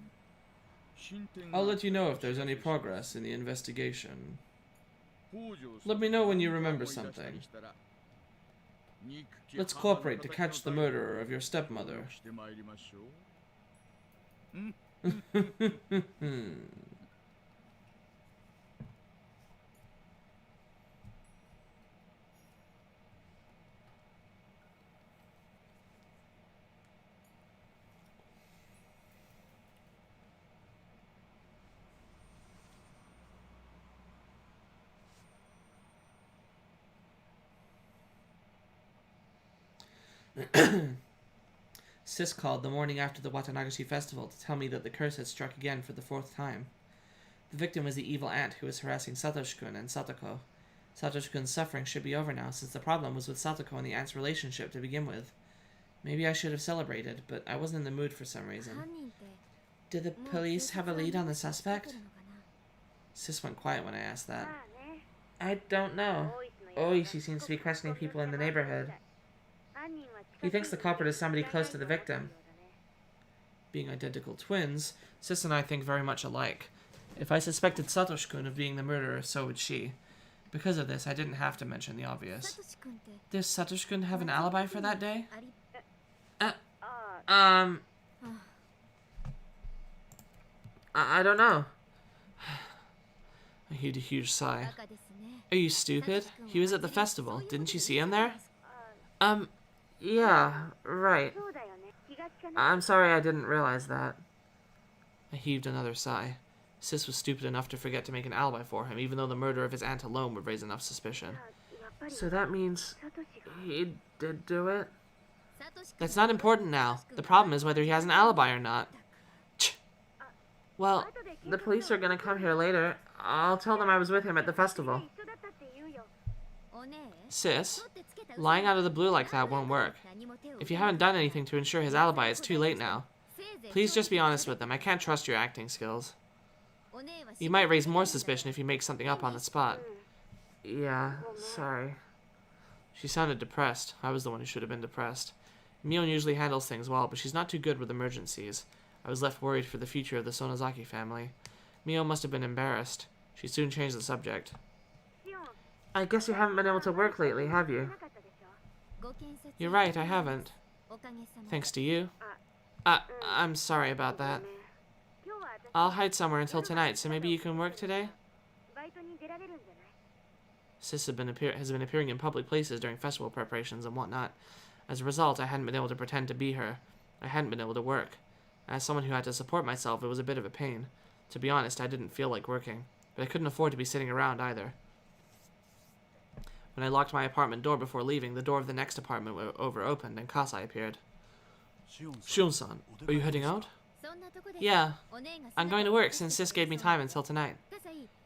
I'll let you know if there's any progress in the investigation. Let me know when you remember something. Let's cooperate to catch the murderer of your stepmother. Sis called the morning after the Watanagashi festival to tell me that the curse had struck again for the 4th time. The victim was the evil aunt who was harassing Satoshi-kun and Satoko. Satoshi-kun's suffering should be over now, since the problem was with Satoko and the aunt's relationship to begin with. Maybe I should have celebrated, but I wasn't in the mood for some reason. Did the police have a lead on the suspect? Sis went quiet when I asked that. I don't know. Oishi seems to be questioning people in the neighborhood. He thinks the culprit is somebody close to the victim. Being identical twins, Sis and I think very much alike. If I suspected Satoshi-kun of being the murderer, so would she. Because of this, I didn't have to mention the obvious. Does Satoshi-kun have an alibi for that day? I don't know. I heaved a huge sigh. Are you stupid? He was at the festival. Didn't you see him there? Yeah, right. I'm sorry I didn't realize that. I heaved another sigh. Sis was stupid enough to forget to make an alibi for him, even though the murder of his aunt alone would raise enough suspicion. So that means he did do it? That's not important now. The problem is whether he has an alibi or not. Well, the police are gonna come here later. I'll tell them I was with him at the festival. Sis, lying out of the blue like that won't work. If you haven't done anything to ensure his alibi, it's too late now. Please just be honest with them. I can't trust your acting skills. You might raise more suspicion if you make something up on the spot. Yeah, sorry. She sounded depressed. I was the one who should have been depressed. Mion usually handles things well, but she's not too good with emergencies. I was left worried for the future of the Sonozaki family. Mion must have been embarrassed. She soon changed the subject. I guess you haven't been able to work lately, have you? You're right, I haven't. Thanks to you. I'm sorry about that. I'll hide somewhere until tonight, so maybe you can work today? Sis has been appearing in public places during festival preparations and whatnot. As a result, I hadn't been able to pretend to be her. I hadn't been able to work. As someone who had to support myself, it was a bit of a pain. To be honest, I didn't feel like working, but I couldn't afford to be sitting around either. When I locked my apartment door before leaving, the door of the next apartment over opened and Kasai appeared. Shion-san, are you heading out? Yeah, I'm going to work since Sis gave me time until tonight.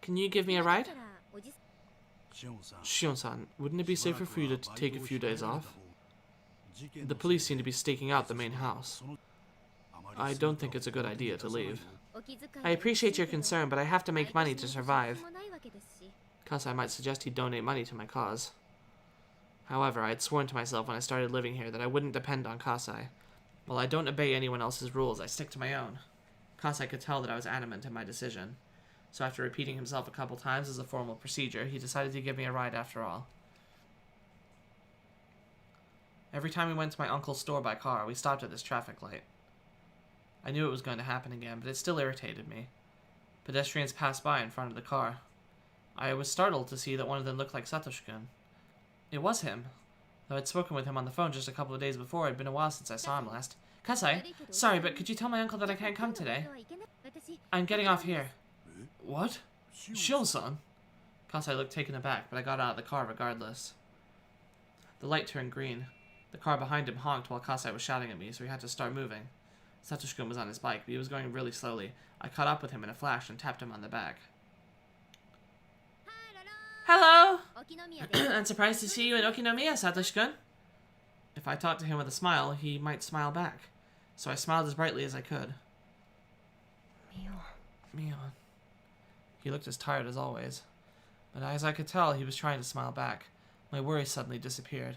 Can you give me a ride? Shion-san, wouldn't it be safer for you to take a few days off? The police seem to be staking out the main house. I don't think it's a good idea to leave. I appreciate your concern, but I have to make money to survive. Kasai might suggest he donate money to my cause. However, I had sworn to myself when I started living here that I wouldn't depend on Kasai. While I don't obey anyone else's rules, I stick to my own. Kasai could tell that I was adamant in my decision. So after repeating himself a couple times as a formal procedure, he decided to give me a ride after all. Every time we went to my uncle's store by car, we stopped at this traffic light. I knew it was going to happen again, but it still irritated me. Pedestrians passed by in front of the car. I was startled to see that one of them looked like Satoshi-kun. It was him. Though I'd spoken with him on the phone just a couple of days before, it had been a while since I saw him last. Kasai, sorry, but could you tell my uncle that I can't come today? I'm getting off here. What? Shion-san? Kasai looked taken aback, but I got out of the car regardless. The light turned green. The car behind him honked while Kasai was shouting at me, so he had to start moving. Satoshi-kun was on his bike, but he was going really slowly. I caught up with him in a flash and tapped him on the back. Hello! I'm surprised to see you in Okinomiya, Satoshi-kun. If I talked to him with a smile, he might smile back. So I smiled as brightly as I could. Mion. He looked as tired as always. But as I could tell, he was trying to smile back. My worry suddenly disappeared.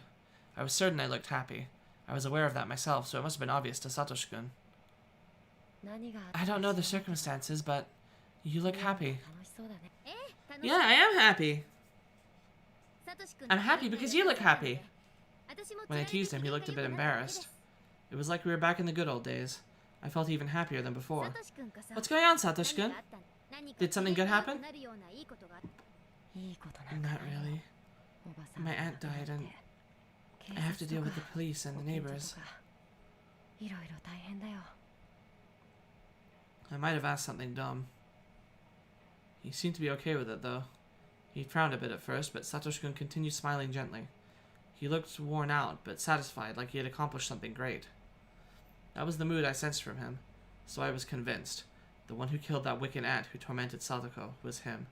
I was certain I looked happy. I was aware of that myself, so it must have been obvious to Satoshi-kun. I don't know the circumstances, but you look happy. Yeah, I am happy. I'm happy because you look happy. When I teased him, he looked a bit embarrassed. It was like we were back in the good old days. I felt even happier than before. What's going on, Satoshi-kun? Did something good happen? Not really. My aunt died and I have to deal with the police and the neighbors. I might have asked something dumb. He seemed to be okay with it, though. He frowned a bit at first, but Satoshi-kun continued smiling gently. He looked worn out, but satisfied, like he had accomplished something great. That was the mood I sensed from him, so I was convinced. The one who killed that wicked aunt who tormented Sadako was him.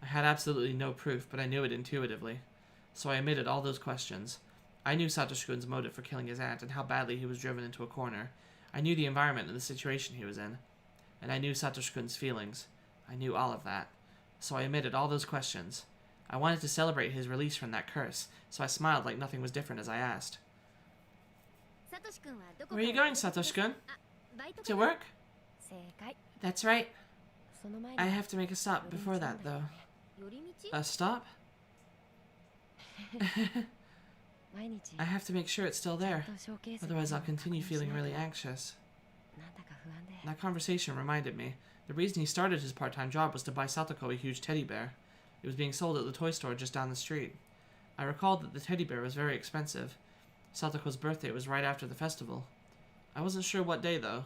I had absolutely no proof, but I knew it intuitively. So I omitted all those questions. I knew Satoshi-kun's motive for killing his aunt and how badly he was driven into a corner. I knew the environment and the situation he was in. And I knew Satoshi-kun's feelings. I knew all of that. So I omitted all those questions. I wanted to celebrate his release from that curse, so I smiled like nothing was different as I asked. Where are you going, Satoshi-kun? To work? That's right. I have to make a stop before that, though. A stop? I have to make sure it's still there. Otherwise I'll continue feeling really anxious. That conversation reminded me. The reason he started his part-time job was to buy Satoko a huge teddy bear. It was being sold at the toy store just down the street. I recalled that the teddy bear was very expensive. Satoko's birthday was right after the festival. I wasn't sure what day, though.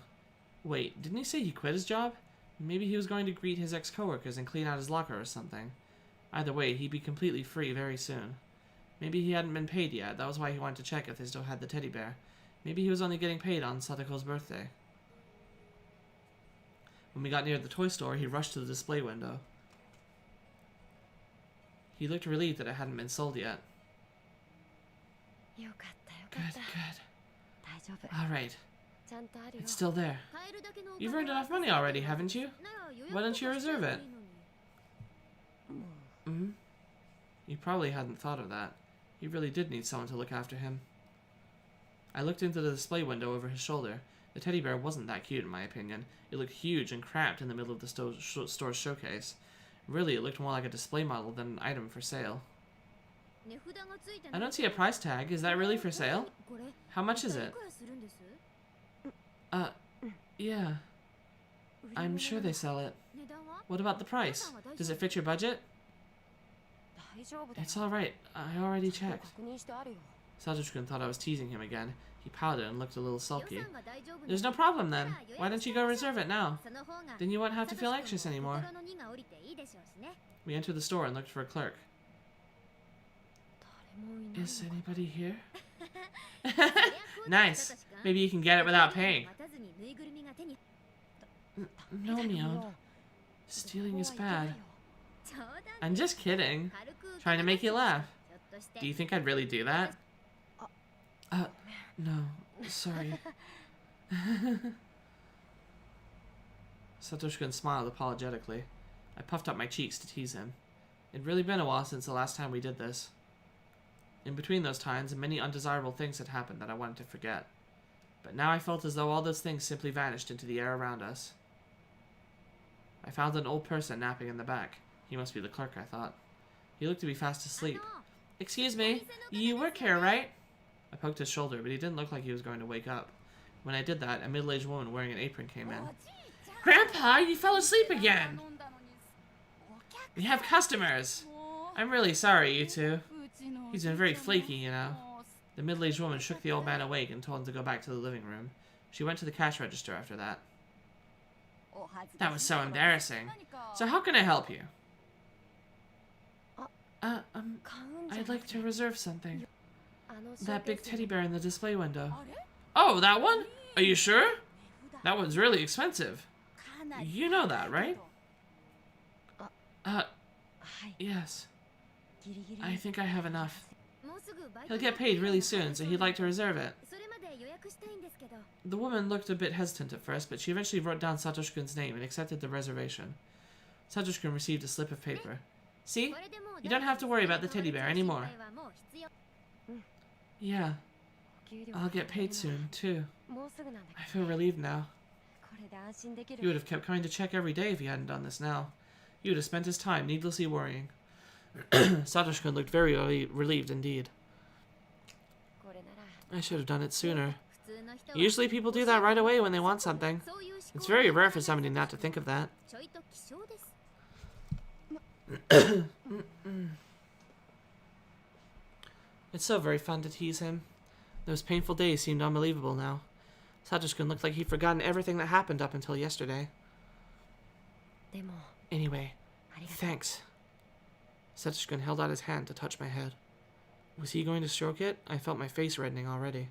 Wait, didn't he say he quit his job? Maybe he was going to greet his ex-coworkers and clean out his locker or something. Either way, he'd be completely free very soon. Maybe he hadn't been paid yet. That was why he wanted to check if they still had the teddy bear. Maybe he was only getting paid on Satoko's birthday. When we got near the toy store, he rushed to the display window. He looked relieved that it hadn't been sold yet. Good, good. Alright. It's still there. You've earned enough money already, haven't you? Why don't you reserve it? He probably hadn't thought of that. He really did need someone to look after him. I looked into the display window over his shoulder. The teddy bear wasn't that cute in my opinion. It looked huge and cramped in the middle of the store's showcase. Really, it looked more like a display model than an item for sale. I don't see a price tag. Is that really for sale? How much is it? Yeah. I'm sure they sell it. What about the price? Does it fit your budget? It's alright. I already checked. Satoshi-kun thought I was teasing him again. He pouted and looked a little sulky. There's no problem then. Why don't you go reserve it now? Then you won't have to feel anxious anymore. We entered the store and looked for a clerk. Is anybody here? Nice. Maybe you can get it without paying. No, Mion. Stealing is bad. I'm just kidding. Trying to make you laugh. Do you think I'd really do that? No. Sorry. Satoshi-kun smiled apologetically. I puffed up my cheeks to tease him. It'd really been a while since the last time we did this. In between those times, many undesirable things had happened that I wanted to forget. But now I felt as though all those things simply vanished into the air around us. I found an old person napping in the back. He must be the clerk, I thought. He looked to be fast asleep. Excuse me, you work here, right? I poked his shoulder, but he didn't look like he was going to wake up. When I did that, a middle-aged woman wearing an apron came in. Grandpa, you fell asleep again! We have customers! I'm really sorry, you two. He's been very flaky, you know. The middle-aged woman shook the old man awake and told him to go back to the living room. She went to the cash register after that. That was so embarrassing. So how can I help you? I'd like to reserve something. That big teddy bear in the display window. Oh, that one? Are you sure? That one's really expensive. You know that, right? Yes. I think I have enough. He'll get paid really soon, so he'd like to reserve it. The woman looked a bit hesitant at first, but she eventually wrote down Satoshi-kun's name and accepted the reservation. Satoshi-kun received a slip of paper. See? You don't have to worry about the teddy bear anymore. Yeah. I'll get paid soon, too. I feel relieved now. He would have kept coming to check every day if he hadn't done this now. He would have spent his time needlessly worrying. Satoshi-kun looked very relieved indeed. I should have done it sooner. Usually people do that right away when they want something. It's very rare for somebody not to think of that. It's so very fun to tease him. Those painful days seemed unbelievable now. Satoshi-kun looked like he'd forgotten everything that happened up until yesterday. Anyway, thanks. Satoshi-kun held out his hand to touch my head. Was he going to stroke it? I felt my face reddening already.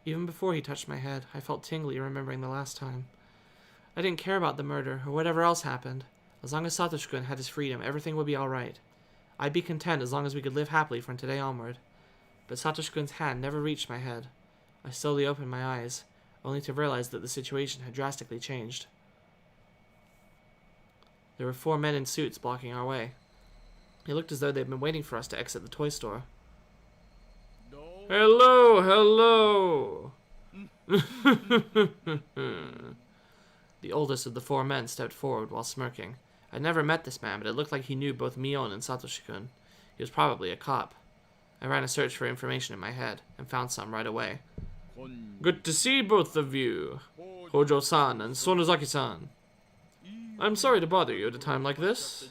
Even before he touched my head, I felt tingly remembering the last time. I didn't care about the murder or whatever else happened. As long as Satoshi-kun had his freedom, everything would be alright. I'd be content as long as we could live happily from today onward. But Satoshi-kun's hand never reached my head. I slowly opened my eyes, only to realize that the situation had drastically changed. There were 4 men in suits blocking our way. It looked as though they'd been waiting for us to exit the toy store. Hello, hello! The oldest of the 4 men stepped forward while smirking. I'd never met this man, but it looked like he knew both Mion and Satoshi-kun. He was probably a cop. I ran a search for information in my head, and found some right away. Good to see both of you, Houjou-san and Sonozaki-san. I'm sorry to bother you at a time like this.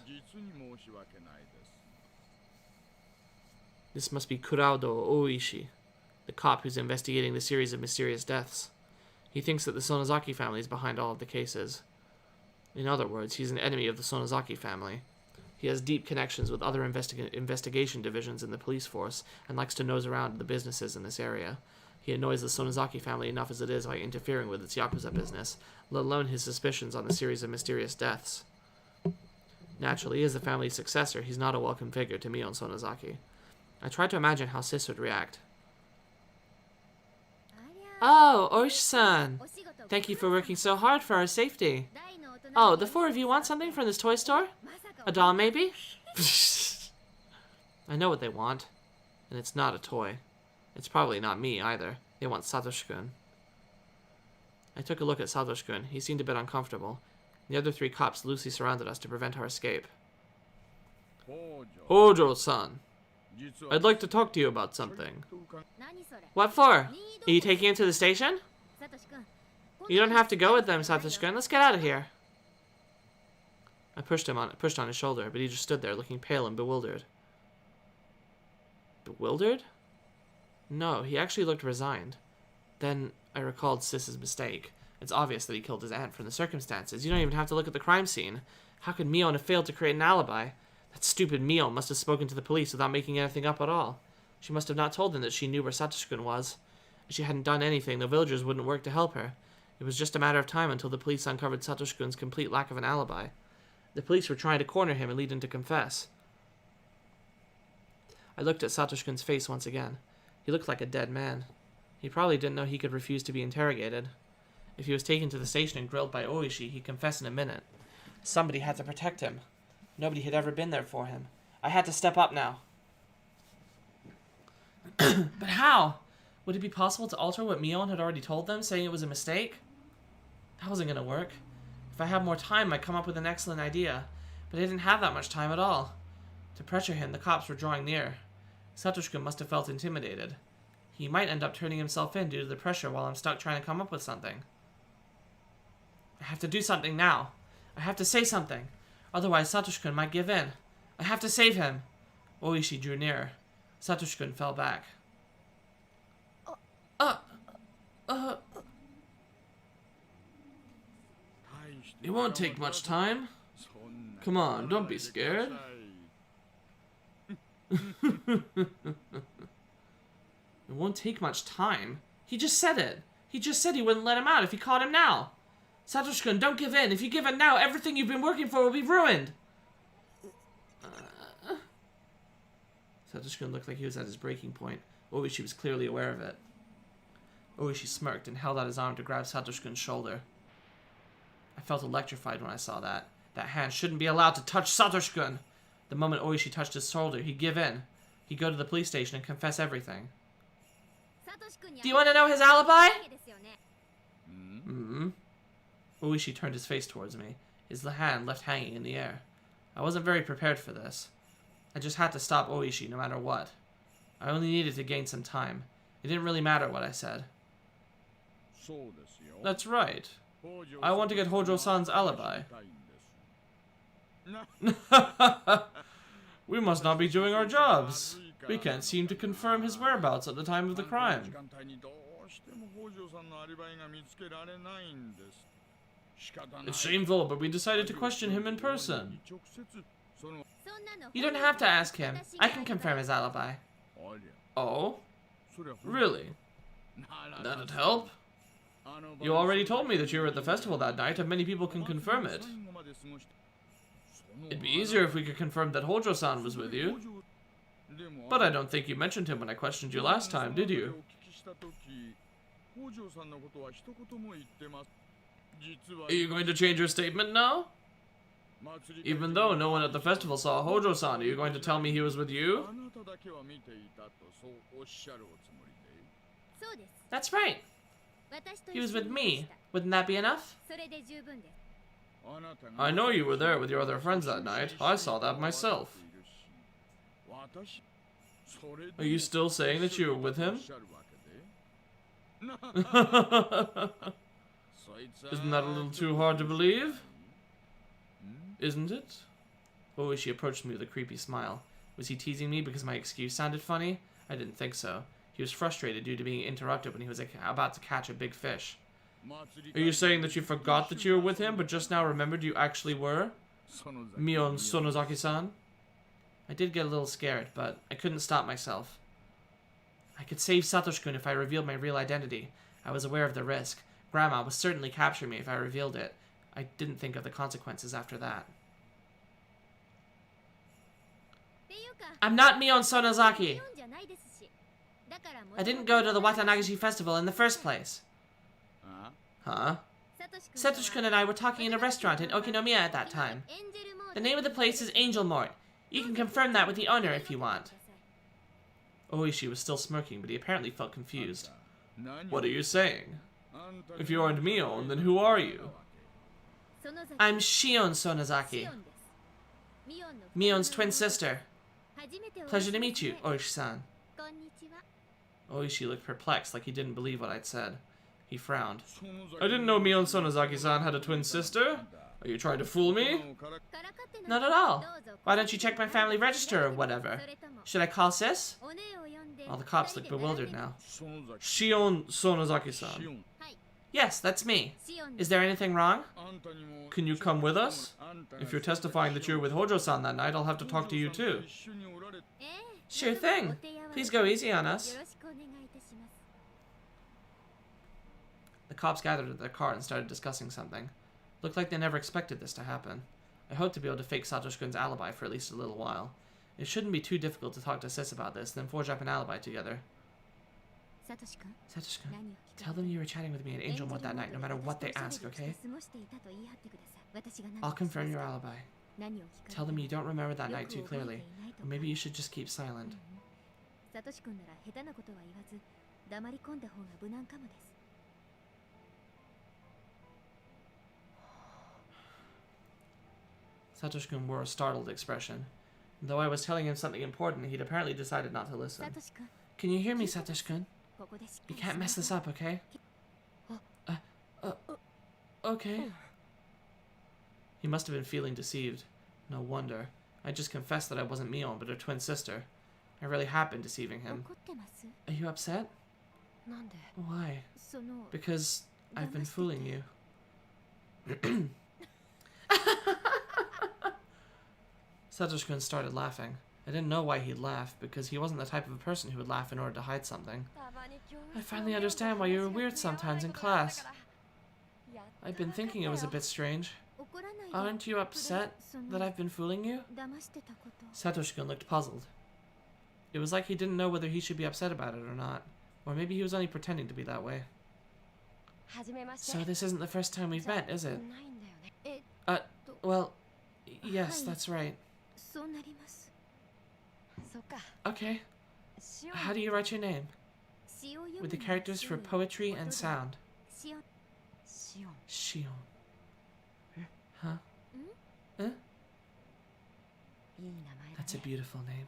This must be Kurado Oishi, the cop who's investigating the series of mysterious deaths. He thinks that the Sonozaki family is behind all of the cases. In other words, he's an enemy of the Sonozaki family. He has deep connections with other investigation divisions in the police force, and likes to nose around the businesses in this area. He annoys the Sonozaki family enough as it is by interfering with its Yakuza business, let alone his suspicions on the series of mysterious deaths. Naturally, as the family's successor, he's not a welcome figure to Mion Sonozaki. I tried to imagine how Sis would react. Oh, Oishi-san! Thank you for working so hard for our safety. Oh, the 4 of you want something from this toy store? A doll, maybe? I know what they want. And it's not a toy. It's probably not me, either. They want Satoshi-kun. I took a look at Satoshi-kun. He seemed a bit uncomfortable. The other 3 cops loosely surrounded us to prevent our escape. Houjou-san, I'd like to talk to you about something. What for? Are you taking him to the station? You don't have to go with them, Satoshi-kun. Let's get out of here. I pushed on his shoulder, but he just stood there looking pale and bewildered. Bewildered? No, he actually looked resigned. Then I recalled Sis's mistake. It's obvious that he killed his aunt from the circumstances. You don't even have to look at the crime scene. How could Mion have failed to create an alibi? That stupid Mion must have spoken to the police without making anything up at all. She must have not told them that she knew where Satoshi-kun was. If she hadn't done anything, the villagers wouldn't work to help her. It was just a matter of time until the police uncovered Satoshi-kun's complete lack of an alibi. The police were trying to corner him and lead him to confess. I looked at Satoshi-kun's face once again. He looked like a dead man. He probably didn't know he could refuse to be interrogated. If he was taken to the station and grilled by Oishi, he'd confess in a minute. Somebody had to protect him. Nobody had ever been there for him. I had to step up now. But how? Would it be possible to alter what Mion had already told them, saying it was a mistake? That wasn't going to work. If I had more time, I'd come up with an excellent idea. But I didn't have that much time at all. To pressure him, the cops were drawing near. Satoshi-kun must have felt intimidated. He might end up turning himself in due to the pressure while I'm stuck trying to come up with something. I have to do something now. I have to say something. Otherwise, Satoshi-kun might give in. I have to save him. Oishi drew nearer. Satoshi-kun fell back. It won't take much time. Come on, don't be scared. It won't take much time. He just said it. He just said he wouldn't let him out if he caught him now. Satoshi-kun, don't give in. If you give in now, everything you've been working for will be ruined. Satoshi-kun looked like he was at his breaking point. Oishi was clearly aware of it. Oishi smirked and held out his arm to grab Satoshi-kun's shoulder. I felt electrified when I saw that. That hand shouldn't be allowed to touch Satoshi-kun. The moment Oishi touched his shoulder, he'd give in. He'd go to the police station and confess everything. Do you want to know his alibi? Mm-hmm. Oishi turned his face towards me, his hand left hanging in the air. I wasn't very prepared for this. I just had to stop Oishi no matter what. I only needed to gain some time. It didn't really matter what I said. That's right. I want to get Houjou-san's alibi. We must not be doing our jobs. We can't seem to confirm his whereabouts at the time of the crime. It's shameful, but we decided to question him in person. You don't have to ask him. I can confirm his alibi. Oh? Really? That'd help. You already told me that you were at the festival that night, and many people can confirm it. It'd be easier if we could confirm that Houjou-san was with you. But I don't think you mentioned him when I questioned you last time, did you? Are you going to change your statement now? Even though no one at the festival saw Houjou-san, are you going to tell me he was with you? That's right. He was with me. Wouldn't that be enough? I know you were there with your other friends that night. I saw that myself. Are you still saying that you were with him? Isn't that a little too hard to believe? Isn't it? Oishi approached me with a creepy smile. Was he teasing me because my excuse sounded funny? I didn't think so. He was frustrated due to being interrupted when he was about to catch a big fish. Are you saying that you forgot that you were with him, but just now remembered you actually were? Mion Sonozaki-san? I did get a little scared, but I couldn't stop myself. I could save Satoshi-kun if I revealed my real identity. I was aware of the risk. Grandma would certainly capture me if I revealed it. I didn't think of the consequences after that. I'm not Mion Sonozaki. I didn't go to the Watanagashi festival in the first place. Huh? Satoshi-kun and I were talking in a restaurant in Okinomiya at that time. The name of the place is Angel Mort. You can confirm that with the owner if you want. Oishi was still smirking, but he apparently felt confused. What are you saying? If you aren't Mion, then who are you? I'm Shion Sonozaki, Mion's twin sister. Pleasure to meet you, Oishi-san. Oishi looked perplexed, like he didn't believe what I'd said. He frowned. I didn't know Mion Sonozaki-san had a twin sister. Are you trying to fool me? Not at all. Why don't you check my family register or whatever? Should I call sis? All the cops look bewildered now. Shion Sonozaki-san. Yes, that's me. Is there anything wrong? Can you come with us? If you're testifying that you were with Hojo-san that night, I'll have to talk to you too. Sure thing. Please go easy on us. The cops gathered at their car and started discussing something. Looked like they never expected this to happen. I hope to be able to fake Satoshi-kun's alibi for at least a little while. It shouldn't be too difficult to talk to Sis about this, then forge up an alibi together. Satoshi-kun, tell them you were chatting with me at Angel Mode that night, no matter what they ask, okay? I'll confirm your alibi. Tell them you don't remember that night too clearly, or maybe you should just keep silent. Satoshi-kun wore a startled expression. Though I was telling him something important, he'd apparently decided not to listen. Can you hear me, Satoshi-kun? You can't mess this up, okay? Okay. He must have been feeling deceived. No wonder. I just confessed that I wasn't Mion, but her twin sister. I really have been deceiving him. Are you upset? Why? Because I've been fooling you. Satoshi-kun started laughing. I didn't know why he'd laugh, because he wasn't the type of a person who would laugh in order to hide something. I finally understand why you were weird sometimes in class. I've been thinking it was a bit strange. Aren't you upset that I've been fooling you? Satoshi-kun looked puzzled. It was like he didn't know whether he should be upset about it or not. Or maybe he was only pretending to be that way. So this isn't the first time we've met, is it? Well, yes, that's right. Okay. How do you write your name? With the characters for poetry and sound. Shion. Huh? Huh? That's a beautiful name.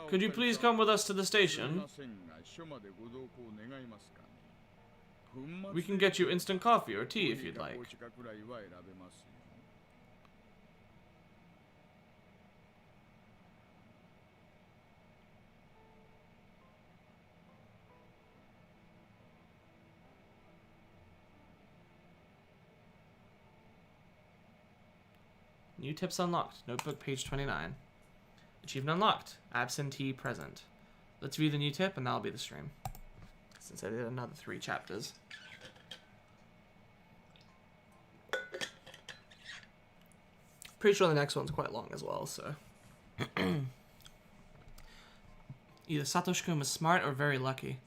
Could you please come with us to the station? We can get you instant coffee or tea if you'd like. New tips unlocked. Notebook page 29. Achievement unlocked. Absentee present. Let's view the new tip and that'll be the stream. Since I did another 3 chapters. Pretty sure the next one's quite long as well, so. Either Satoshi-kun was smart or very lucky.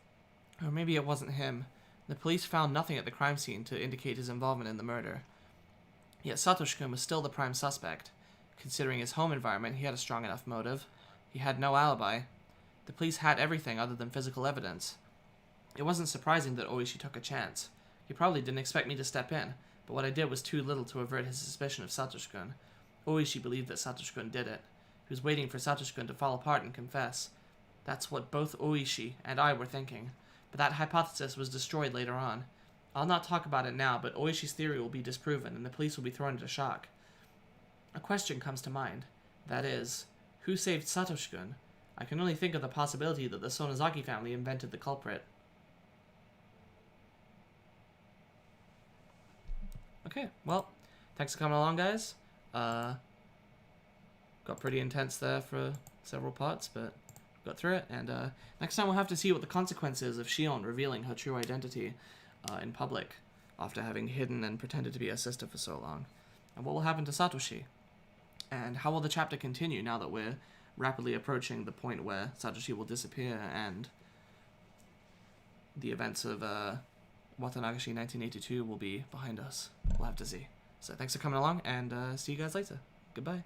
Or maybe it wasn't him. The police found nothing at the crime scene to indicate his involvement in the murder. Yet Satoshi-kun was still the prime suspect. Considering his home environment, he had a strong enough motive. He had no alibi. The police had everything other than physical evidence. It wasn't surprising that Oishi took a chance. He probably didn't expect me to step in, but what I did was too little to avert his suspicion of Satoshi-kun. Oishi believed that Satoshi-kun did it. He was waiting for Satoshi-kun to fall apart and confess. That's what both Oishi and I were thinking. But that hypothesis was destroyed later on. I'll not talk about it now, but Oishi's theory will be disproven, and the police will be thrown into shock. A question comes to mind. That is, who saved Satoshi-kun? I can only think of the possibility that the Sonozaki family invented the culprit. Okay, well, thanks for coming along, guys. Got pretty intense there for several parts, but got through it, and next time we'll have to see what the consequences of Shion revealing her true identity in public after having hidden and pretended to be her sister for so long. And what will happen to Satoshi? And how will the chapter continue now that we're rapidly approaching the point where Satoshi will disappear and the events of Watanagashi 1982 will be behind us? We'll have to see. So thanks for coming along, and see you guys later. Goodbye.